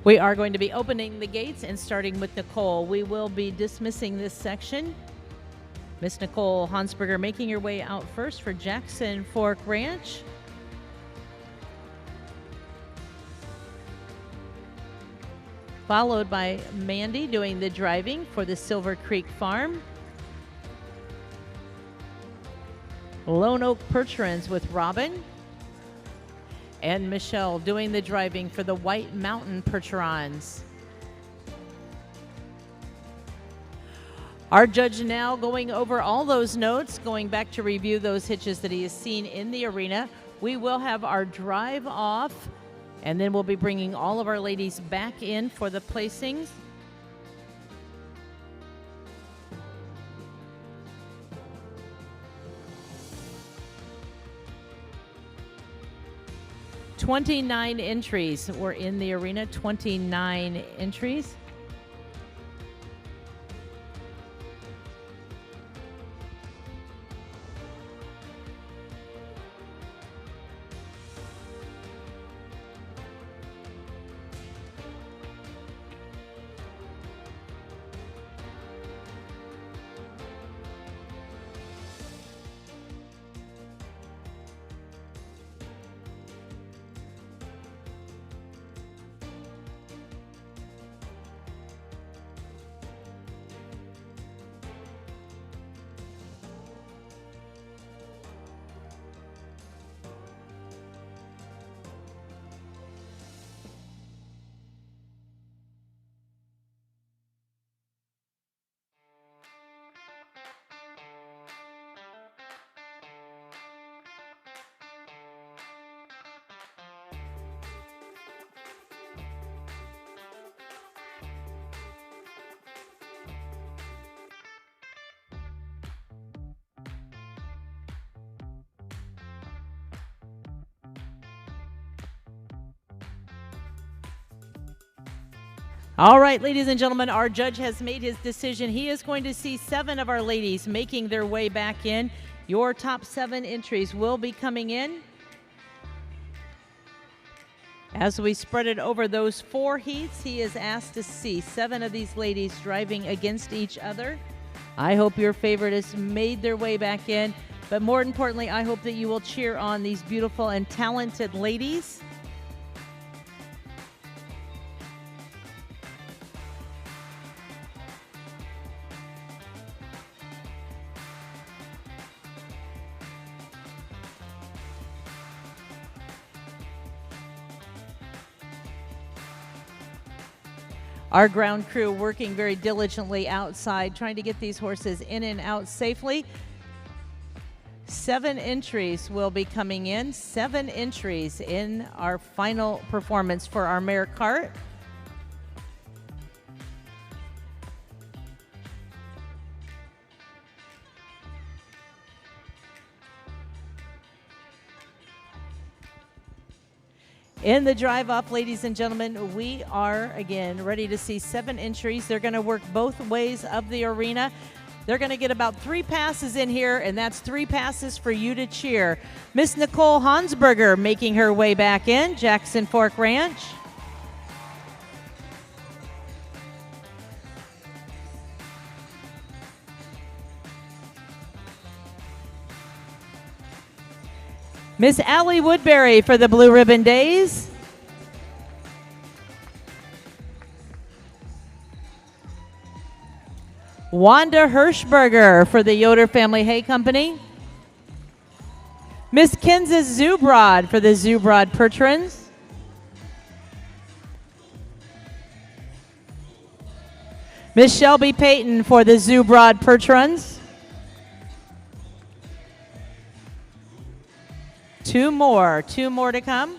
A: We are going to be opening the gates and starting with Nicole. We will be dismissing this section. Miss Nicole Hansberger making her way out first for Jackson Fork Ranch. Followed by Mandy doing the driving for the Silver Creek Farm. Lone Oak Percherons with Robin. And Michelle doing the driving for the White Mountain Percherons. Our judge now going over all those notes, going back to review those hitches that he has seen in the arena. We will have our drive off, and then we'll be bringing all of our ladies back in for the placings. "29 entries were in the arena, 29 entries. All right, ladies and gentlemen, our judge has made his decision. He is going to see 7 of our ladies making their way back in. Your top 7 entries will be coming in. As we spread it over those 4 heats, he is asked to see 7 of these ladies driving against each other. I hope your favorite has made their way back in, but more importantly, I hope that you will cheer on these beautiful and talented ladies. Our ground crew working very diligently outside, trying to get these horses in and out safely. 7 entries will be coming in. 7 entries in our final performance for our mare cart. In the drive-off, ladies and gentlemen, we are, again, ready to see 7 entries. They're going to work both ways of the arena. They're going to get about 3 passes in here, and that's 3 passes for you to cheer. Miss Nicole Hansberger making her way back in, Jackson Fork Ranch. Miss Allie Woodbury for the Blue Ribbon Days. Wanda Hirschberger for the Yoder Family Hay Company. Miss Kansas Zubrod for the Zubrod Percherons. Miss Shelby Payton for the Zubrod Percherons. 2 more to come.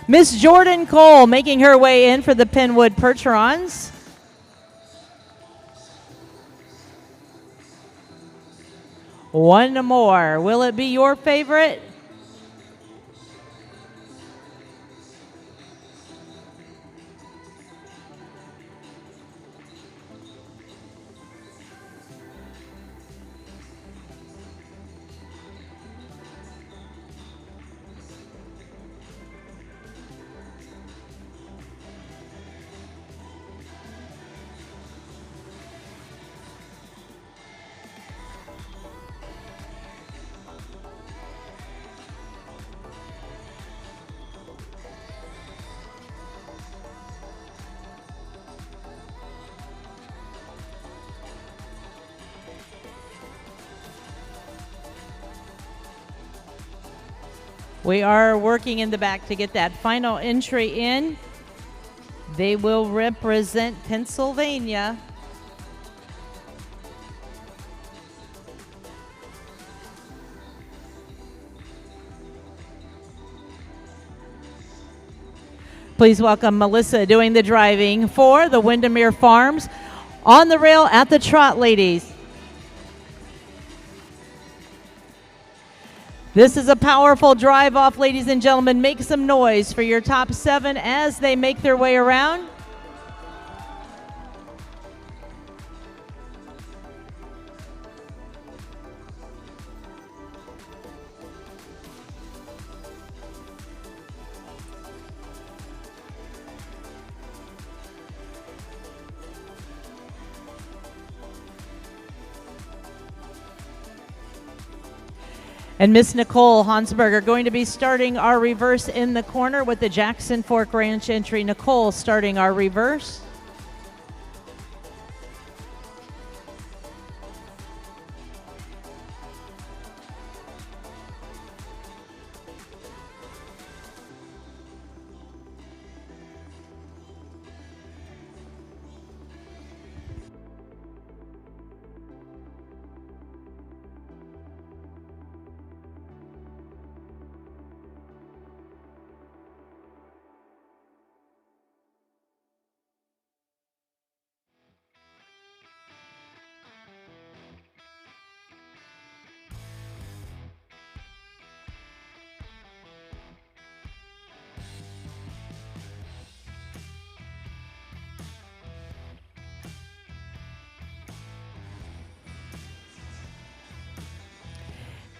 A: Miss Jordan Cole making her way in for the Penwood Percherons. One more. Will it be your favorite? We are working in the back to get that final entry in. They will represent Pennsylvania. Please welcome Melissa doing the driving for the Windermere Farms. On the rail at the trot, ladies. This is a powerful drive off, ladies and gentlemen. Make some noise for your top 7 as they make their way around. And Miss Nicole Hansberger going to be starting our reverse in the corner with the Jackson Fork Ranch entry. Nicole starting our reverse.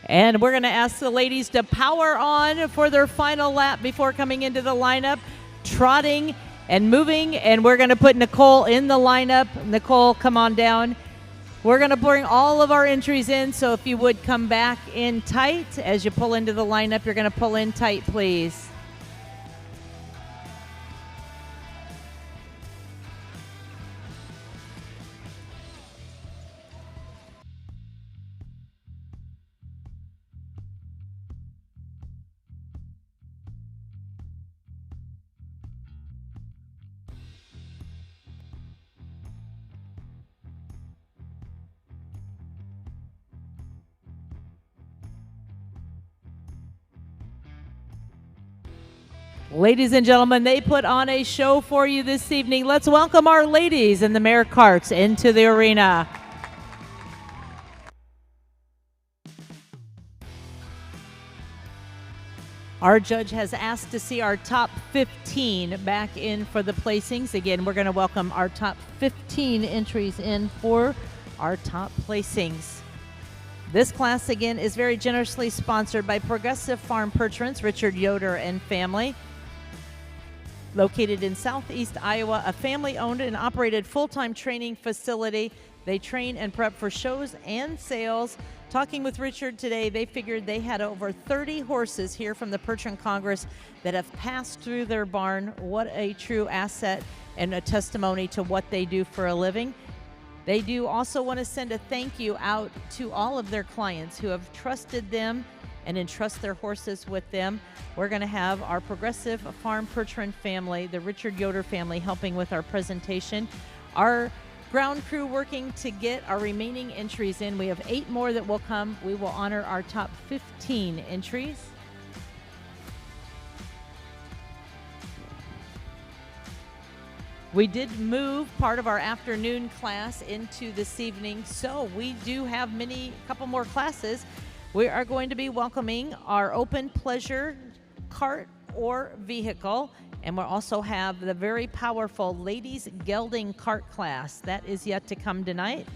A: And we're going to ask the ladies to power on for their final lap before coming into the lineup, trotting and moving. And we're going to put Nicole in the lineup. Nicole, come on down. We're going to bring all of our entries in, so if you would come back in tight as you pull into the lineup, you're going to pull in tight, please. Ladies and gentlemen, they put on a show for you this evening. Let's welcome our ladies in the mare carts into the arena. Our judge has asked to see our top 15 back in for the placings. Again, we're going to welcome our top 15 entries in for our top placings. This class, again, is very generously sponsored by Progressive Farm Percherons, Richard Yoder and family. Located in Southeast Iowa, a family-owned and operated full-time training facility. They train and prep for shows and sales. Talking with Richard today, they figured they had over 30 horses here from the Percheron Congress that have passed through their barn. What a true asset and a testimony to what they do for a living. They do also want to send a thank you out to all of their clients who have trusted them and entrust their horses with them. We're going to have our Progressive Farm Percheron family, the Richard Yoder family, helping with our presentation. Our ground crew working to get our remaining entries in. We have 8 more that will come. We will honor our top 15 entries. We did move part of our afternoon class into this evening, so we do have couple more classes. We are going to be welcoming our open pleasure cart or vehicle, and we'll also have the very powerful ladies gelding cart class. That is yet to come tonight.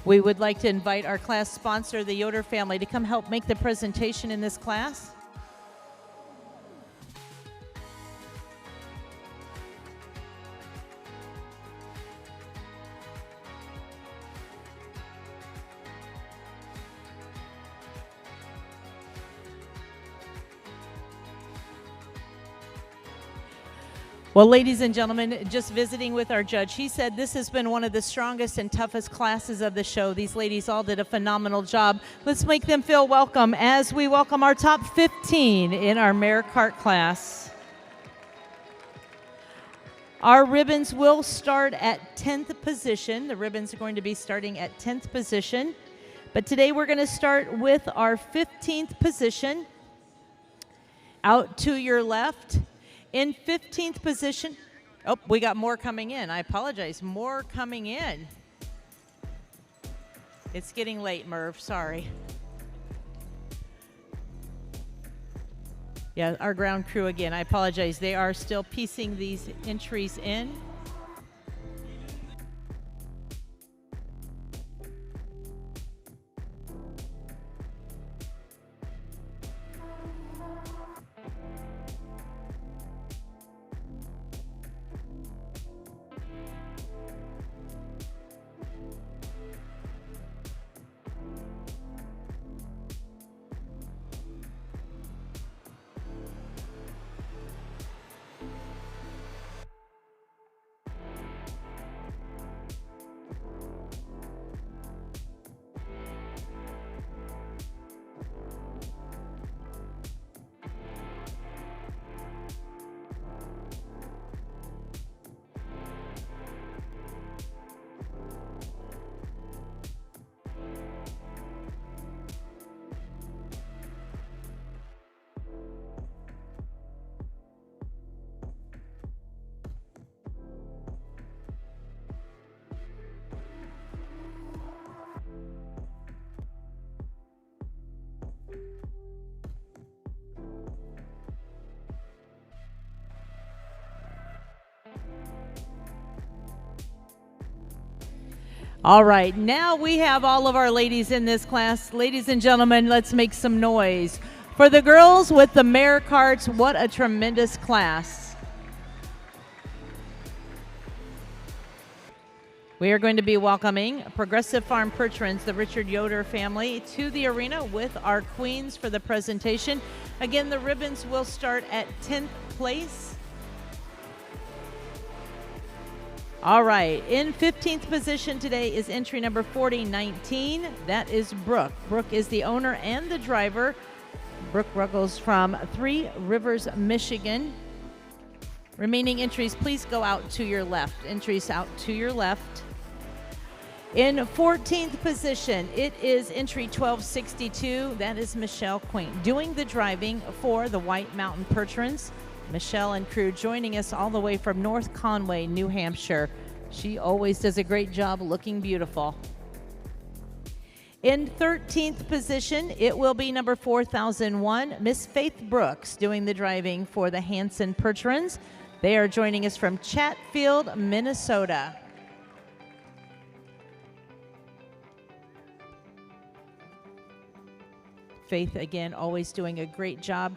A: We would like to invite our class sponsor, the Yoder family, to come help make the presentation in this class. Well, ladies and gentlemen, just visiting with our judge, he said this has been one of the strongest and toughest classes of the show. These ladies all did a phenomenal job. Let's make them feel welcome as we welcome our top 15 in our mare cart class. Our ribbons will start at 10th position. The ribbons are going to be starting at 10th position. But today we're going to start with our 15th position. Out to your left. In 15th position, oh, we got more coming in. I apologize, more coming in. It's getting late, Merv, sorry. Yeah, our ground crew again, I apologize. They are still piecing these entries in. All right, now we have all of our ladies in this class. Ladies and gentlemen, let's make some noise. For the girls with the mare carts, what a tremendous class. We are going to be welcoming Progressive Farm Percherons, the Richard Yoder family, to the arena with our queens for the presentation. Again, the ribbons will start at 10th place. All right, in 15th position today is entry number 4019. That is Brooke. Brooke is the owner and the driver. Brooke Ruggles from Three Rivers, Michigan. Remaining entries, please go out to your left. Entries out to your left. In 14th position, it is entry 1262. That is Michelle Quaint doing the driving for the White Mountain Percherons. Michelle and crew joining us all the way from North Conway, New Hampshire. She always does a great job looking beautiful. In 13th position, it will be number 4001, Miss Faith Brooks, doing the driving for the Hanson Percherons. They are joining us from Chatfield, Minnesota. Faith, again, always doing a great job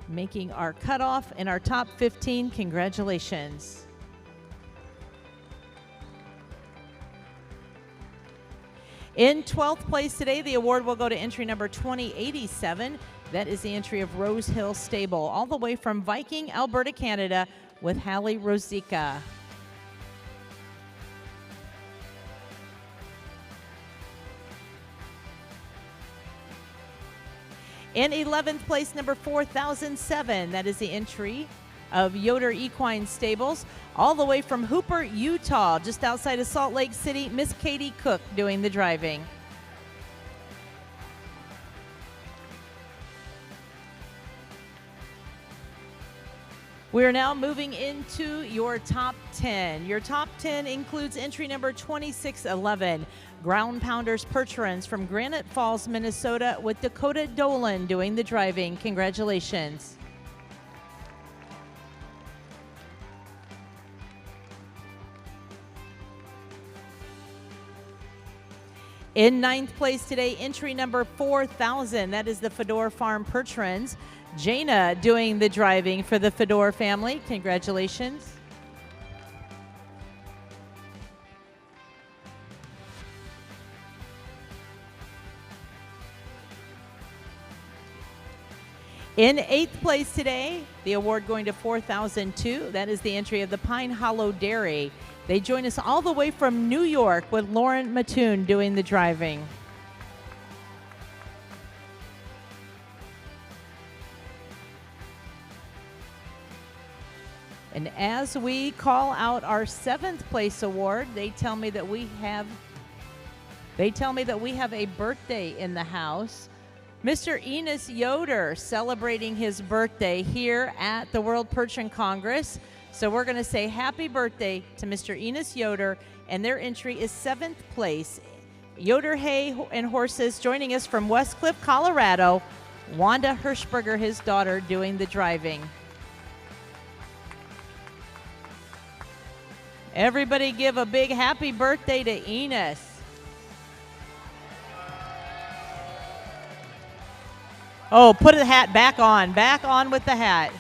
A: making our cutoff in our top 15. Congratulations. In 12th place today, the award will go to entry number 2087. That is the entry of Rose Hill Stable, all the way from Viking, Alberta, Canada, with Hallie Rosica. In 11th place, number 4007, that is the entry of Yoder Equine Stables, all the way from Hooper, Utah, just outside of Salt Lake City, Miss Katie Cook doing the driving. We are now moving into your top 10. Your top 10 includes entry number 2611, Ground Pounders Percherons from Granite Falls, Minnesota, with Dakota Dolan doing the driving. Congratulations. In 9th place today, entry number 4000, that is the Fedor Farm Percherons. Jana doing the driving for the Fedor family. Congratulations. In 8th place today, the award going to 4002. That is the entry of the Pine Hollow Dairy. They join us all the way from New York with Lauren Mattoon doing the driving. And as we call out our 7th place award, they tell me that we have a birthday in the house. Mr. Enos Yoder celebrating his birthday here at the World Percheron Congress. So we're going to say happy birthday to Mr. Enos Yoder, and their entry is 7th place. Yoder Hay and Horses joining us from Westcliff, Colorado. Wanda Hirschberger, his daughter, doing the driving. Everybody give a big happy birthday to Enos. Oh, put the hat back on with the hat.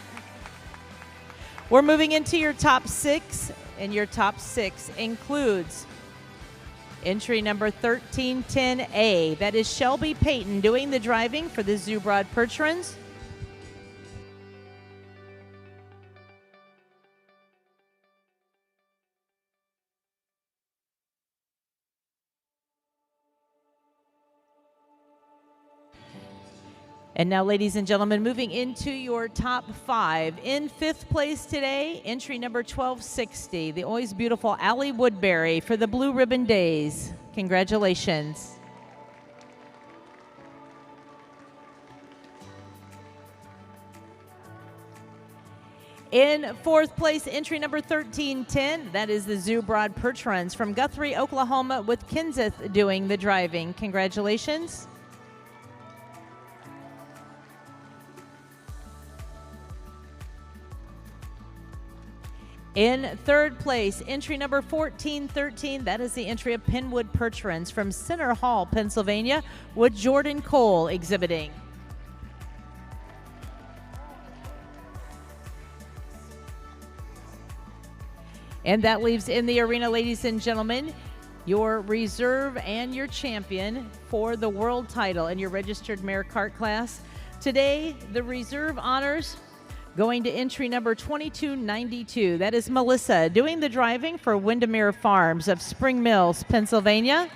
A: We're moving into your top 6, and your top 6 includes entry number 1310A. That is Shelby Payton doing the driving for the Zubrod Percherons. And now, ladies and gentlemen, moving into your top 5. In 5th place today, entry number 1260, the always beautiful Allie Woodbury for the Blue Ribbon Days. Congratulations. In 4th place, entry number 1310, that is the Zubrod Percherons from Guthrie, Oklahoma, with Kenseth doing the driving. Congratulations. In third place, entry number 1413, that is the entry of Penwood Percherons from Center Hall, Pennsylvania, with Jordan Cole exhibiting. And that leaves in the arena, ladies and gentlemen, your reserve and your champion for the world title in your registered mare cart class. Today, the reserve honors going to entry number 2292. That is Melissa doing the driving for Windermere Farms of Spring Mills, Pennsylvania.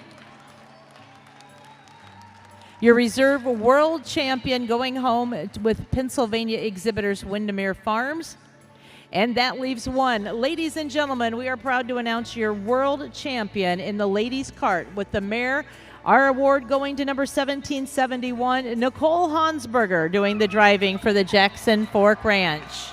A: Your reserve world champion going home with Pennsylvania Exhibitors Windermere Farms. And that leaves one. Ladies and gentlemen, we are proud to announce your world champion in the ladies' cart with the mare. Our award going to number 1771, Nicole Hansberger, doing the driving for the Jackson Fork Ranch.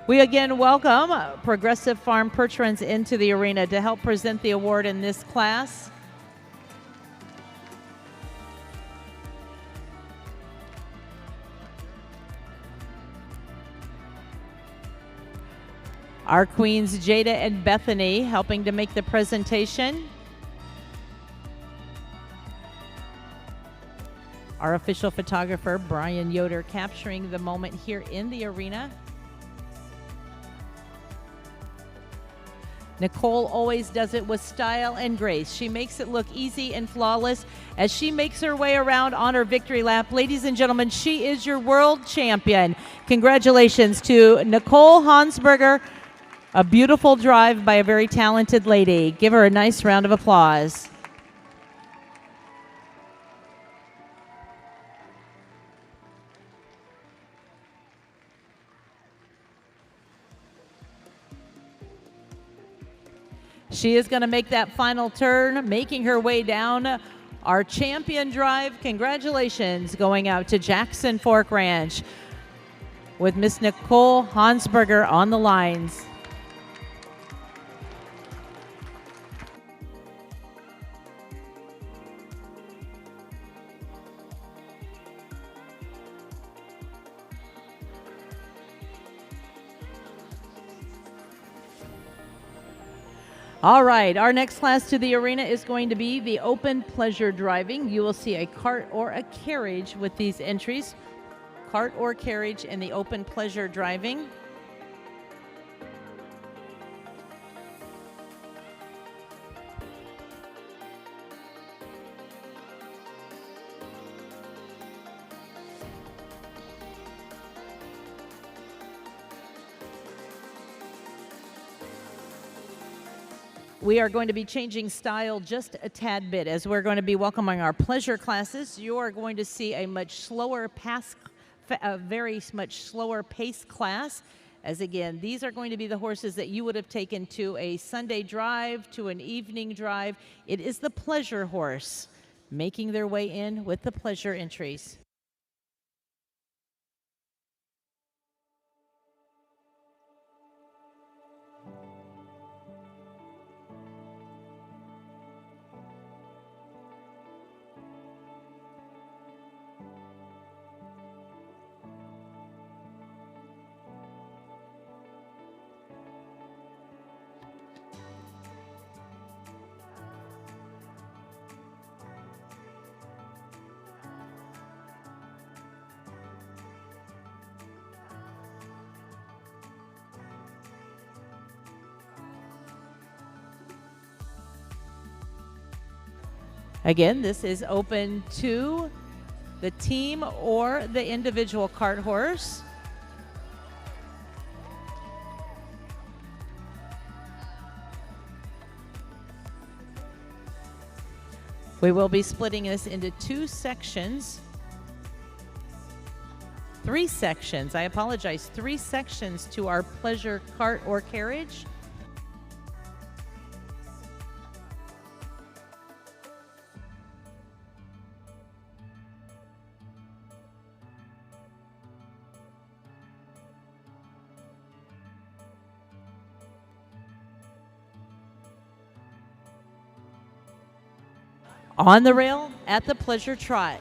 A: We again welcome Progressive Farm Percherons into the arena to help present the award in this class. Our queens Jada and Bethany helping to make the presentation. Our official photographer Brian Yoder capturing the moment here in the arena. Nicole always does it with style and grace. She makes it look easy and flawless as she makes her way around on her victory lap. Ladies and gentlemen, she is your world champion. Congratulations to Nicole Hansberger. A beautiful drive by a very talented lady. Give her a nice round of applause. She is going to make that final turn, making her way down our champion drive. Congratulations going out to Jackson Fork Ranch with Miss Nicole Hansberger on the lines. All right, our next class to the arena is going to be the open pleasure driving. You will see a cart or a carriage with these entries. Cart or carriage in the open pleasure driving. We are going to be changing style just a tad bit as we're going to be welcoming our pleasure classes. You are going to see a much slower much slower pace class. As again, these are going to be the horses that you would have taken to a Sunday drive, to an evening drive. It is the pleasure horse making their way in with the pleasure entries. Again, this is open to the team or the individual cart horse. We will be splitting this into three sections, three sections to our pleasure cart or carriage. On the rail at the pleasure trot.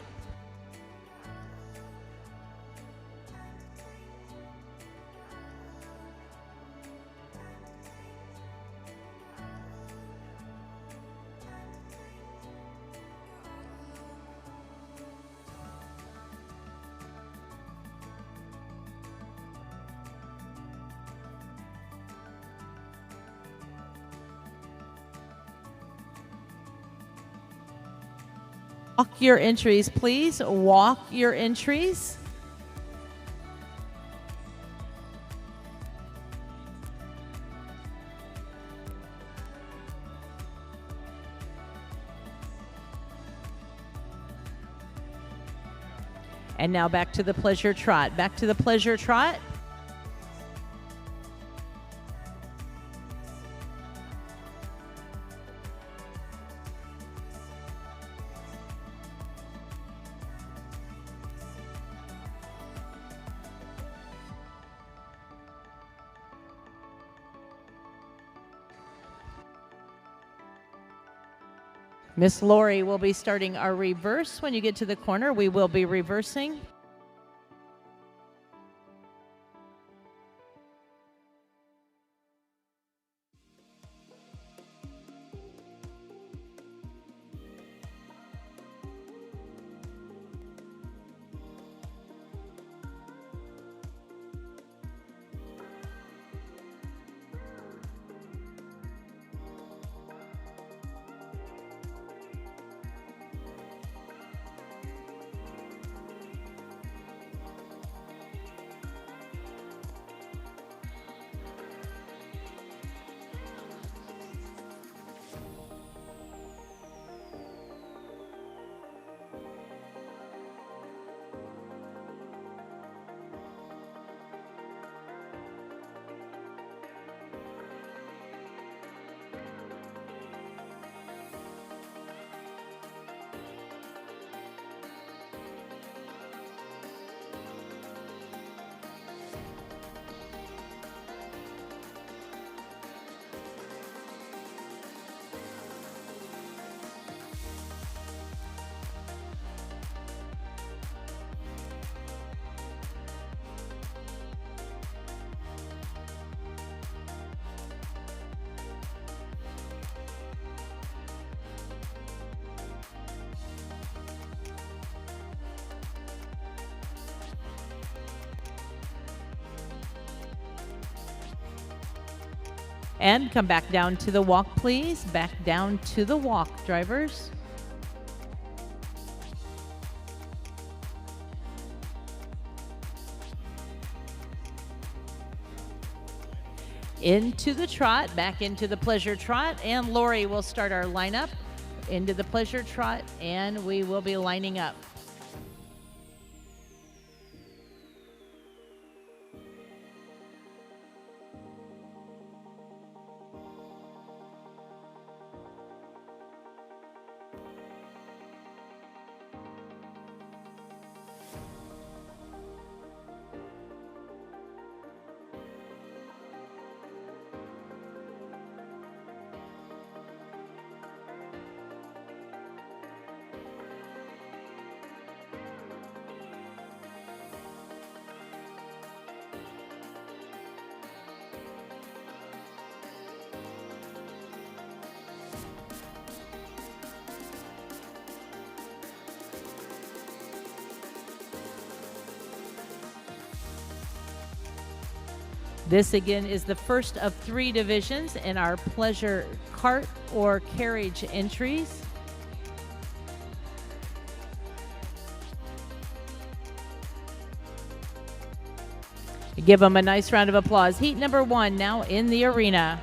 A: Walk your entries, please. Walk your entries. And now back to the pleasure trot. Back to the pleasure trot. Miss Lori will be starting our reverse. When you get to the corner, we will be reversing. And come back down to the walk, please. Back down to the walk, drivers. Into the trot, back into the pleasure trot, and Lori will start our lineup. Into the pleasure trot, and we will be lining up. This again is the first of 3 divisions in our pleasure cart or carriage entries. Give them a nice round of applause. Heat number 1 now in the arena.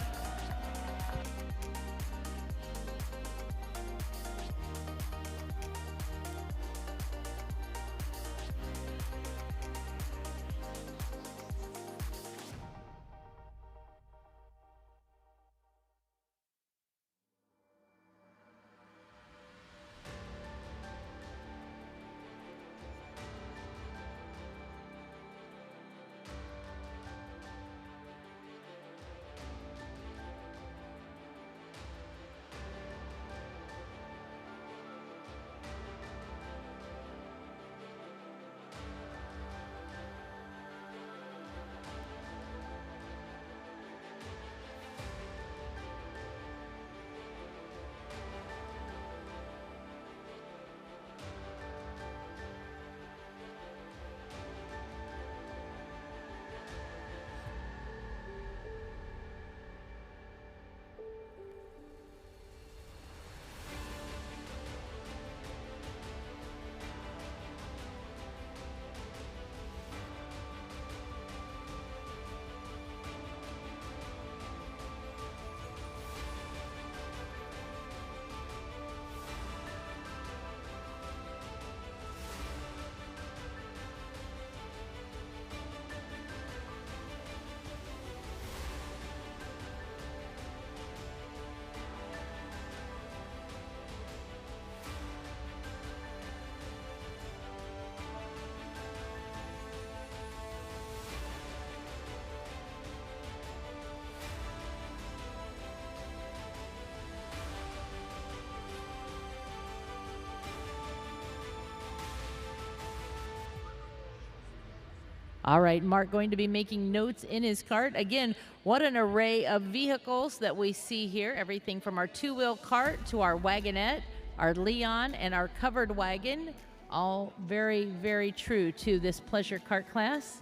A: All right, Mark going to be making notes in his cart. Again, what an array of vehicles that we see here. Everything from our two-wheel cart to our wagonette, our Leon, and our covered wagon. All very, very true to this pleasure cart class.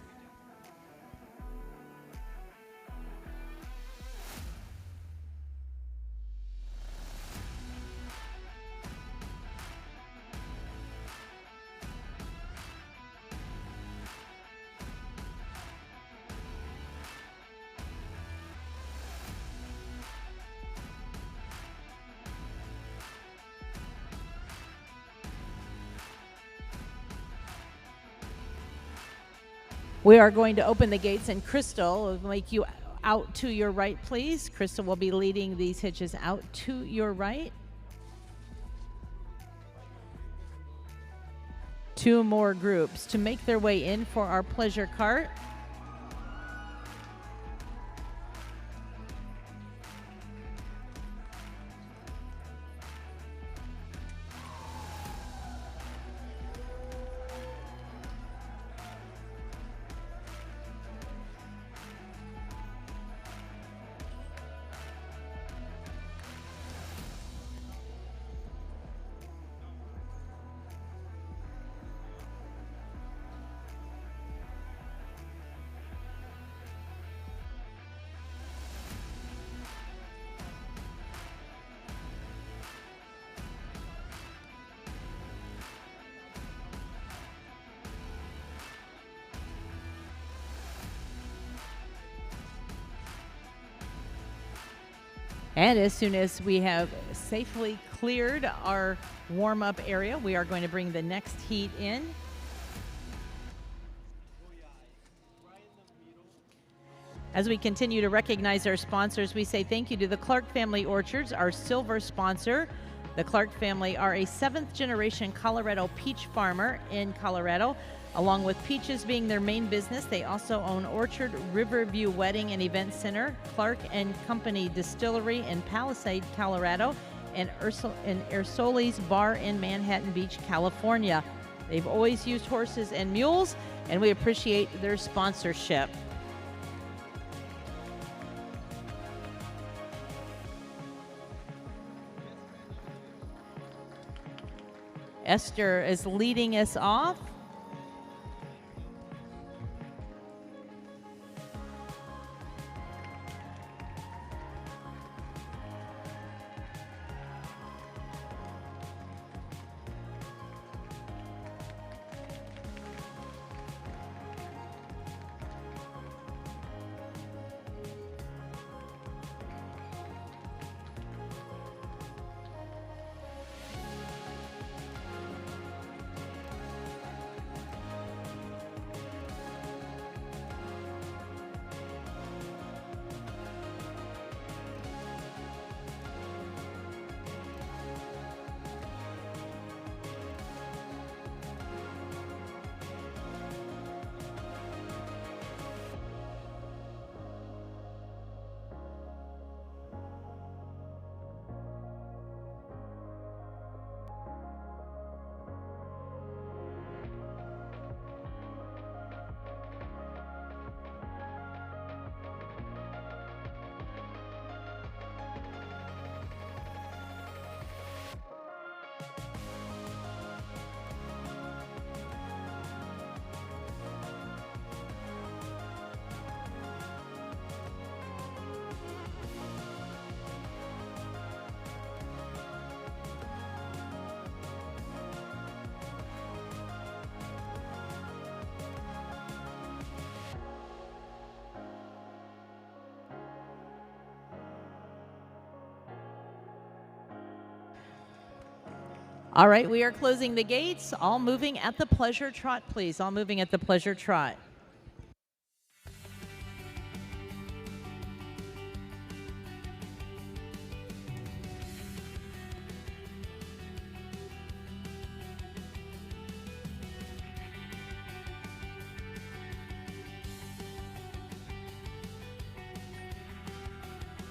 A: We are going to open the gates, and Crystal will make you out to your right, please. Crystal will be leading these hitches out to your right. 2 more groups to make their way in for our pleasure cart. And as soon as we have safely cleared our warm-up area, we are going to bring the next heat in. As we continue to recognize our sponsors, we say thank you to the Clark Family Orchards, our silver sponsor. The Clark family are a 7th-generation Colorado peach farmer in Colorado. Along with peaches being their main business, they also own Orchard Riverview Wedding and Event Center, Clark and Company Distillery in Palisade, Colorado, and Ersoli's Bar in Manhattan Beach, California. They've always used horses and mules, and we appreciate their sponsorship. Esther is leading us off. All right, we are closing the gates. All moving at the pleasure trot, please. All moving at the pleasure trot.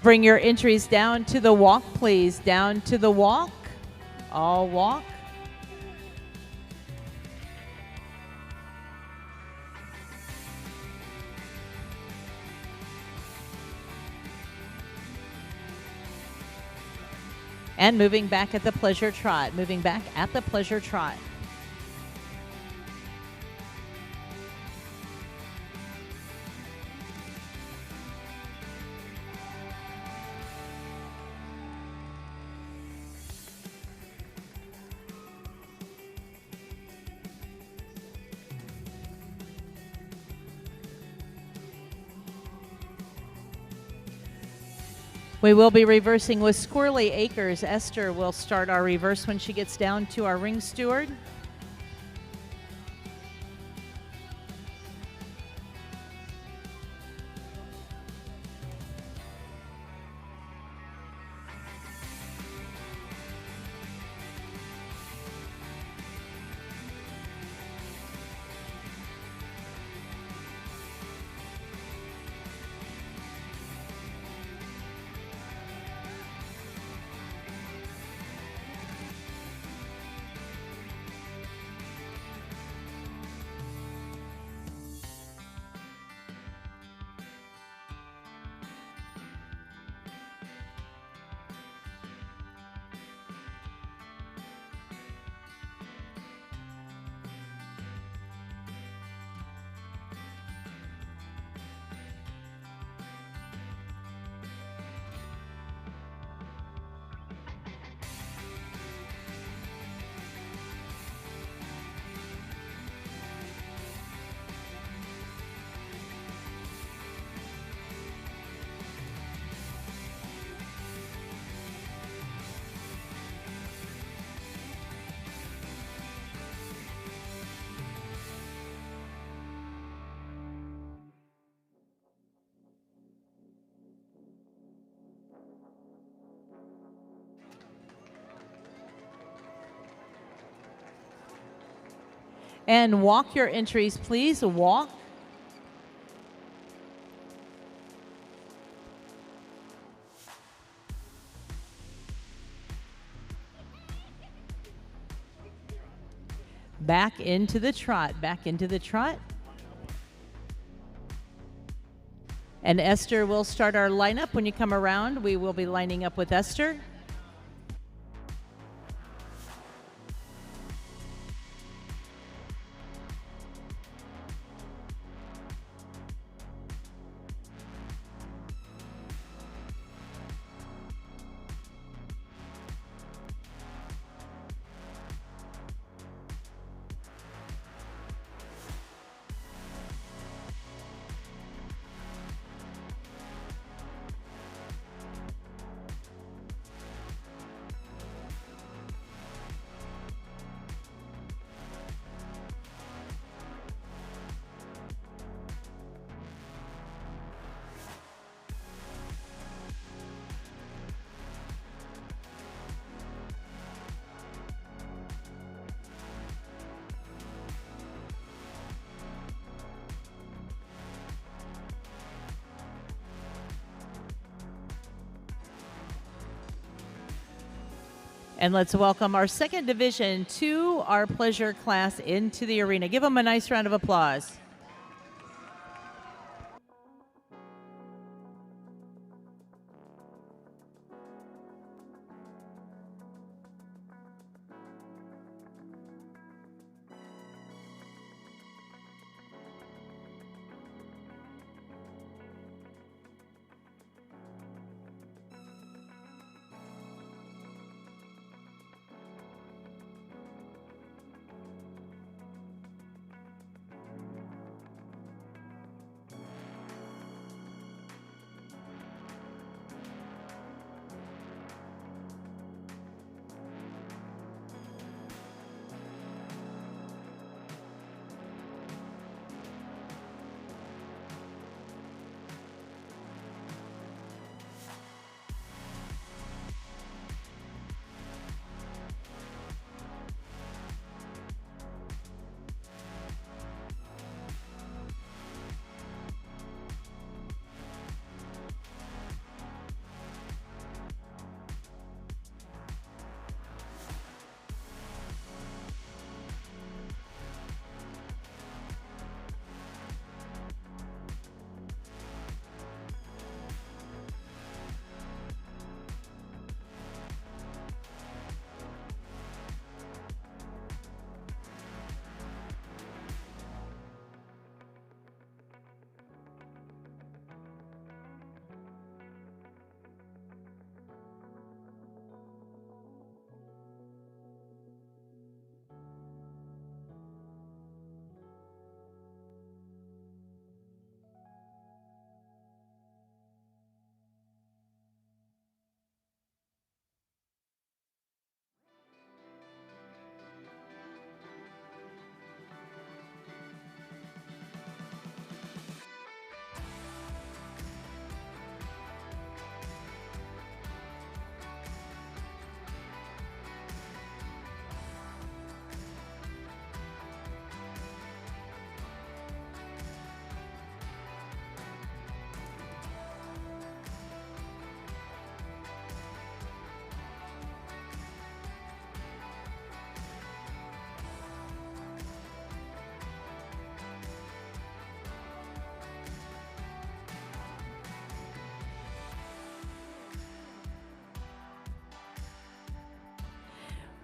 A: Bring your entries down to the walk, please. Down to the walk. All walk. And moving back at the pleasure trot. Moving back at the pleasure trot. We will be reversing with Squirrely Acres. Esther will start our reverse when she gets down to our ring steward. And walk your entries, please. Walk. Back into the trot. Back into the trot. And Esther will start our lineup. When you come around, we will be lining up with Esther. And let's welcome our second division to our pleasure class into the arena. Give them a nice round of applause.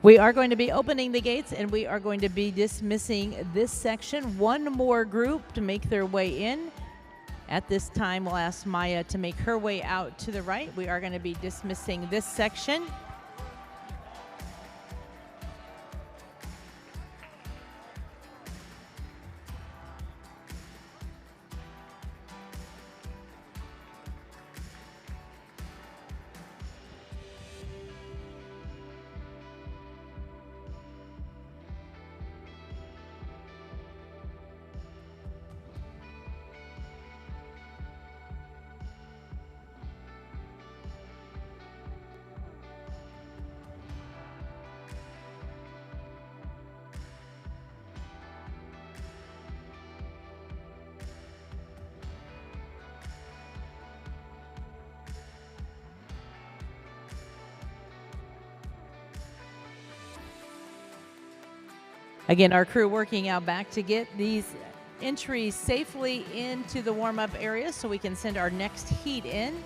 A: We are going to be opening the gates and we are going to be dismissing this section. One more group to make their way in. At this time, we'll ask Maya to make her way out to the right. We are going to be dismissing this section. Again, our crew working out back to get these entries safely into the warm-up area so we can send our next heat in.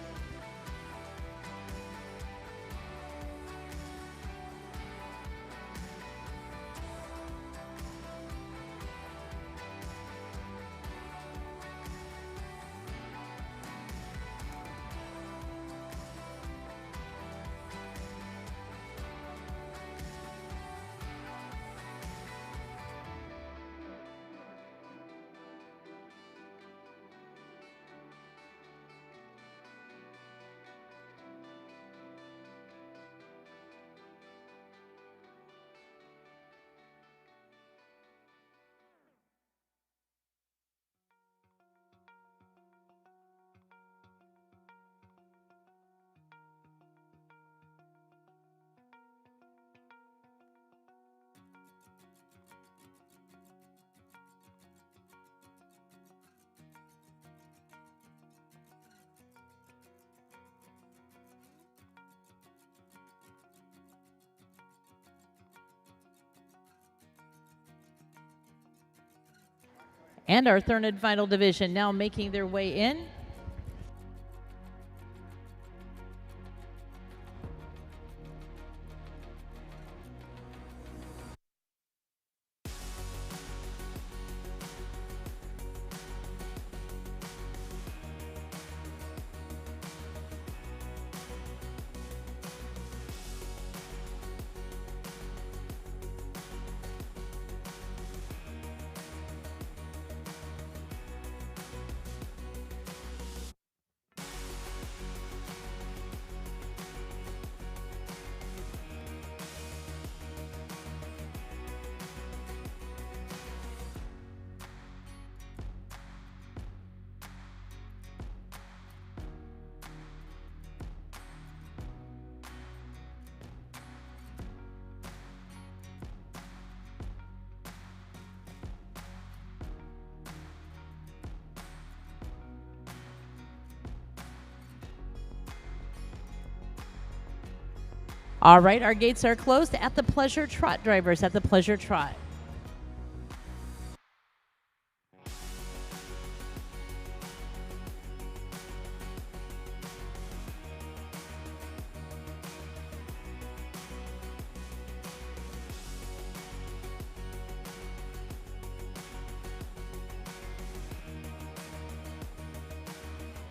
A: And our third and final division now making their way in. All right, our gates are closed at the Pleasure Trot, drivers, at the Pleasure Trot.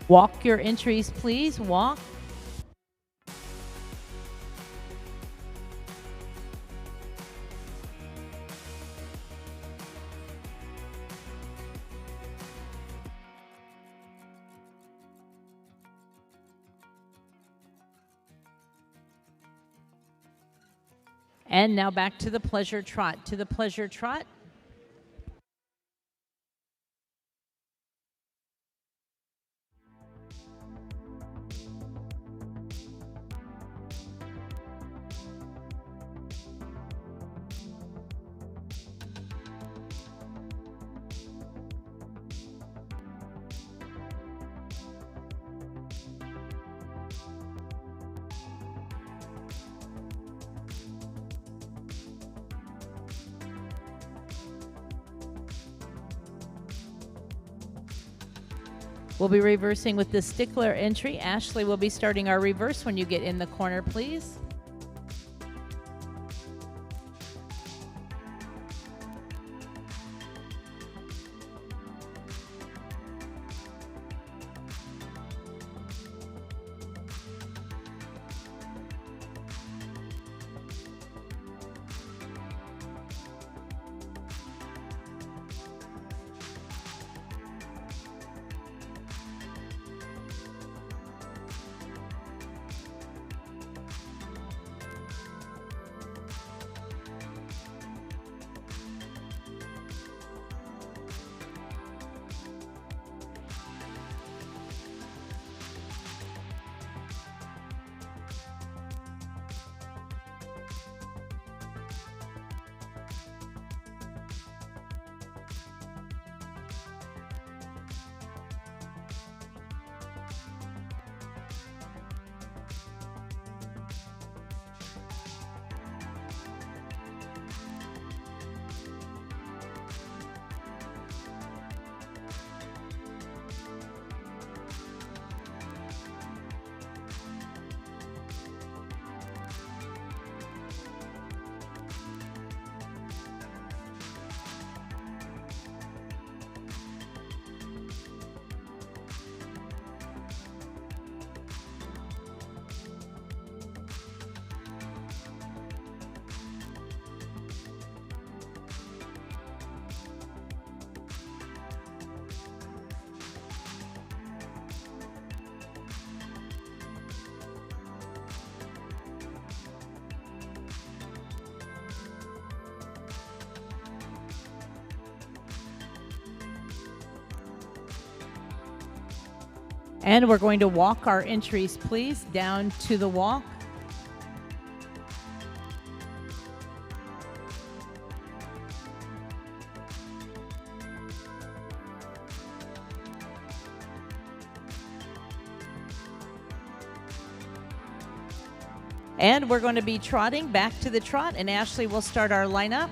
A: Walk your entries, please. Walk. And now back to the Pleasure Trot, to the Pleasure Trot. We'll be reversing with the Stickler entry. Ashley will be starting our reverse when you get in the corner, please. And we're going to walk our entries, please, down to the walk. And we're going to be trotting back to the trot, and Ashley will start our lineup.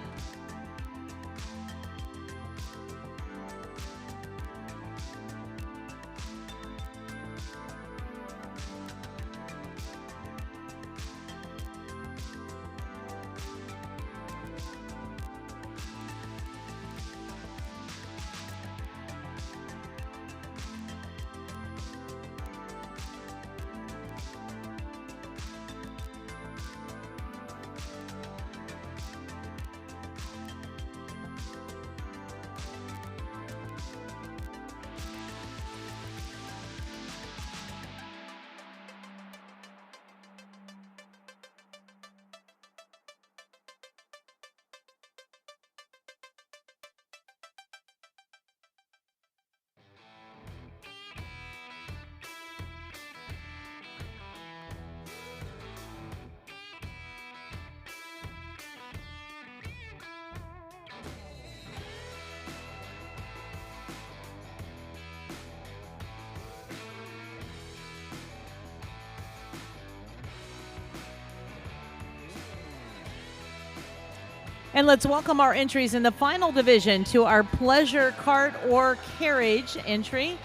A: And let's welcome our entries in the final division to our pleasure cart or carriage entry,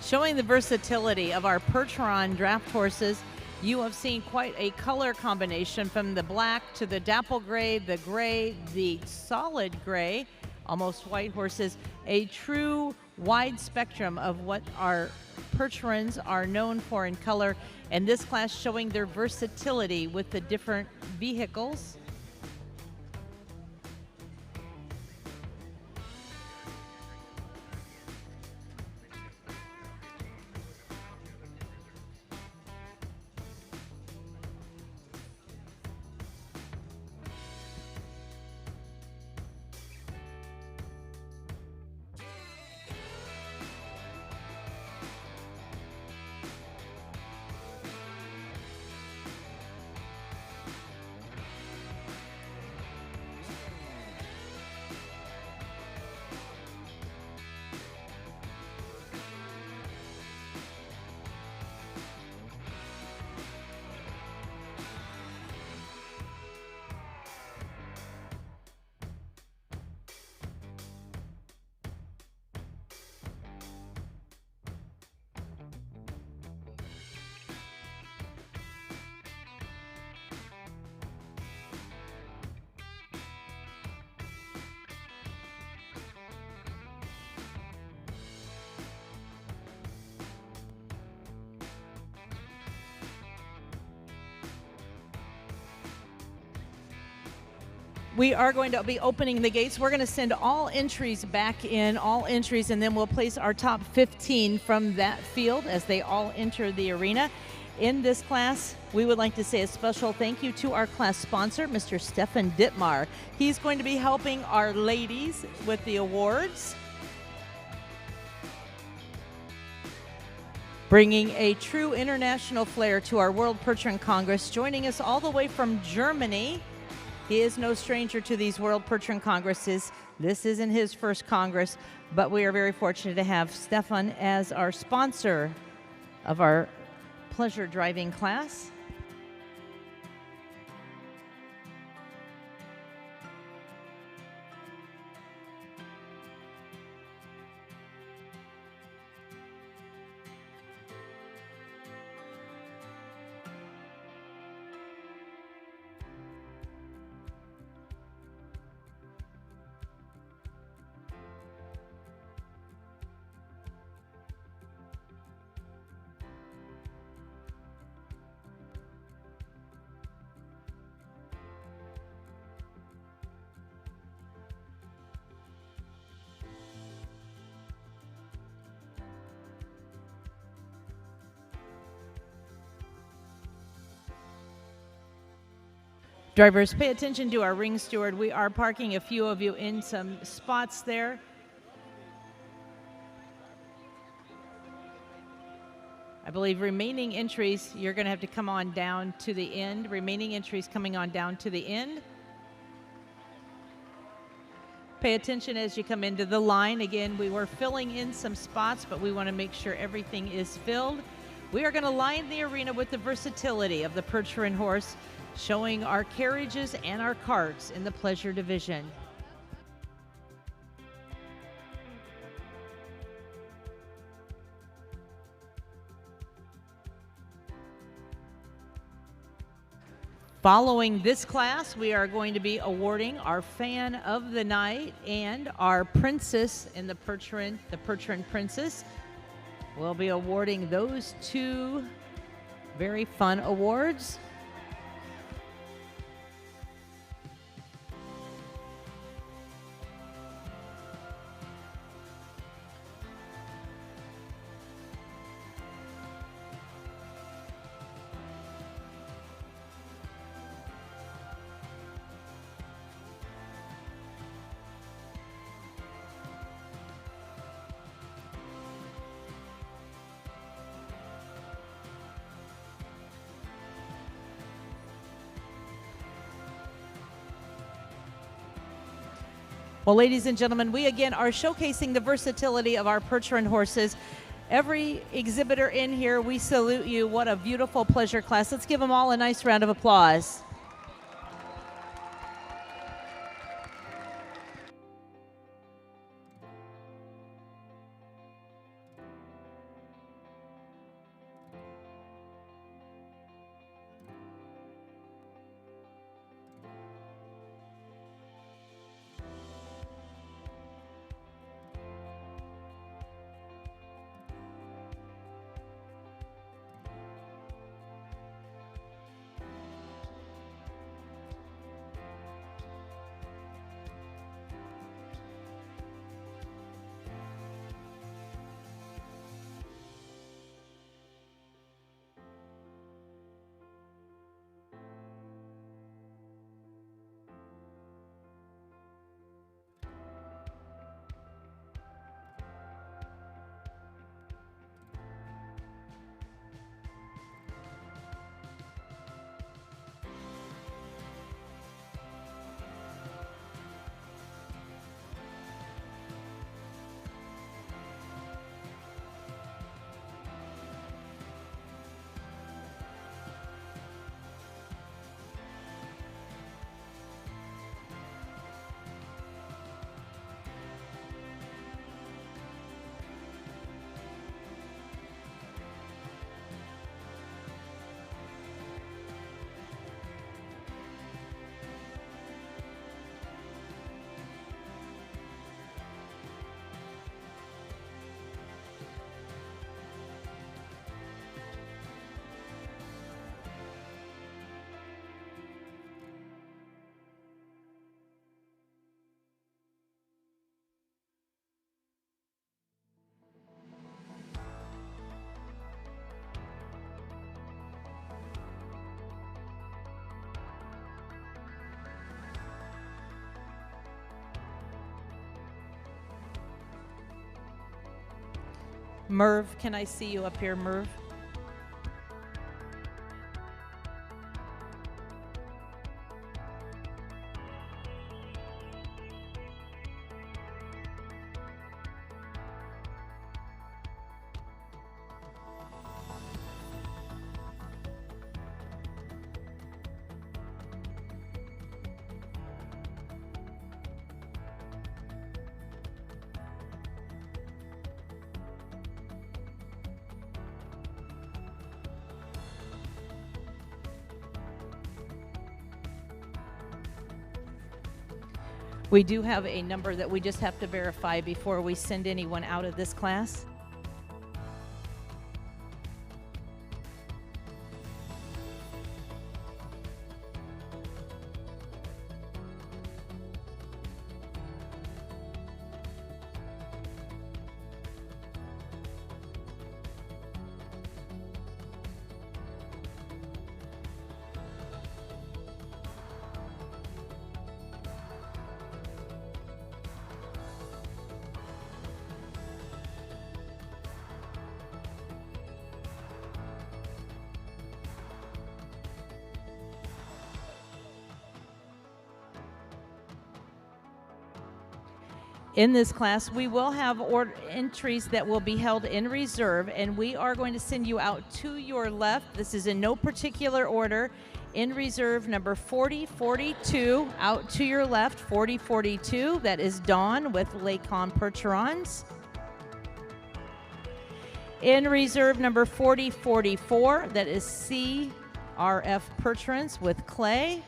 A: showing the versatility of our Percheron draft horses. You have seen quite a color combination, from the black to the dapple gray, the solid gray, almost white horses, a true wide spectrum of what our Percherons are known for in color, and this class showing their versatility with the different vehicles. We are going to be opening the gates. We're going to send all entries back in, and then we'll place our top 15 from that field as they all enter the arena. In this class, we would like to say a special thank you to our class sponsor, Mr. Stefan Dittmar. He's going to be helping our ladies with the awards, bringing a true international flair to our World Percheron Congress, joining us all the way from Germany. He is no stranger to these World Percheron Congresses. This isn't his first Congress, but we are very fortunate to have Stefan as our sponsor of our pleasure driving class. Drivers, pay attention to our ring steward. We are parking a few of you in some spots there. believe remaining entries, you're going to have to come on down to the end. Remaining entries coming on down to the end. Pay attention as you come into the line. Again, we were filling in some spots, but we want to make sure everything is filled. We are going to line the arena with the versatility of the Percheron horse, showing our carriages and our carts in the pleasure division. Following this class, we are going to be awarding our Fan of the Night and our Princess in the Percheron Princess. We'll be awarding those two very fun awards. Well, ladies and gentlemen, we again are showcasing the versatility of our Percheron horses. Every exhibitor in here, we salute you. What a beautiful pleasure class. Let's give them all a nice round of applause. Merv, can I see you up here, Merv? We do have a number that we just have to verify before we send anyone out of this class. In this class, we will have entries that will be held in reserve, and we are going to send you out to your left. This is in no particular order. In reserve, number 4042, out to your left, 4042. That is Dawn with World Percherons. In reserve, number 4044, that is CRF Percherons with Clay.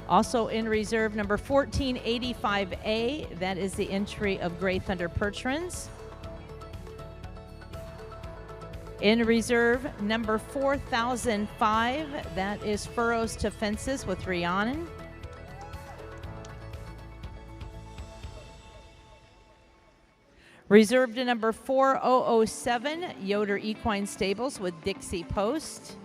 A: Also in reserve, number 1485A, that is the entry of Gray Thunder Percherons. In reserve, number 4005, that is Furrows to Fences with Rhiannon. Reserved to number 4007, Yoder Equine Stables with Dixie Post.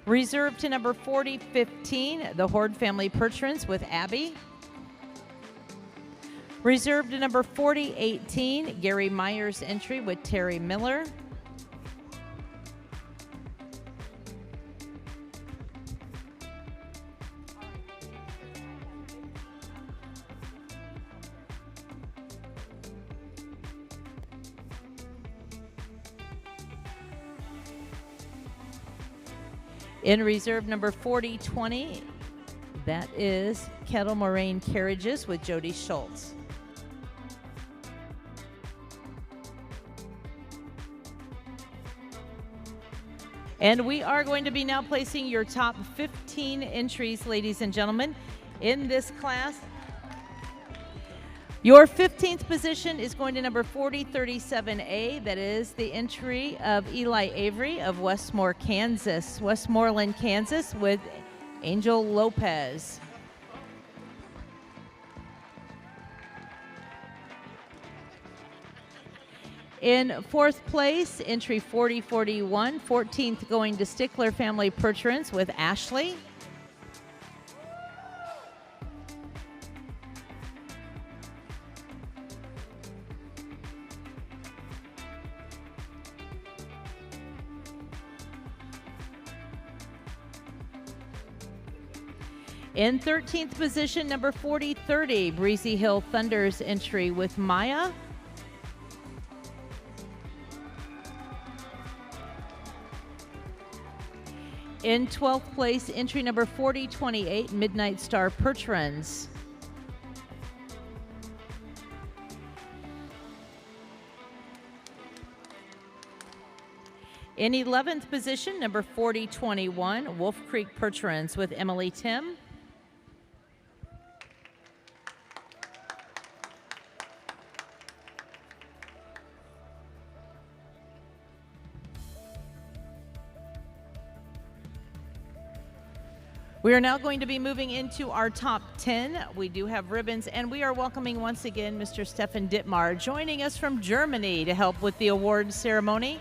A: Reserved to number 4015, the Horde Family Percherons with Abby. Reserved to number 4018, Gary Myers entry with Terry Miller. In reserve, number 4020, that is Kettle Moraine Carriages with Jody Schultz. And we are going to be now placing your top 15 entries, ladies and gentlemen, in this class. Your 15th position is going to number 4037A. That is the entry of Eli Avery of Westmoreland, Kansas with Angel Lopez. In fourth place, entry 4041, 14th going to Stickler Family Percherons with Ashley. In 13th position, number 4030, Breezy Hill Thunder's entry with Maya. In 12th place, entry number 4028, Midnight Star Percherons. In 11th position, number 4021, Wolf Creek Percherons with Emily Tim. We are now going to be moving into our top 10. We do have ribbons, and we are welcoming once again Mr. Stefan Dittmar joining us from Germany to help with the award ceremony.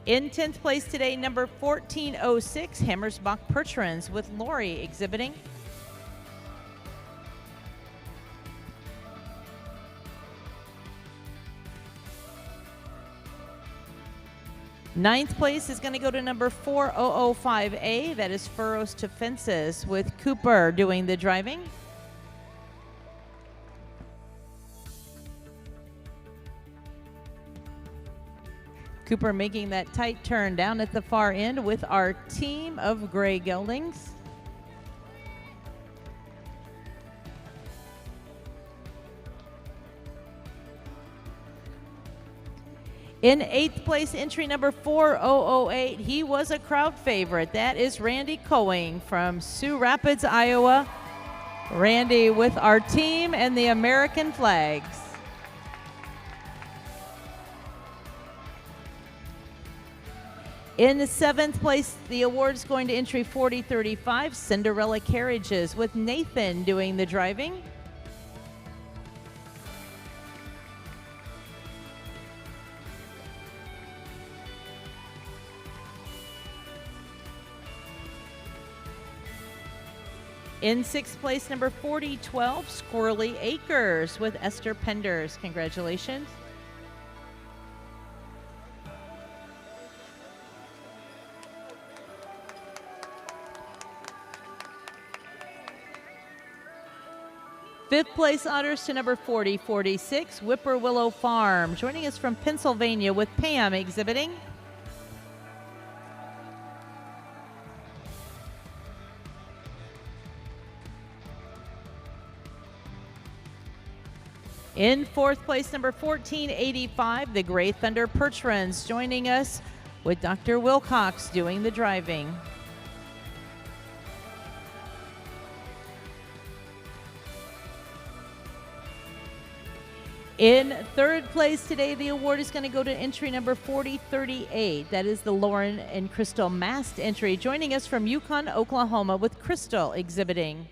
A: In 10th place today, number 1406, Hammersbach Percherons with Lori exhibiting. Ninth place is going to go to number 4005A. That is Furrows to Fences with Cooper doing the driving. Cooper making that tight turn down at the far end with our team of gray geldings. In 8th place, entry number 4008, he was a crowd favorite. That is Randy Coing from Sioux Rapids, Iowa. Randy with our team and the American flags. In the 7th place, the award's going to entry 4035, Cinderella Carriages with Nathan doing the driving. In sixth place, number 4012, Squirrely Acres with Esther Penders. Congratulations. Fifth place honors to number 4046, Whippoorwillow Farm. Joining us from Pennsylvania with Pam exhibiting. In fourth place, number 1485, the Gray Thunder Percherons. Joining us with Dr. Wilcox doing the driving. In third place today, the award is going to go to entry number 4038. That is the Lauren and Crystal Mast entry. Joining us from Yukon, Oklahoma with Crystal exhibiting.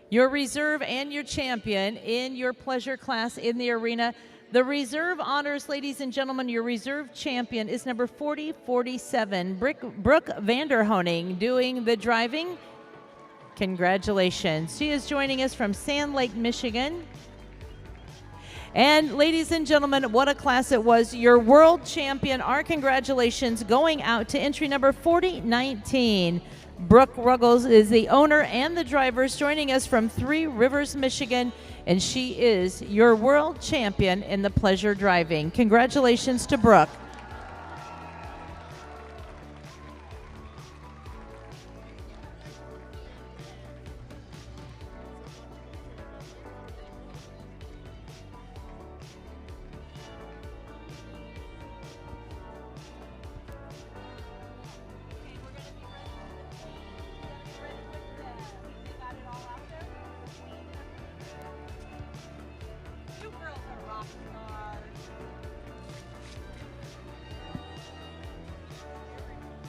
A: Your reserve and your champion in your pleasure class in the arena. The reserve honors, ladies and gentlemen, your reserve champion is number 4047, Brooke Vanderhoning, doing the driving. Congratulations. She is joining us from Sand Lake, Michigan. And ladies and gentlemen, what a class it was. Your world champion, our congratulations going out to entry number 4019. Brooke Ruggles is the owner and the drivers, joining us from Three Rivers, Michigan, and she is your world champion in the pleasure driving. Congratulations to Brooke.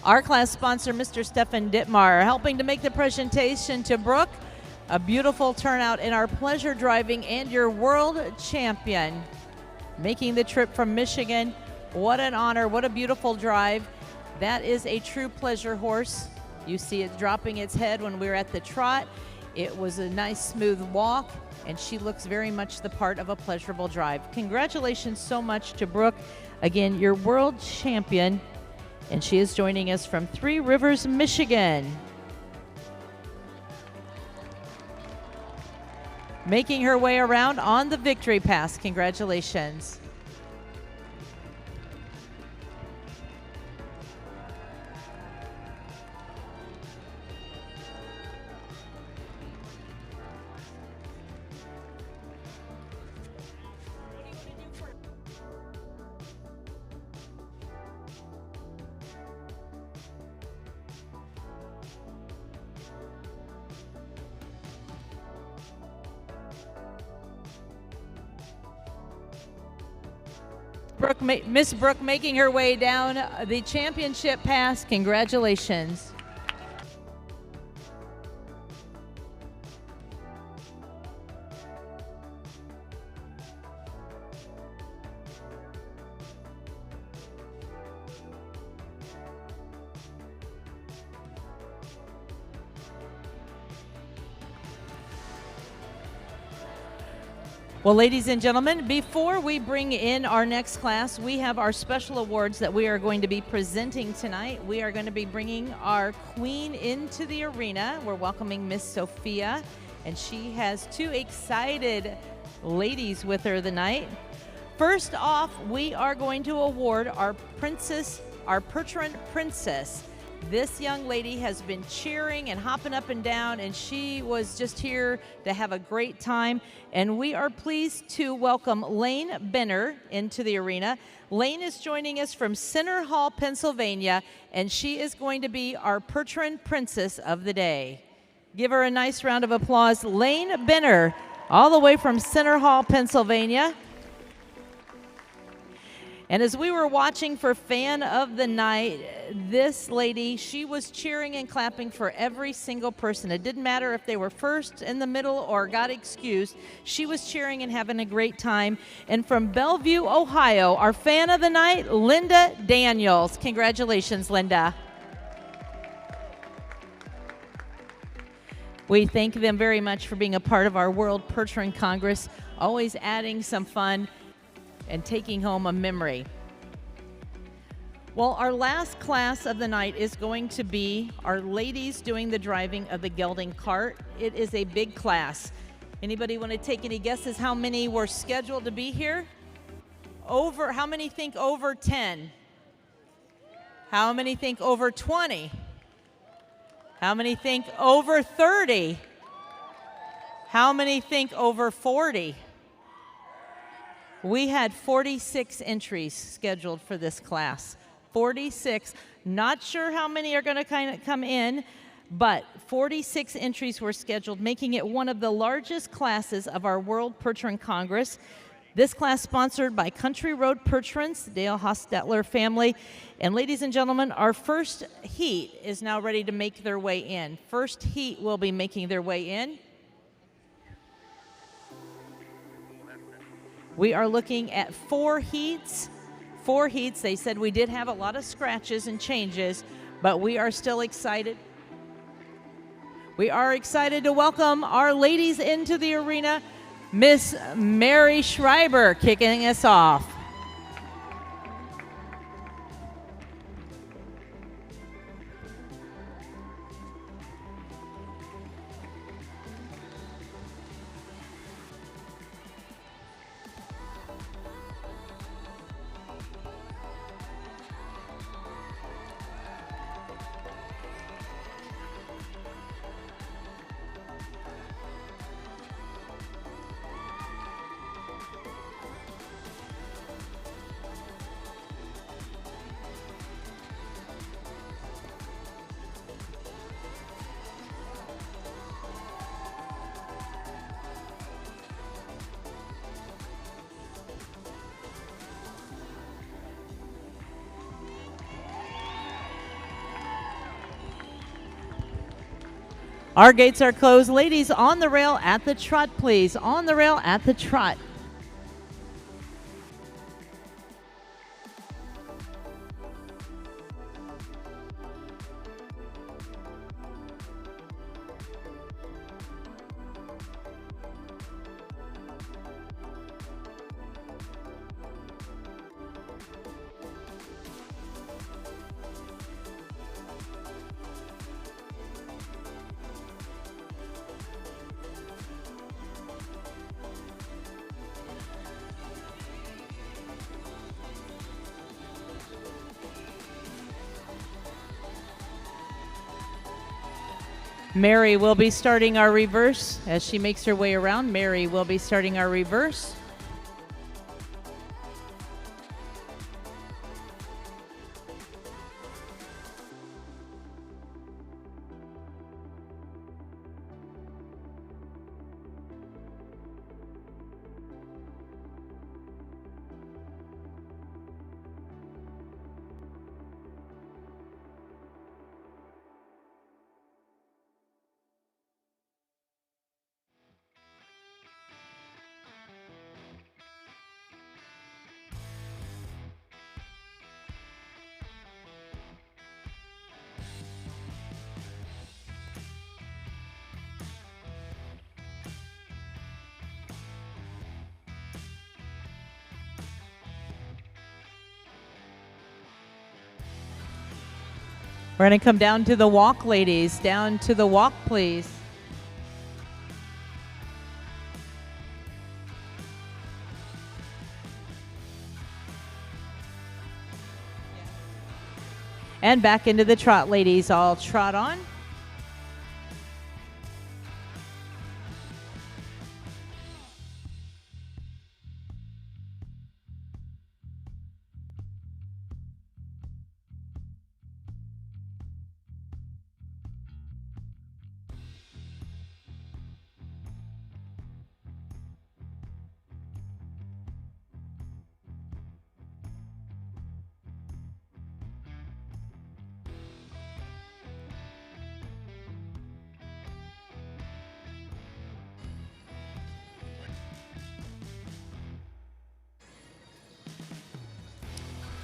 A: Our class sponsor, Mr. Stefan Dittmar, helping to make the presentation to Brooke. A beautiful turnout in our pleasure driving and your world champion. Making the trip from Michigan. What an honor, what a beautiful drive. That is a true pleasure horse. You see it dropping its head when we were at the trot. It was a nice smooth walk, and she looks very much the part of a pleasurable drive. Congratulations so much to Brooke. Again, your world champion. And she is joining us from Three Rivers, Michigan. Making her way around on the victory pass. Congratulations. Miss Brooke making her way down the championship pass. Congratulations. Well, ladies and gentlemen, before we bring in our next class, we have our special awards that we are going to be presenting tonight. We are going to be bringing our queen into the arena. We're welcoming Miss Sophia, and she has two excited ladies with her tonight. First off, we are going to award our princess, our Percheron princess. This young lady has been cheering and hopping up and down, and she was just here to have a great time. And we are pleased to welcome Lane Benner into the arena. Lane is joining us from Center Hall, Pennsylvania, and she is going to be our Percheron princess of the day. Give her a nice round of applause. Lane Benner, all the way from Center Hall, Pennsylvania. And as we were watching for Fan of the Night, this lady, she was cheering and clapping for every single person. It didn't matter if they were first, in the middle, or got excused. She was cheering and having a great time. And from Bellevue, Ohio, our Fan of the Night, Linda Daniels. Congratulations, Linda. We thank them very much for being a part of our World Percheron Congress, always adding some fun and taking home a memory. Well, our last class of the night is going to be our ladies doing the driving of the gelding cart. It is a big class. Anybody want to take any guesses how many were scheduled to be here? How many think over 10? How many think over 20? How many think over 30? How many think over 40? We had 46 entries scheduled for this class. 46. Not sure how many are going to kind of come in, but 46 entries were scheduled, making it one of the largest classes of our World Percheron Congress. This class sponsored by Country Road Percherons, Dale Hostetler family. And ladies and gentlemen, our first heat is now ready to make their way in. First heat will be making their way in. We are looking at 4 heats. 4 heats. They said we did have a lot of scratches and changes, but we are still excited. We are excited to welcome our ladies into the arena. Miss Mary Schreiber kicking us off. Our gates are closed. Ladies, on the rail at the trot, please. On the rail at the trot. Mary will be starting our reverse. As she makes her way around, Mary will be starting our reverse. We're going to come down to the walk, ladies. Down to the walk, please. And back into the trot, ladies. All trot on.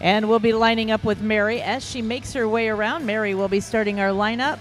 A: And we'll be lining up with Mary. As she makes her way around, Mary will be starting our lineup.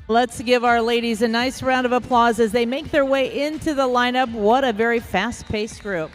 A: Let's give our ladies a nice round of applause as they make their way into the lineup. What a very fast-paced group.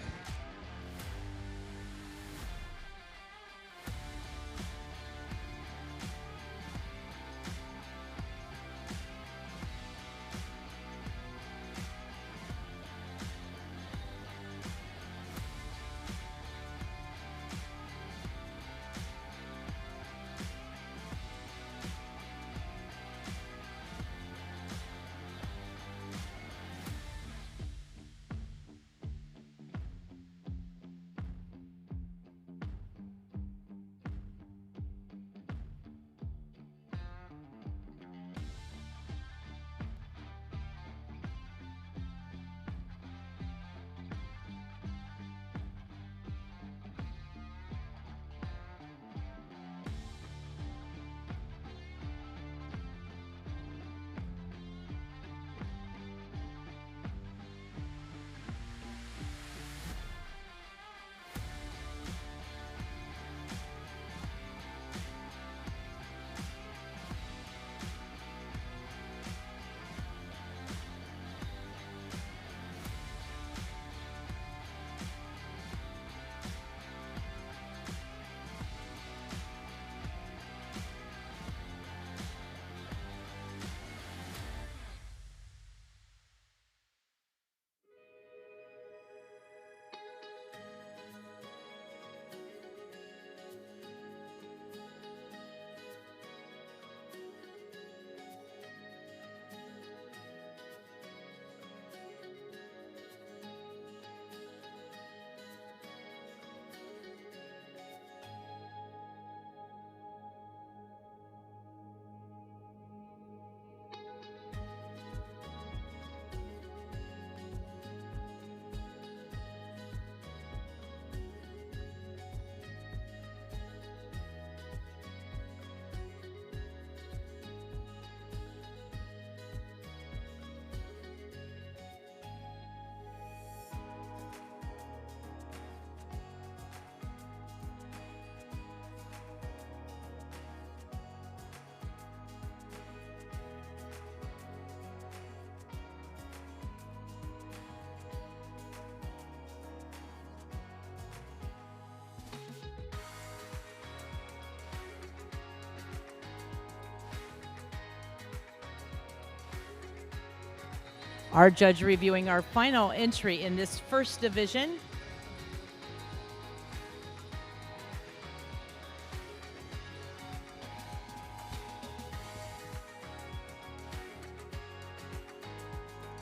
A: Our judge reviewing our final entry in this first division.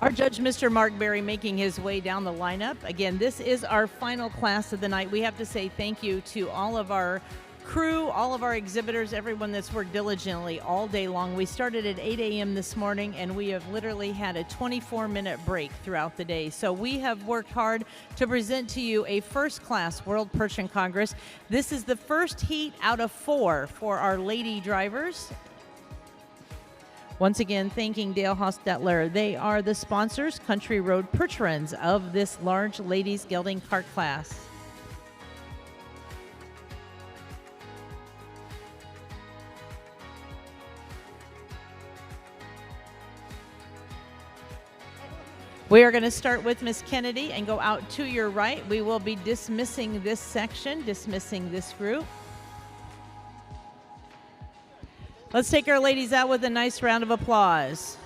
A: Our judge, Mr. Mark Berry, making his way down the lineup. Again, this is our final class of the night. We have to say thank you to all of our crew, all of our exhibitors, everyone that's worked diligently all day long. We started at 8 a.m. this morning, and we have literally had a 24-minute break throughout the day. So we have worked hard to present to you a first-class World Percheron Congress. This is the first heat out of 4 for our lady drivers. Once again, thanking Dale Hostetler. They are the sponsors, Country Road Percherons, of this large ladies gelding cart class. We are going to start with Miss Kennedy and go out to your right. We will be dismissing this section, dismissing this group. Let's take our ladies out with a nice round of applause.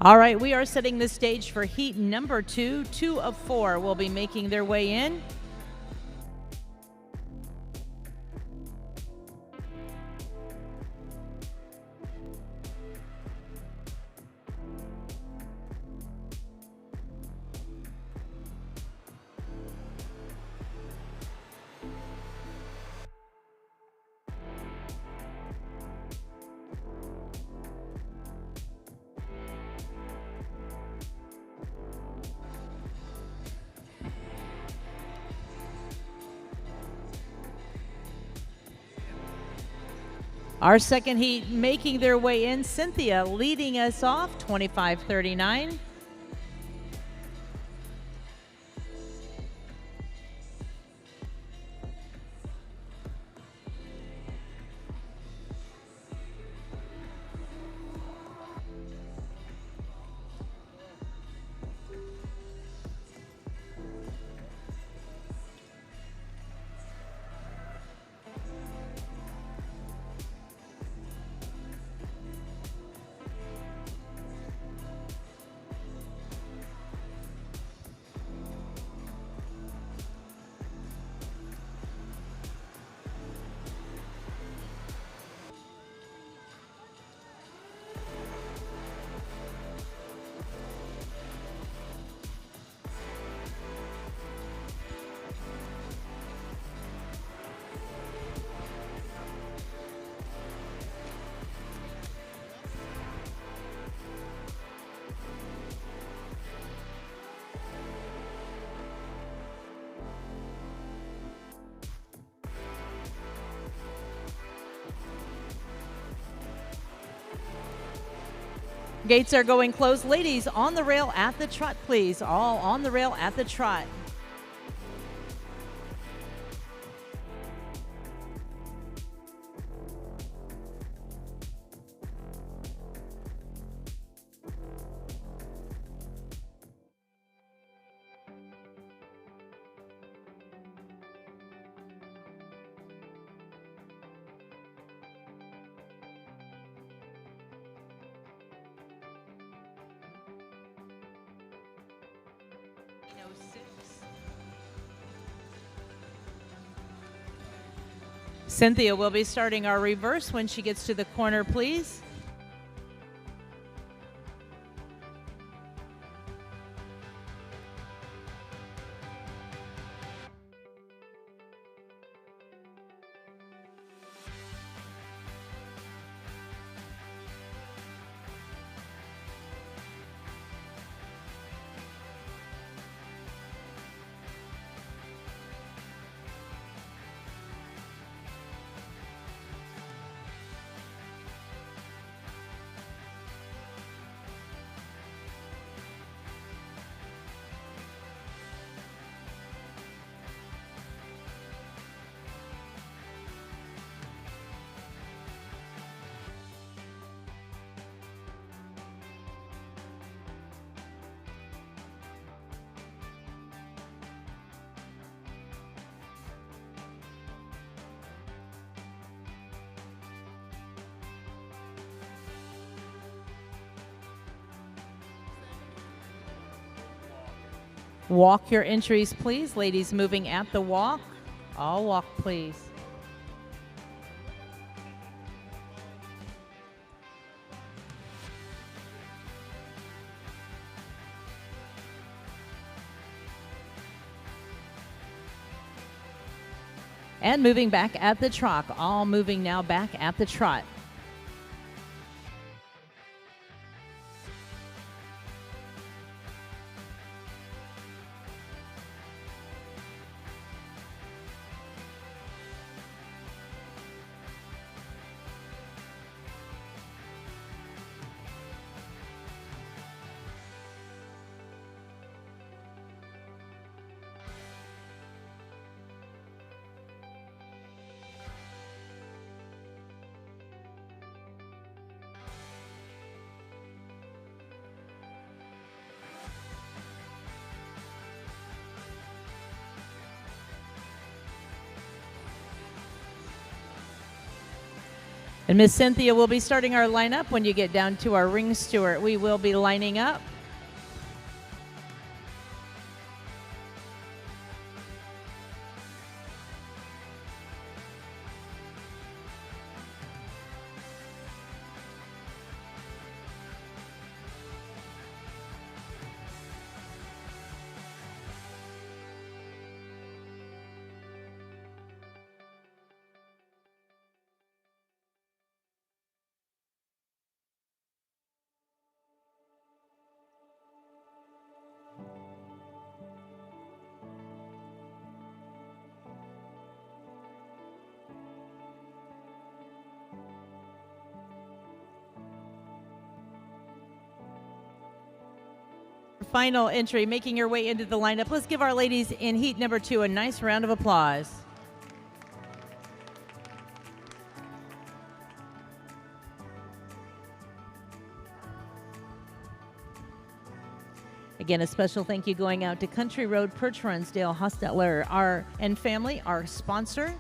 A: All right, we are setting the stage for heat number 2. 2 of 4 will be making their way in. Our second heat making their way in, Cynthia leading us off, 25:39. Gates are going closed. Ladies, on the rail at the trot, please. All on the rail at the trot. Cynthia will be starting our reverse when she gets to the corner, please. Walk your entries, please. Ladies moving at the walk. All walk, please. And moving back at the trot. All moving now back at the trot. And Miss Cynthia will be starting our lineup when you get down to our ring steward. We will be lining up. Final entry, making your way into the lineup. Let's give our ladies in heat number 2 a nice round of applause. Again, a special thank you going out to Country Road Percherons, Dale Hostetler and family, our sponsor.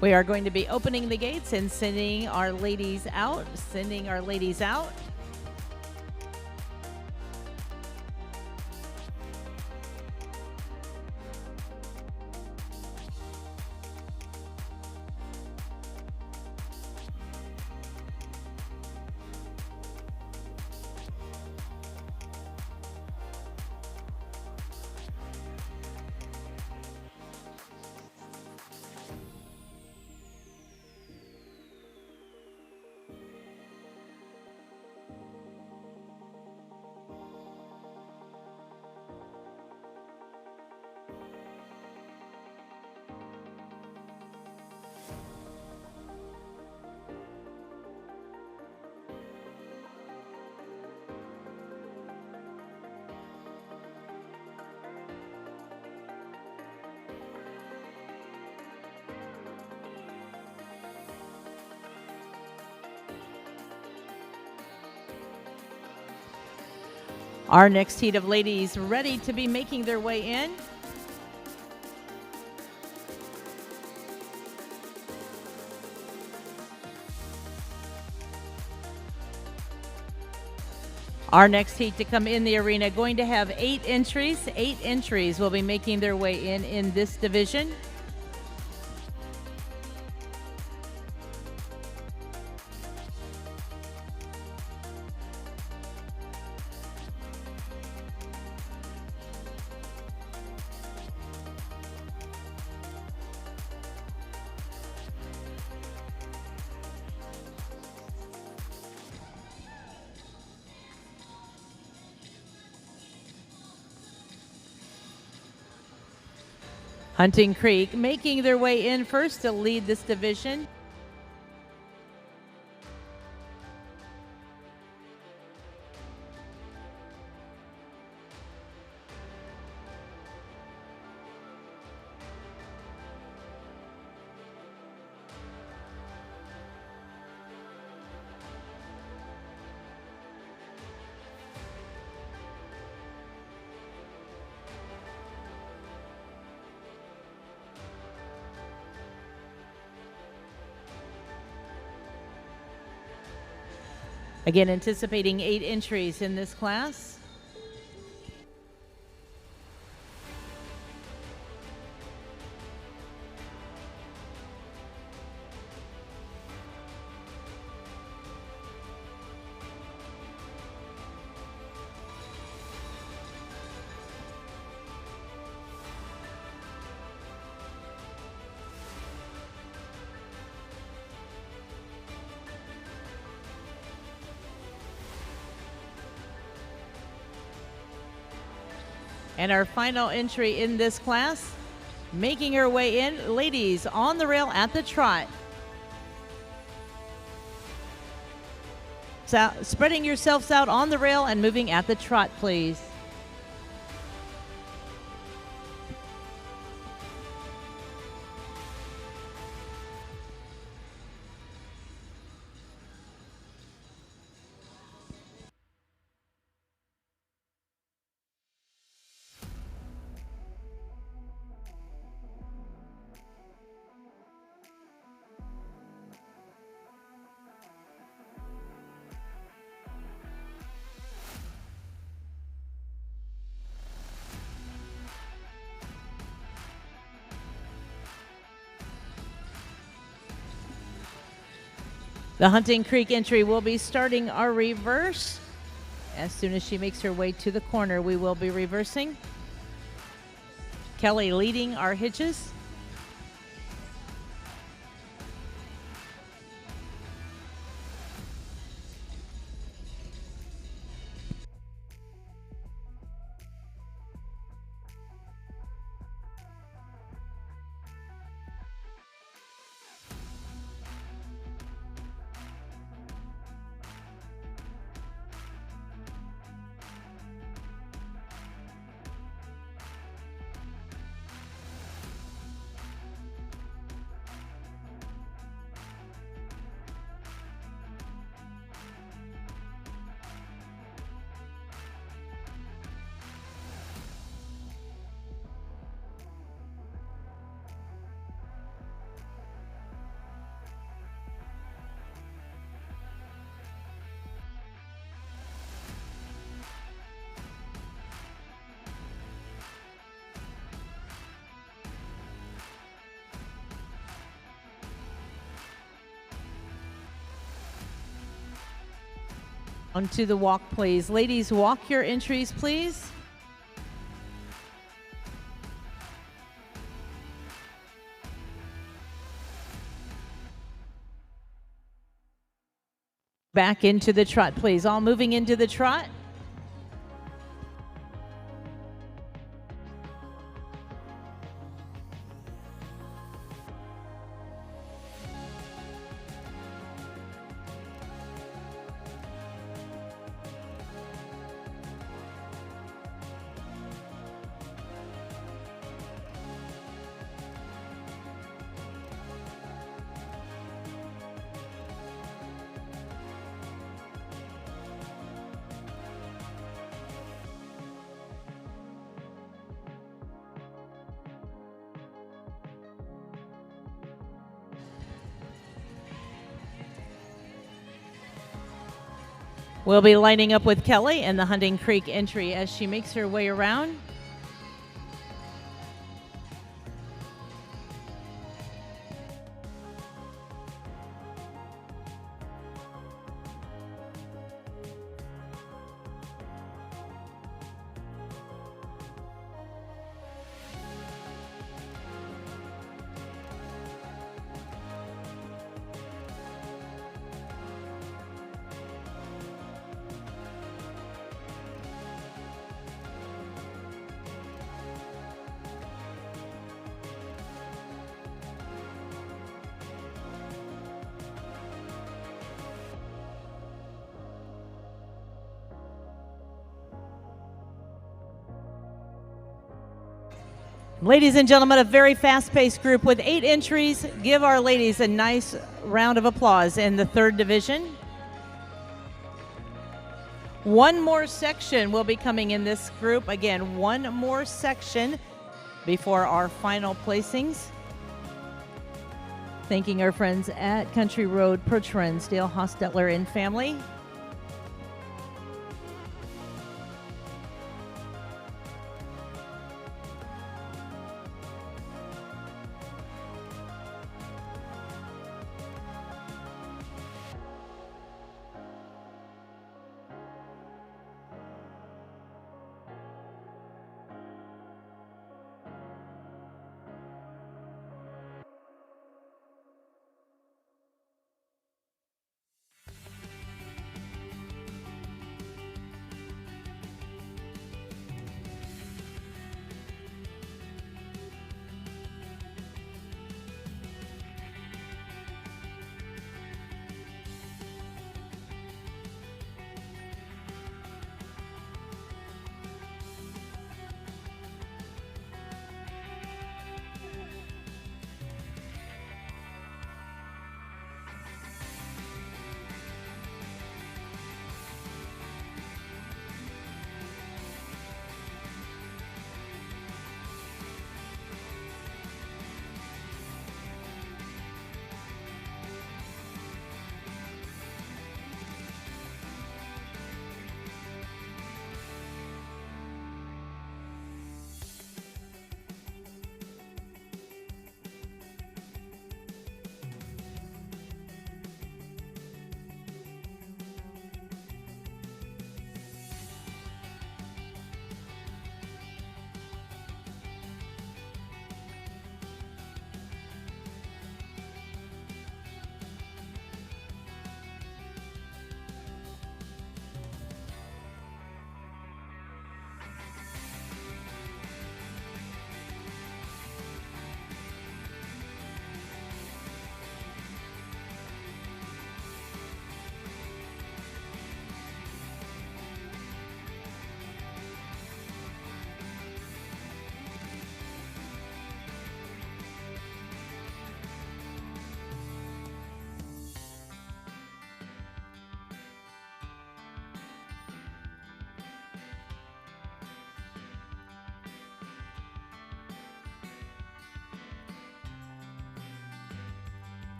A: We are going to be opening the gates and sending our ladies out. Our next heat of ladies ready to be making their way in. Our next heat to come in the arena, going to have 8 entries. 8 entries will be making their way in this division. Hunting Creek making their way in first to lead this division. Again, anticipating 8 entries in this class. And our final entry in this class, making her way in, ladies on the rail at the trot. So, spreading yourselves out on the rail and moving at the trot, please. The Hunting Creek entry will be starting our reverse. As soon as she makes her way to the corner, we will be reversing. Kelly leading our hitches. Onto the walk, please. Ladies, walk your entries, please. Back into the trot, please. All moving into the trot. We'll be lining up with Kelly in the Hunting Creek entry as she makes her way around. Ladies and gentlemen, a very fast-paced group with 8 entries. Give our ladies a nice round of applause in the 3rd division. One more section will be coming in this group. Again, one more section before our final placings. Thanking our friends at Country Road Percheron, Dale Hostetler and family.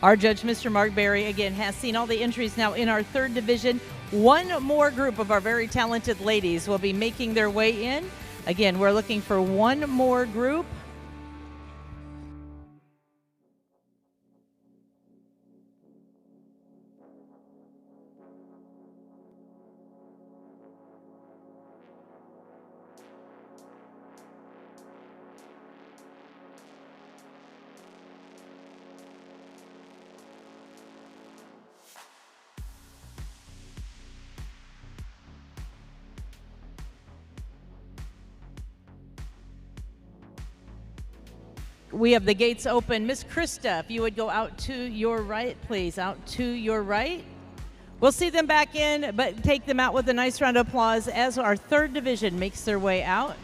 A: Our judge, Mr. Mark Berry, again, has seen all the entries now in our 3rd division. One more group of our very talented ladies will be making their way in. Again, we're looking for one more group. We have the gates open. Miss Krista, if you would go out to your right, please, out to your right. We'll see them back in, but take them out with a nice round of applause as our 3rd division makes their way out.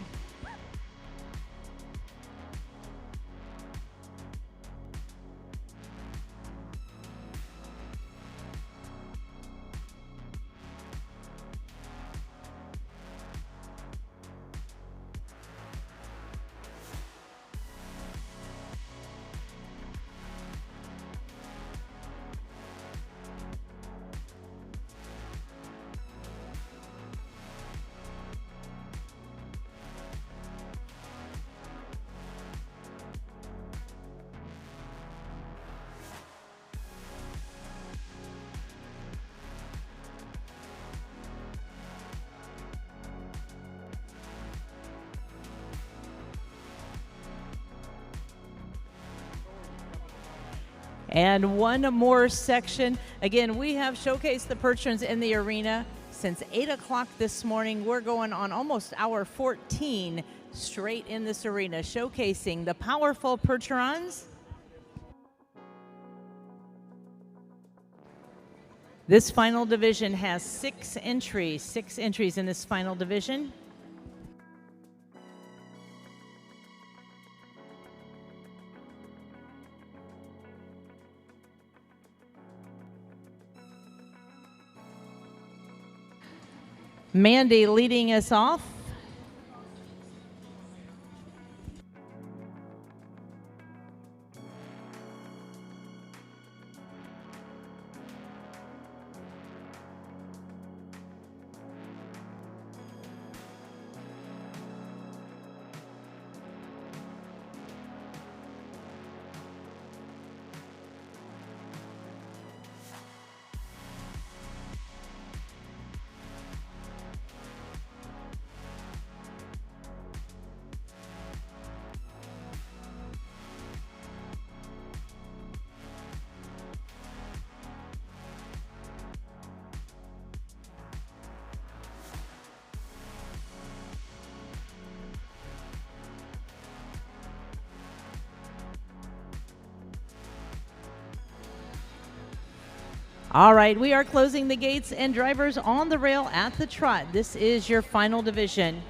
A: And one more section. Again, we have showcased the Percherons in the arena since 8 o'clock this morning. We're going on almost hour 14 straight in this arena, showcasing the powerful Percherons. This final division has 6 entries in this final division. Mandy leading us off. All right, we are closing the gates and drivers on the rail at the trot. This is your final division.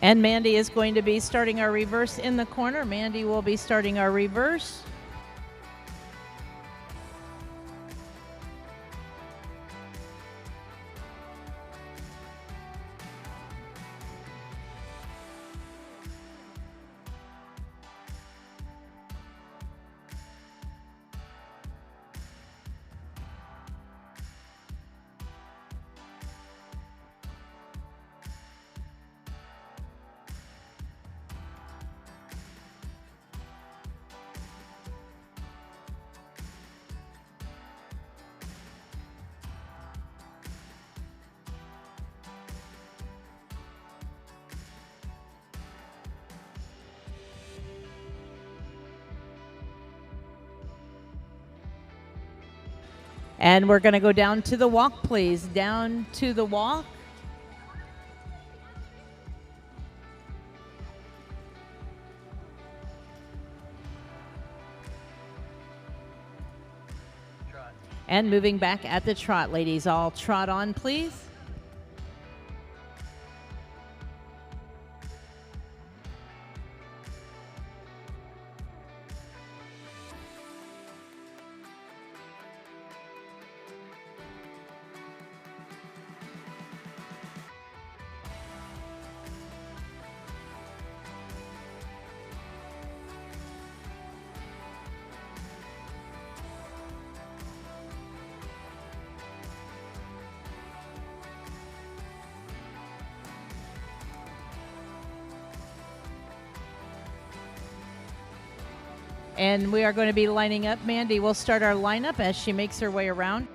A: And Mandy is going to be starting our reverse in the corner. Mandy will be starting our reverse. And we're going to go down to the walk, please. Down to the walk. Trot. And moving back at the trot, ladies. All trot on, please. And we are going to be lining up. Mandy will start our lineup as she makes her way around.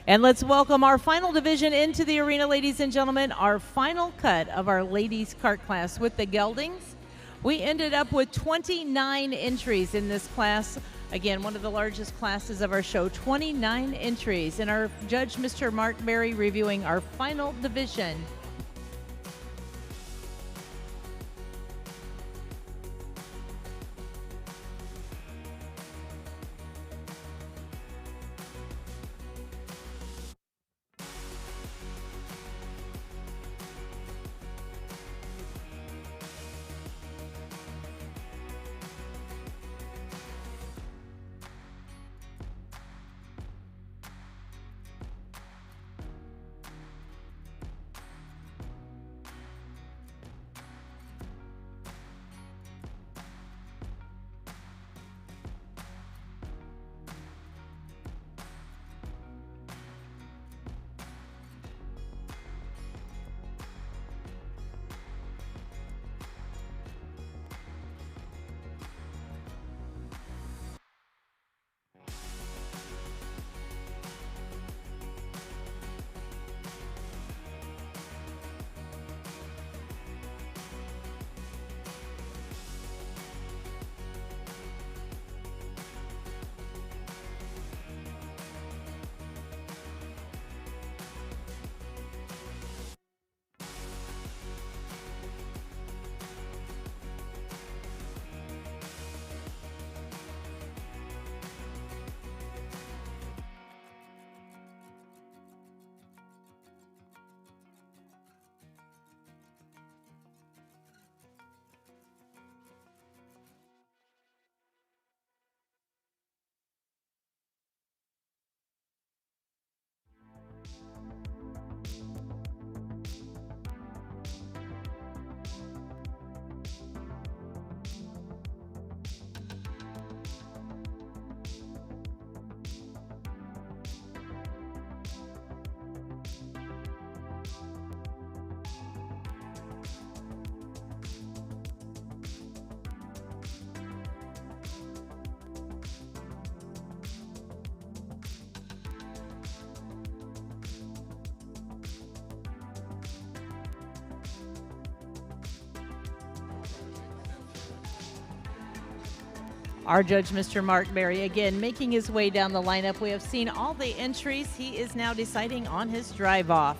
A: And let's welcome our final division into the arena, ladies and gentlemen, our final cut of our ladies cart class with the geldings. We ended up with 29 entries in this class. Again, one of the largest classes of our show, 29 entries. And our judge, Mr. Mark Berry, reviewing our final division. Our judge, Mr. Mark Berry, again, making his way down the lineup. We have seen all the entries. He is now deciding on his drive-off.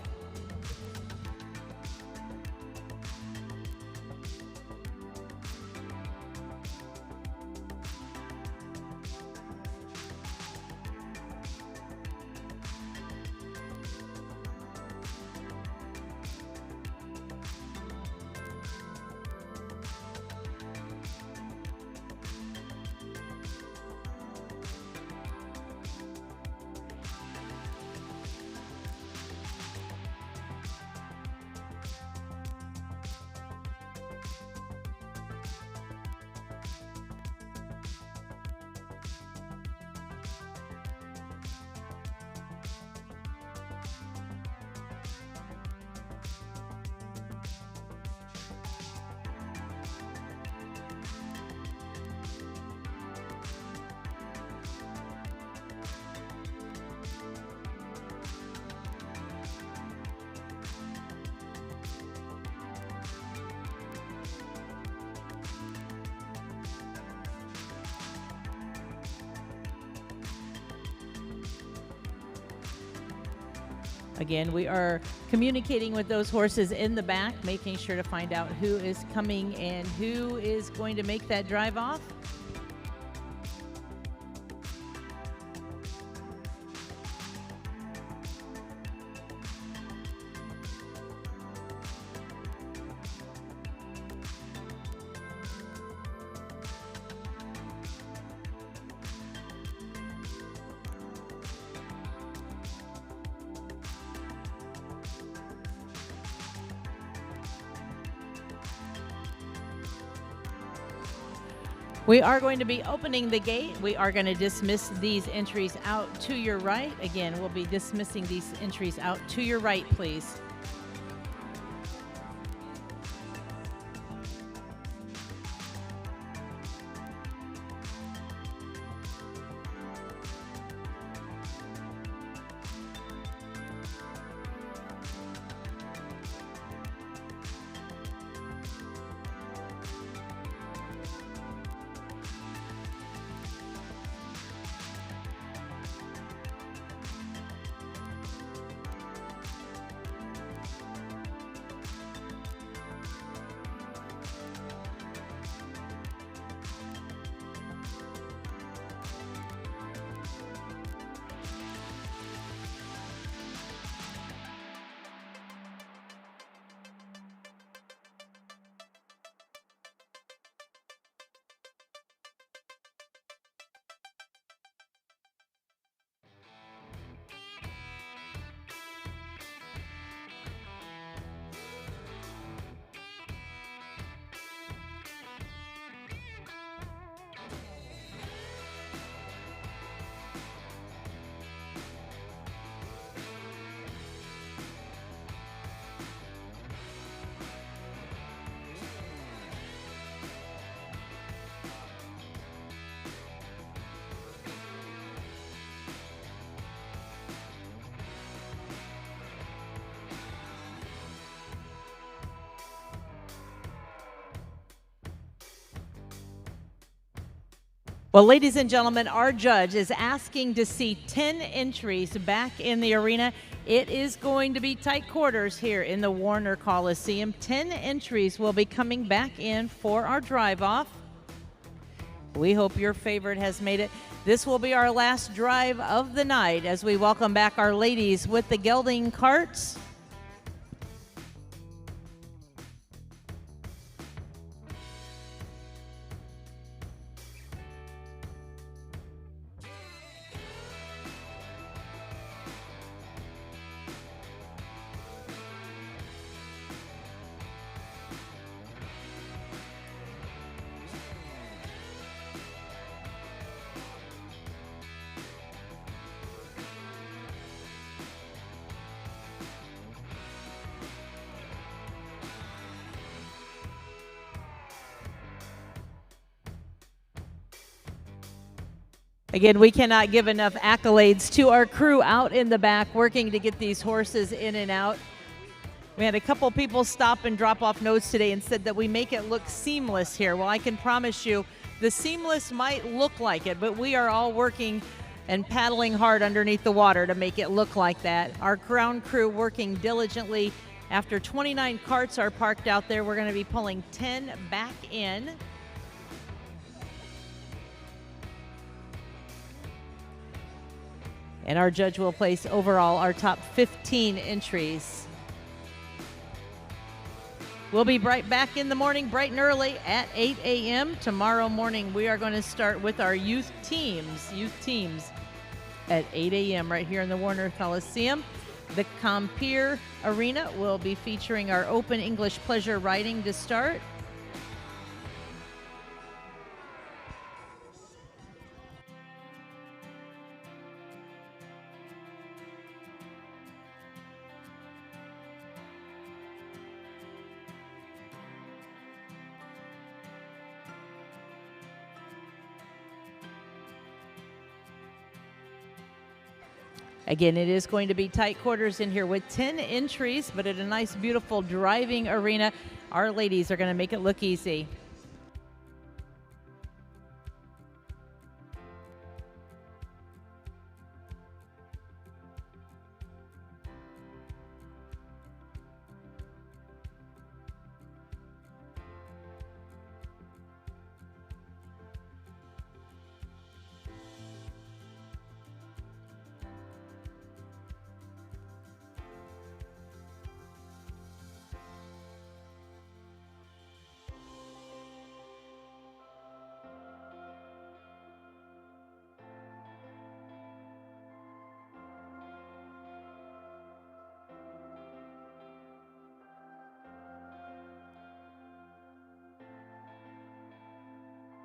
A: Again, we are communicating with those horses in the back, making sure to find out who is coming and who is going to make that drive off. We are going to be opening the gate. We are going to dismiss these entries out to your right. Again, we'll be dismissing these entries out to your right, please. Well, ladies and gentlemen, our judge is asking to see 10 entries back in the arena. It is going to be tight quarters here in the Warner Coliseum. 10 entries will be coming back in for our drive-off. We hope your favorite has made it. This will be our last drive of the night as we welcome back our ladies with the gelding carts. Again, we cannot give enough accolades to our crew out in the back working to get these horses in and out. We had a couple people stop and drop off notes today and said that we make it look seamless here. Well, I can promise you the seamless might look like it, but we are all working and paddling hard underneath the water to make it look like that. Our ground crew working diligently. After 29 carts are parked out there, we're going to be pulling 10 back in. And our judge will place overall our top 15 entries. We'll be right back in the morning, bright and early at 8 a.m. Tomorrow morning, we are going to start with our youth teams at 8 a.m. right here in the Warner Coliseum. The Compeer Arena will be featuring our Open English Pleasure Riding to start. Again, it is going to be tight quarters in here with 10 entries, but at a nice, beautiful driving arena. Our ladies are going to make it look easy.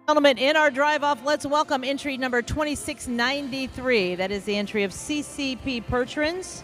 A: Gentlemen, in our drive-off, let's welcome entry number 2693. That is the entry of CCP Percherons.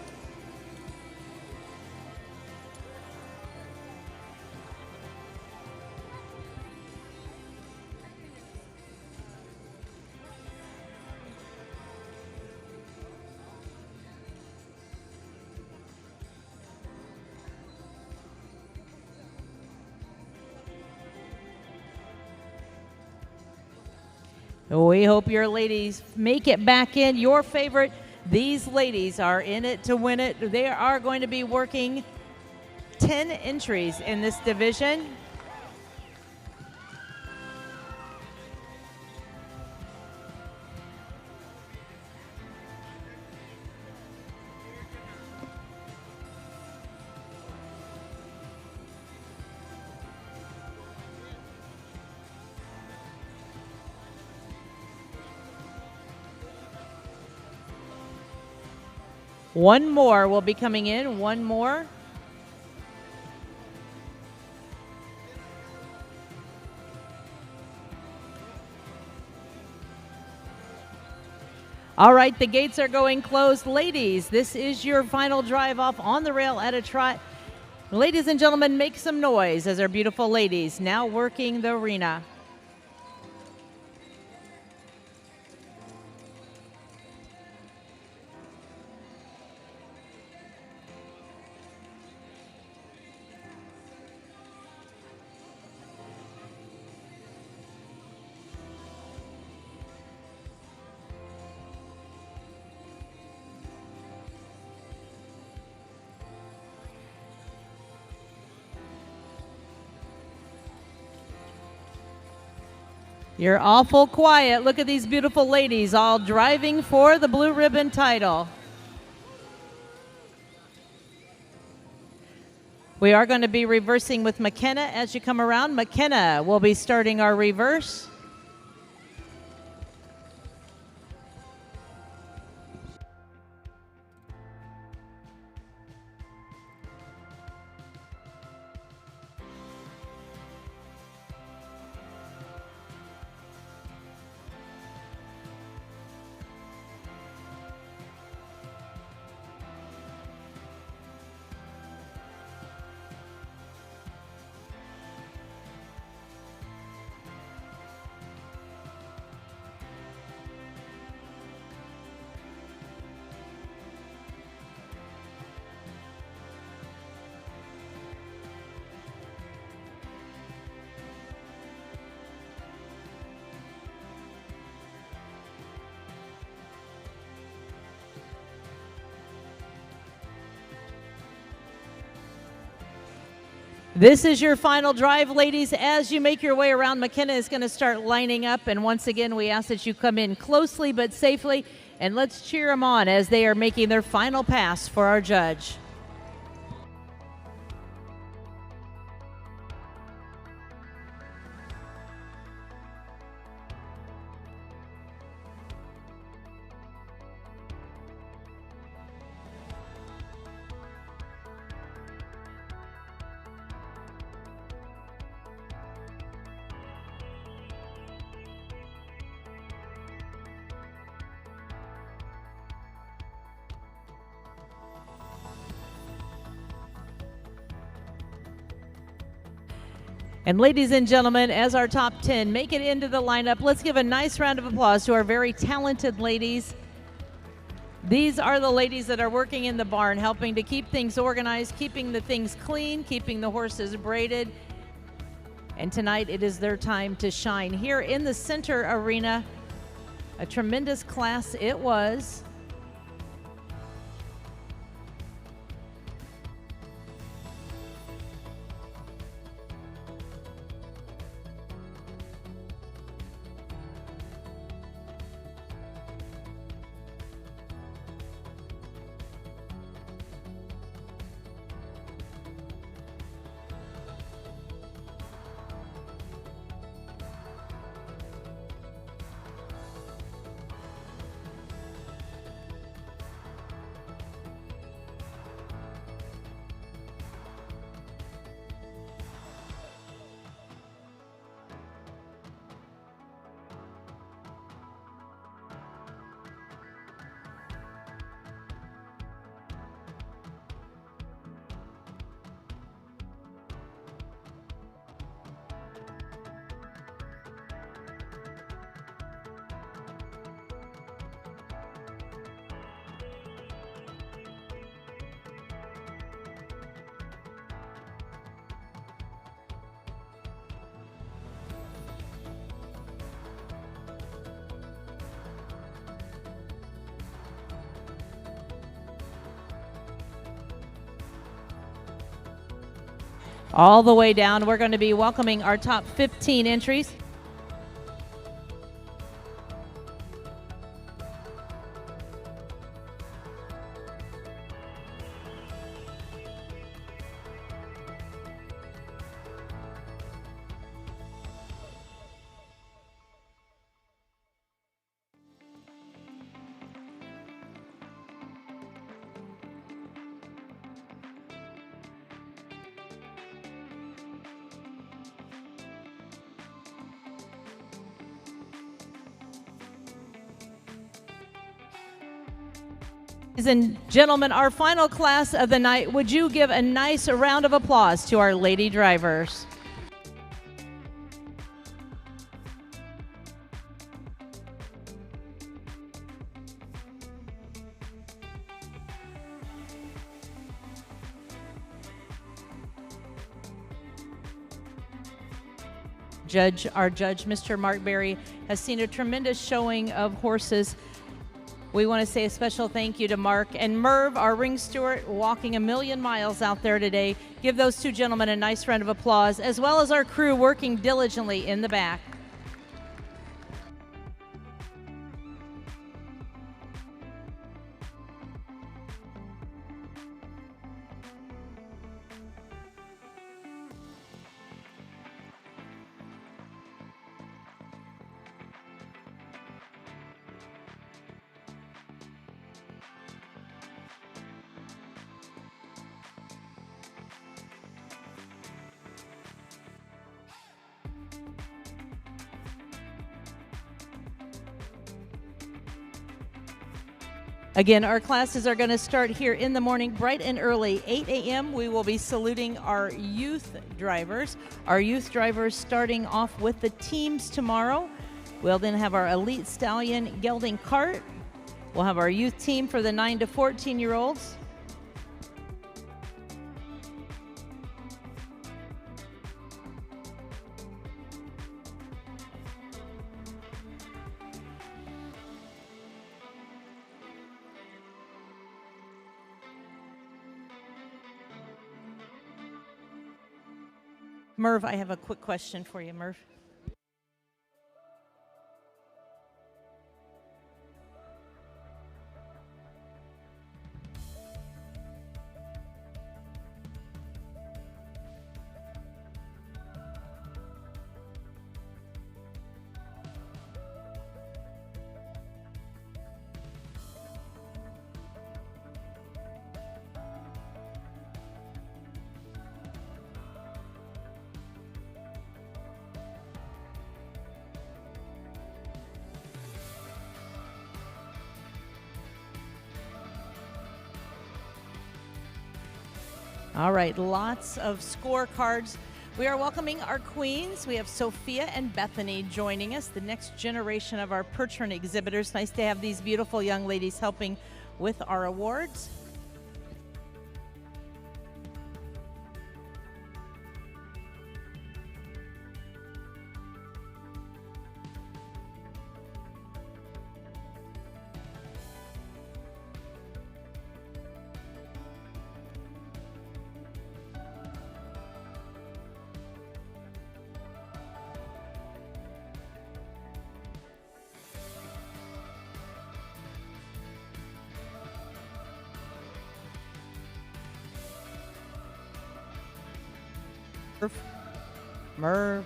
A: We hope your ladies make it back in. Your favorite, these ladies are in it to win it. They are going to be working 10 entries in this division. One more will be coming in, one more. All right, the gates are going closed. Ladies, this is your final drive off on the rail at a trot. Ladies and gentlemen, make some noise as our beautiful ladies now working the arena. You're awful quiet. Look at these beautiful ladies all driving for the blue ribbon title. We are going to be reversing with McKenna as you come around. McKenna will be starting our reverse. This is your final drive, ladies. As you make your way around, McKenna is going to start lining up. And once again, we ask that you come in closely but safely. And let's cheer them on as they are making their final pass for our judge. And ladies and gentlemen, as our top 10 make it into the lineup, let's give a nice round of applause to our very talented ladies. These are the ladies that are working in the barn, helping to keep things organized, keeping the things clean, keeping the horses braided. And tonight it is their time to shine. Here in the center arena, a tremendous class it was. All the way down, we're going to be welcoming our top 15 entries. Ladies and gentlemen, our final class of the night, would you give a nice round of applause to our lady drivers? Our judge, Mr. Mark Berry, has seen a tremendous showing of horses. We want to say a special thank you to Mark and Merv, our ring steward, walking a million miles out there today. Give those two gentlemen a nice round of applause, as well as our crew working diligently in the back. Again, our classes are going to start here in the morning, bright and early, 8 a.m. We will be saluting our youth drivers. Our youth drivers starting off with the teams tomorrow. We'll then have our elite stallion gelding cart. We'll have our youth team for the 9 to 14-year-olds. Merv, I have a quick question for you, Merv. All right, lots of scorecards. We are welcoming our queens. We have Sophia and Bethany joining us, the next generation of our Percheron exhibitors. Nice to have these beautiful young ladies helping with our awards. Merv.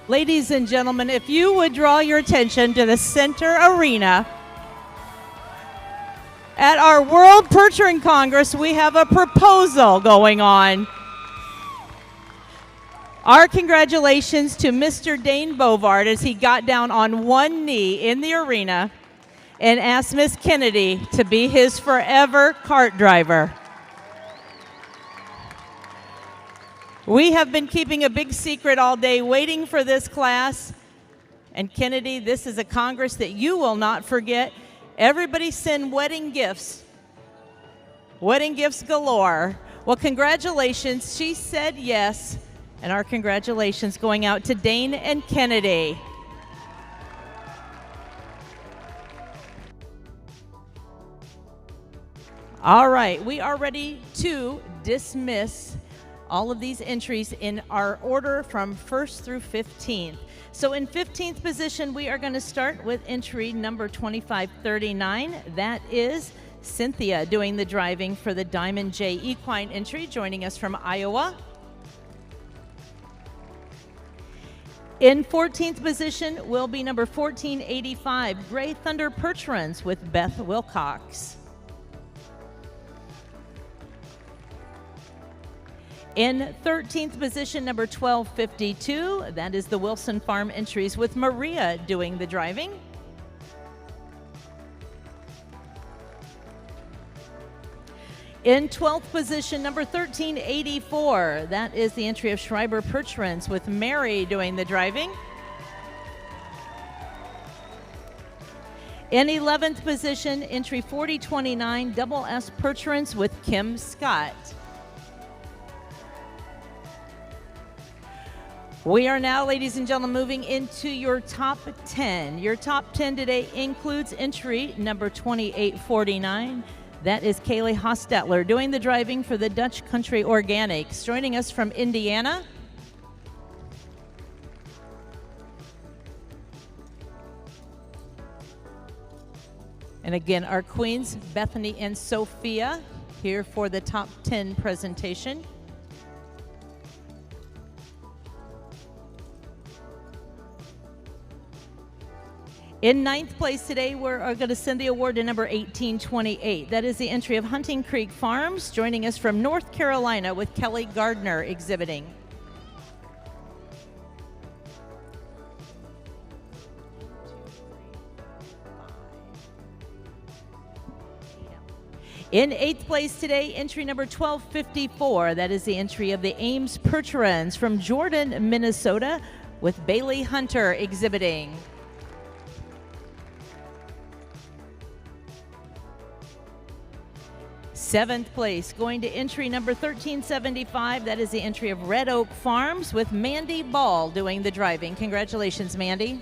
A: Ladies and gentlemen, if you would draw your attention to the center arena, at our World Percheron Congress, we have a proposal going on. Our congratulations to Mr. Dane Bovard as he got down on one knee in the arena and asked Miss Kennedy to be his forever cart driver. We have been keeping a big secret all day waiting for this class. And Kennedy, this is a Congress that you will not forget. Everybody send wedding gifts. Wedding gifts galore. Well, congratulations. She said yes. And our congratulations going out to Dane and Kennedy. All right, we are ready to dismiss all of these entries in our order from 1st through 15th. So in 15th position, we are going to start with entry number 2539. That is Cynthia doing the driving for the Diamond J Equine entry, joining us from Iowa. In 14th position will be number 1485, Gray Thunder Percherons with Beth Wilcox. In 13th position, number 1252, that is the Wilson Farm entries with Maria doing the driving. In 12th position, number 1384, that is the entry of Schreiber Percherons with Mary doing the driving. In 11th position, entry 4029, double S Percherons with Kim Scott. We are now, ladies and gentlemen, moving into your top 10. Your top 10 today includes entry number 2849. That is Kaylee Hostetler doing the driving for the Dutch Country Organics. Joining us from Indiana. And again, our queens, Bethany and Sophia, here for the top 10 presentation. In 9th place today, we're going to send the award to number 1828. That is the entry of Hunting Creek Farms, joining us from North Carolina with Kelly Gardner exhibiting. In 8th place today, entry number 1254. That is the entry of the Ames Percherons from Jordan, Minnesota, with Bailey Hunter exhibiting. Seventh place, going to entry number 1375. That is the entry of Red Oak Farms with Mandy Ball doing the driving. Congratulations, Mandy.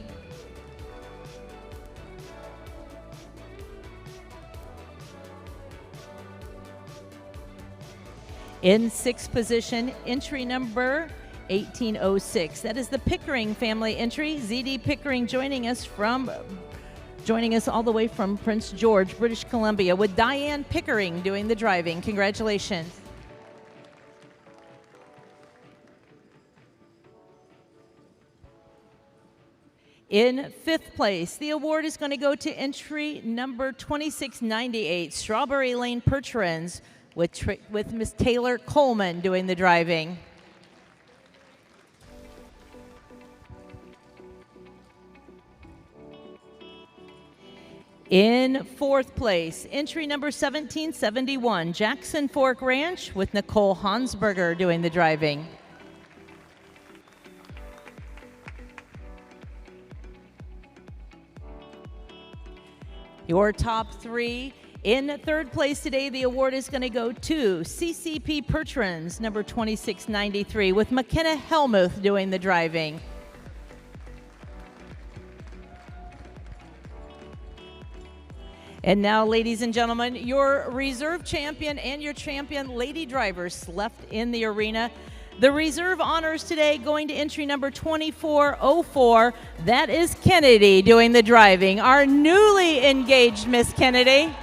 A: In 6th position, entry number 1806. That is the Pickering family entry. ZD Pickering joining us all the way from Prince George, British Columbia, with Diane Pickering doing the driving. Congratulations. In 5th place, the award is going to go to entry number 2698, Strawberry Lane Percherons, with Miss Taylor Coleman doing the driving. In 4th place, entry number 1771, Jackson Fork Ranch with Nicole Hansberger doing the driving. Your top 3. In 3rd place today, the award is going to go to CCP Percherons, number 2693, with McKenna Helmuth doing the driving. And now, ladies and gentlemen, your reserve champion and your champion lady drivers left in the arena. The reserve honors today going to entry number 2404. That is Kennedy doing the driving. Our newly engaged Miss Kennedy.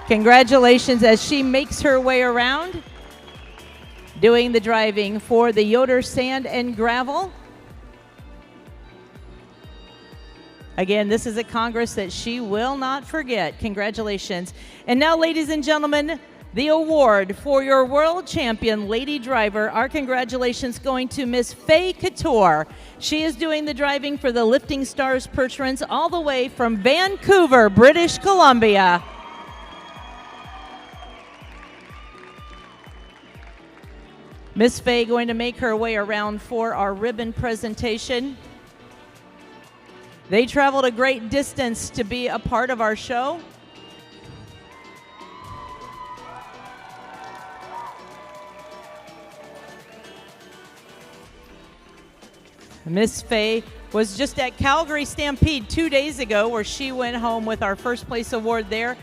A: Congratulations as she makes her way around doing the driving for the Yoder Sand and Gravel. Again, this is a Congress that she will not forget. Congratulations. And now, ladies and gentlemen, the award for your world champion lady driver. Our congratulations going to Miss Faye Couture. She is doing the driving for the Lifting Stars Percherons all the way from Vancouver, British Columbia. Miss Faye going to make her way around for our ribbon presentation. They traveled a great distance to be a part of our show. Miss Faye was just at Calgary Stampede 2 days ago, where she went home with our first place award there,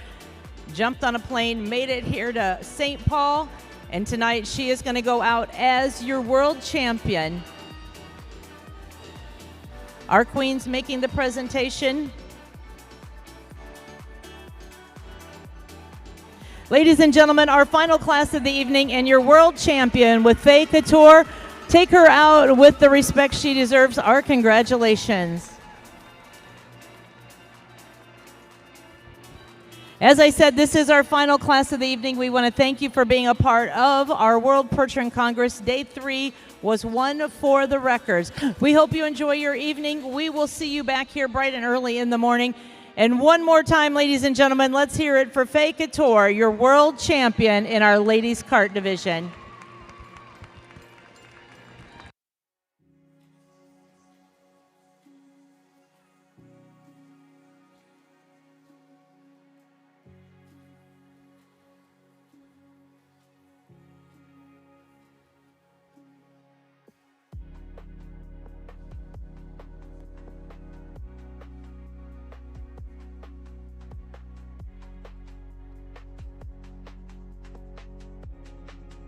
A: jumped on a plane, made it here to St. Paul, and tonight she is going to go out as your world champion. Our queens making the presentation. Ladies and gentlemen, our final class of the evening and your world champion with Faye Couture. Take her out with the respect she deserves. Our congratulations. As I said, this is our final class of the evening. We want to thank you for being a part of our World Percheron Congress. Day 3 was one for the records. We hope you enjoy your evening. We will see you back here bright and early in the morning. And one more time, ladies and gentlemen, let's hear it for Faye Couture, your world champion in our ladies kart division.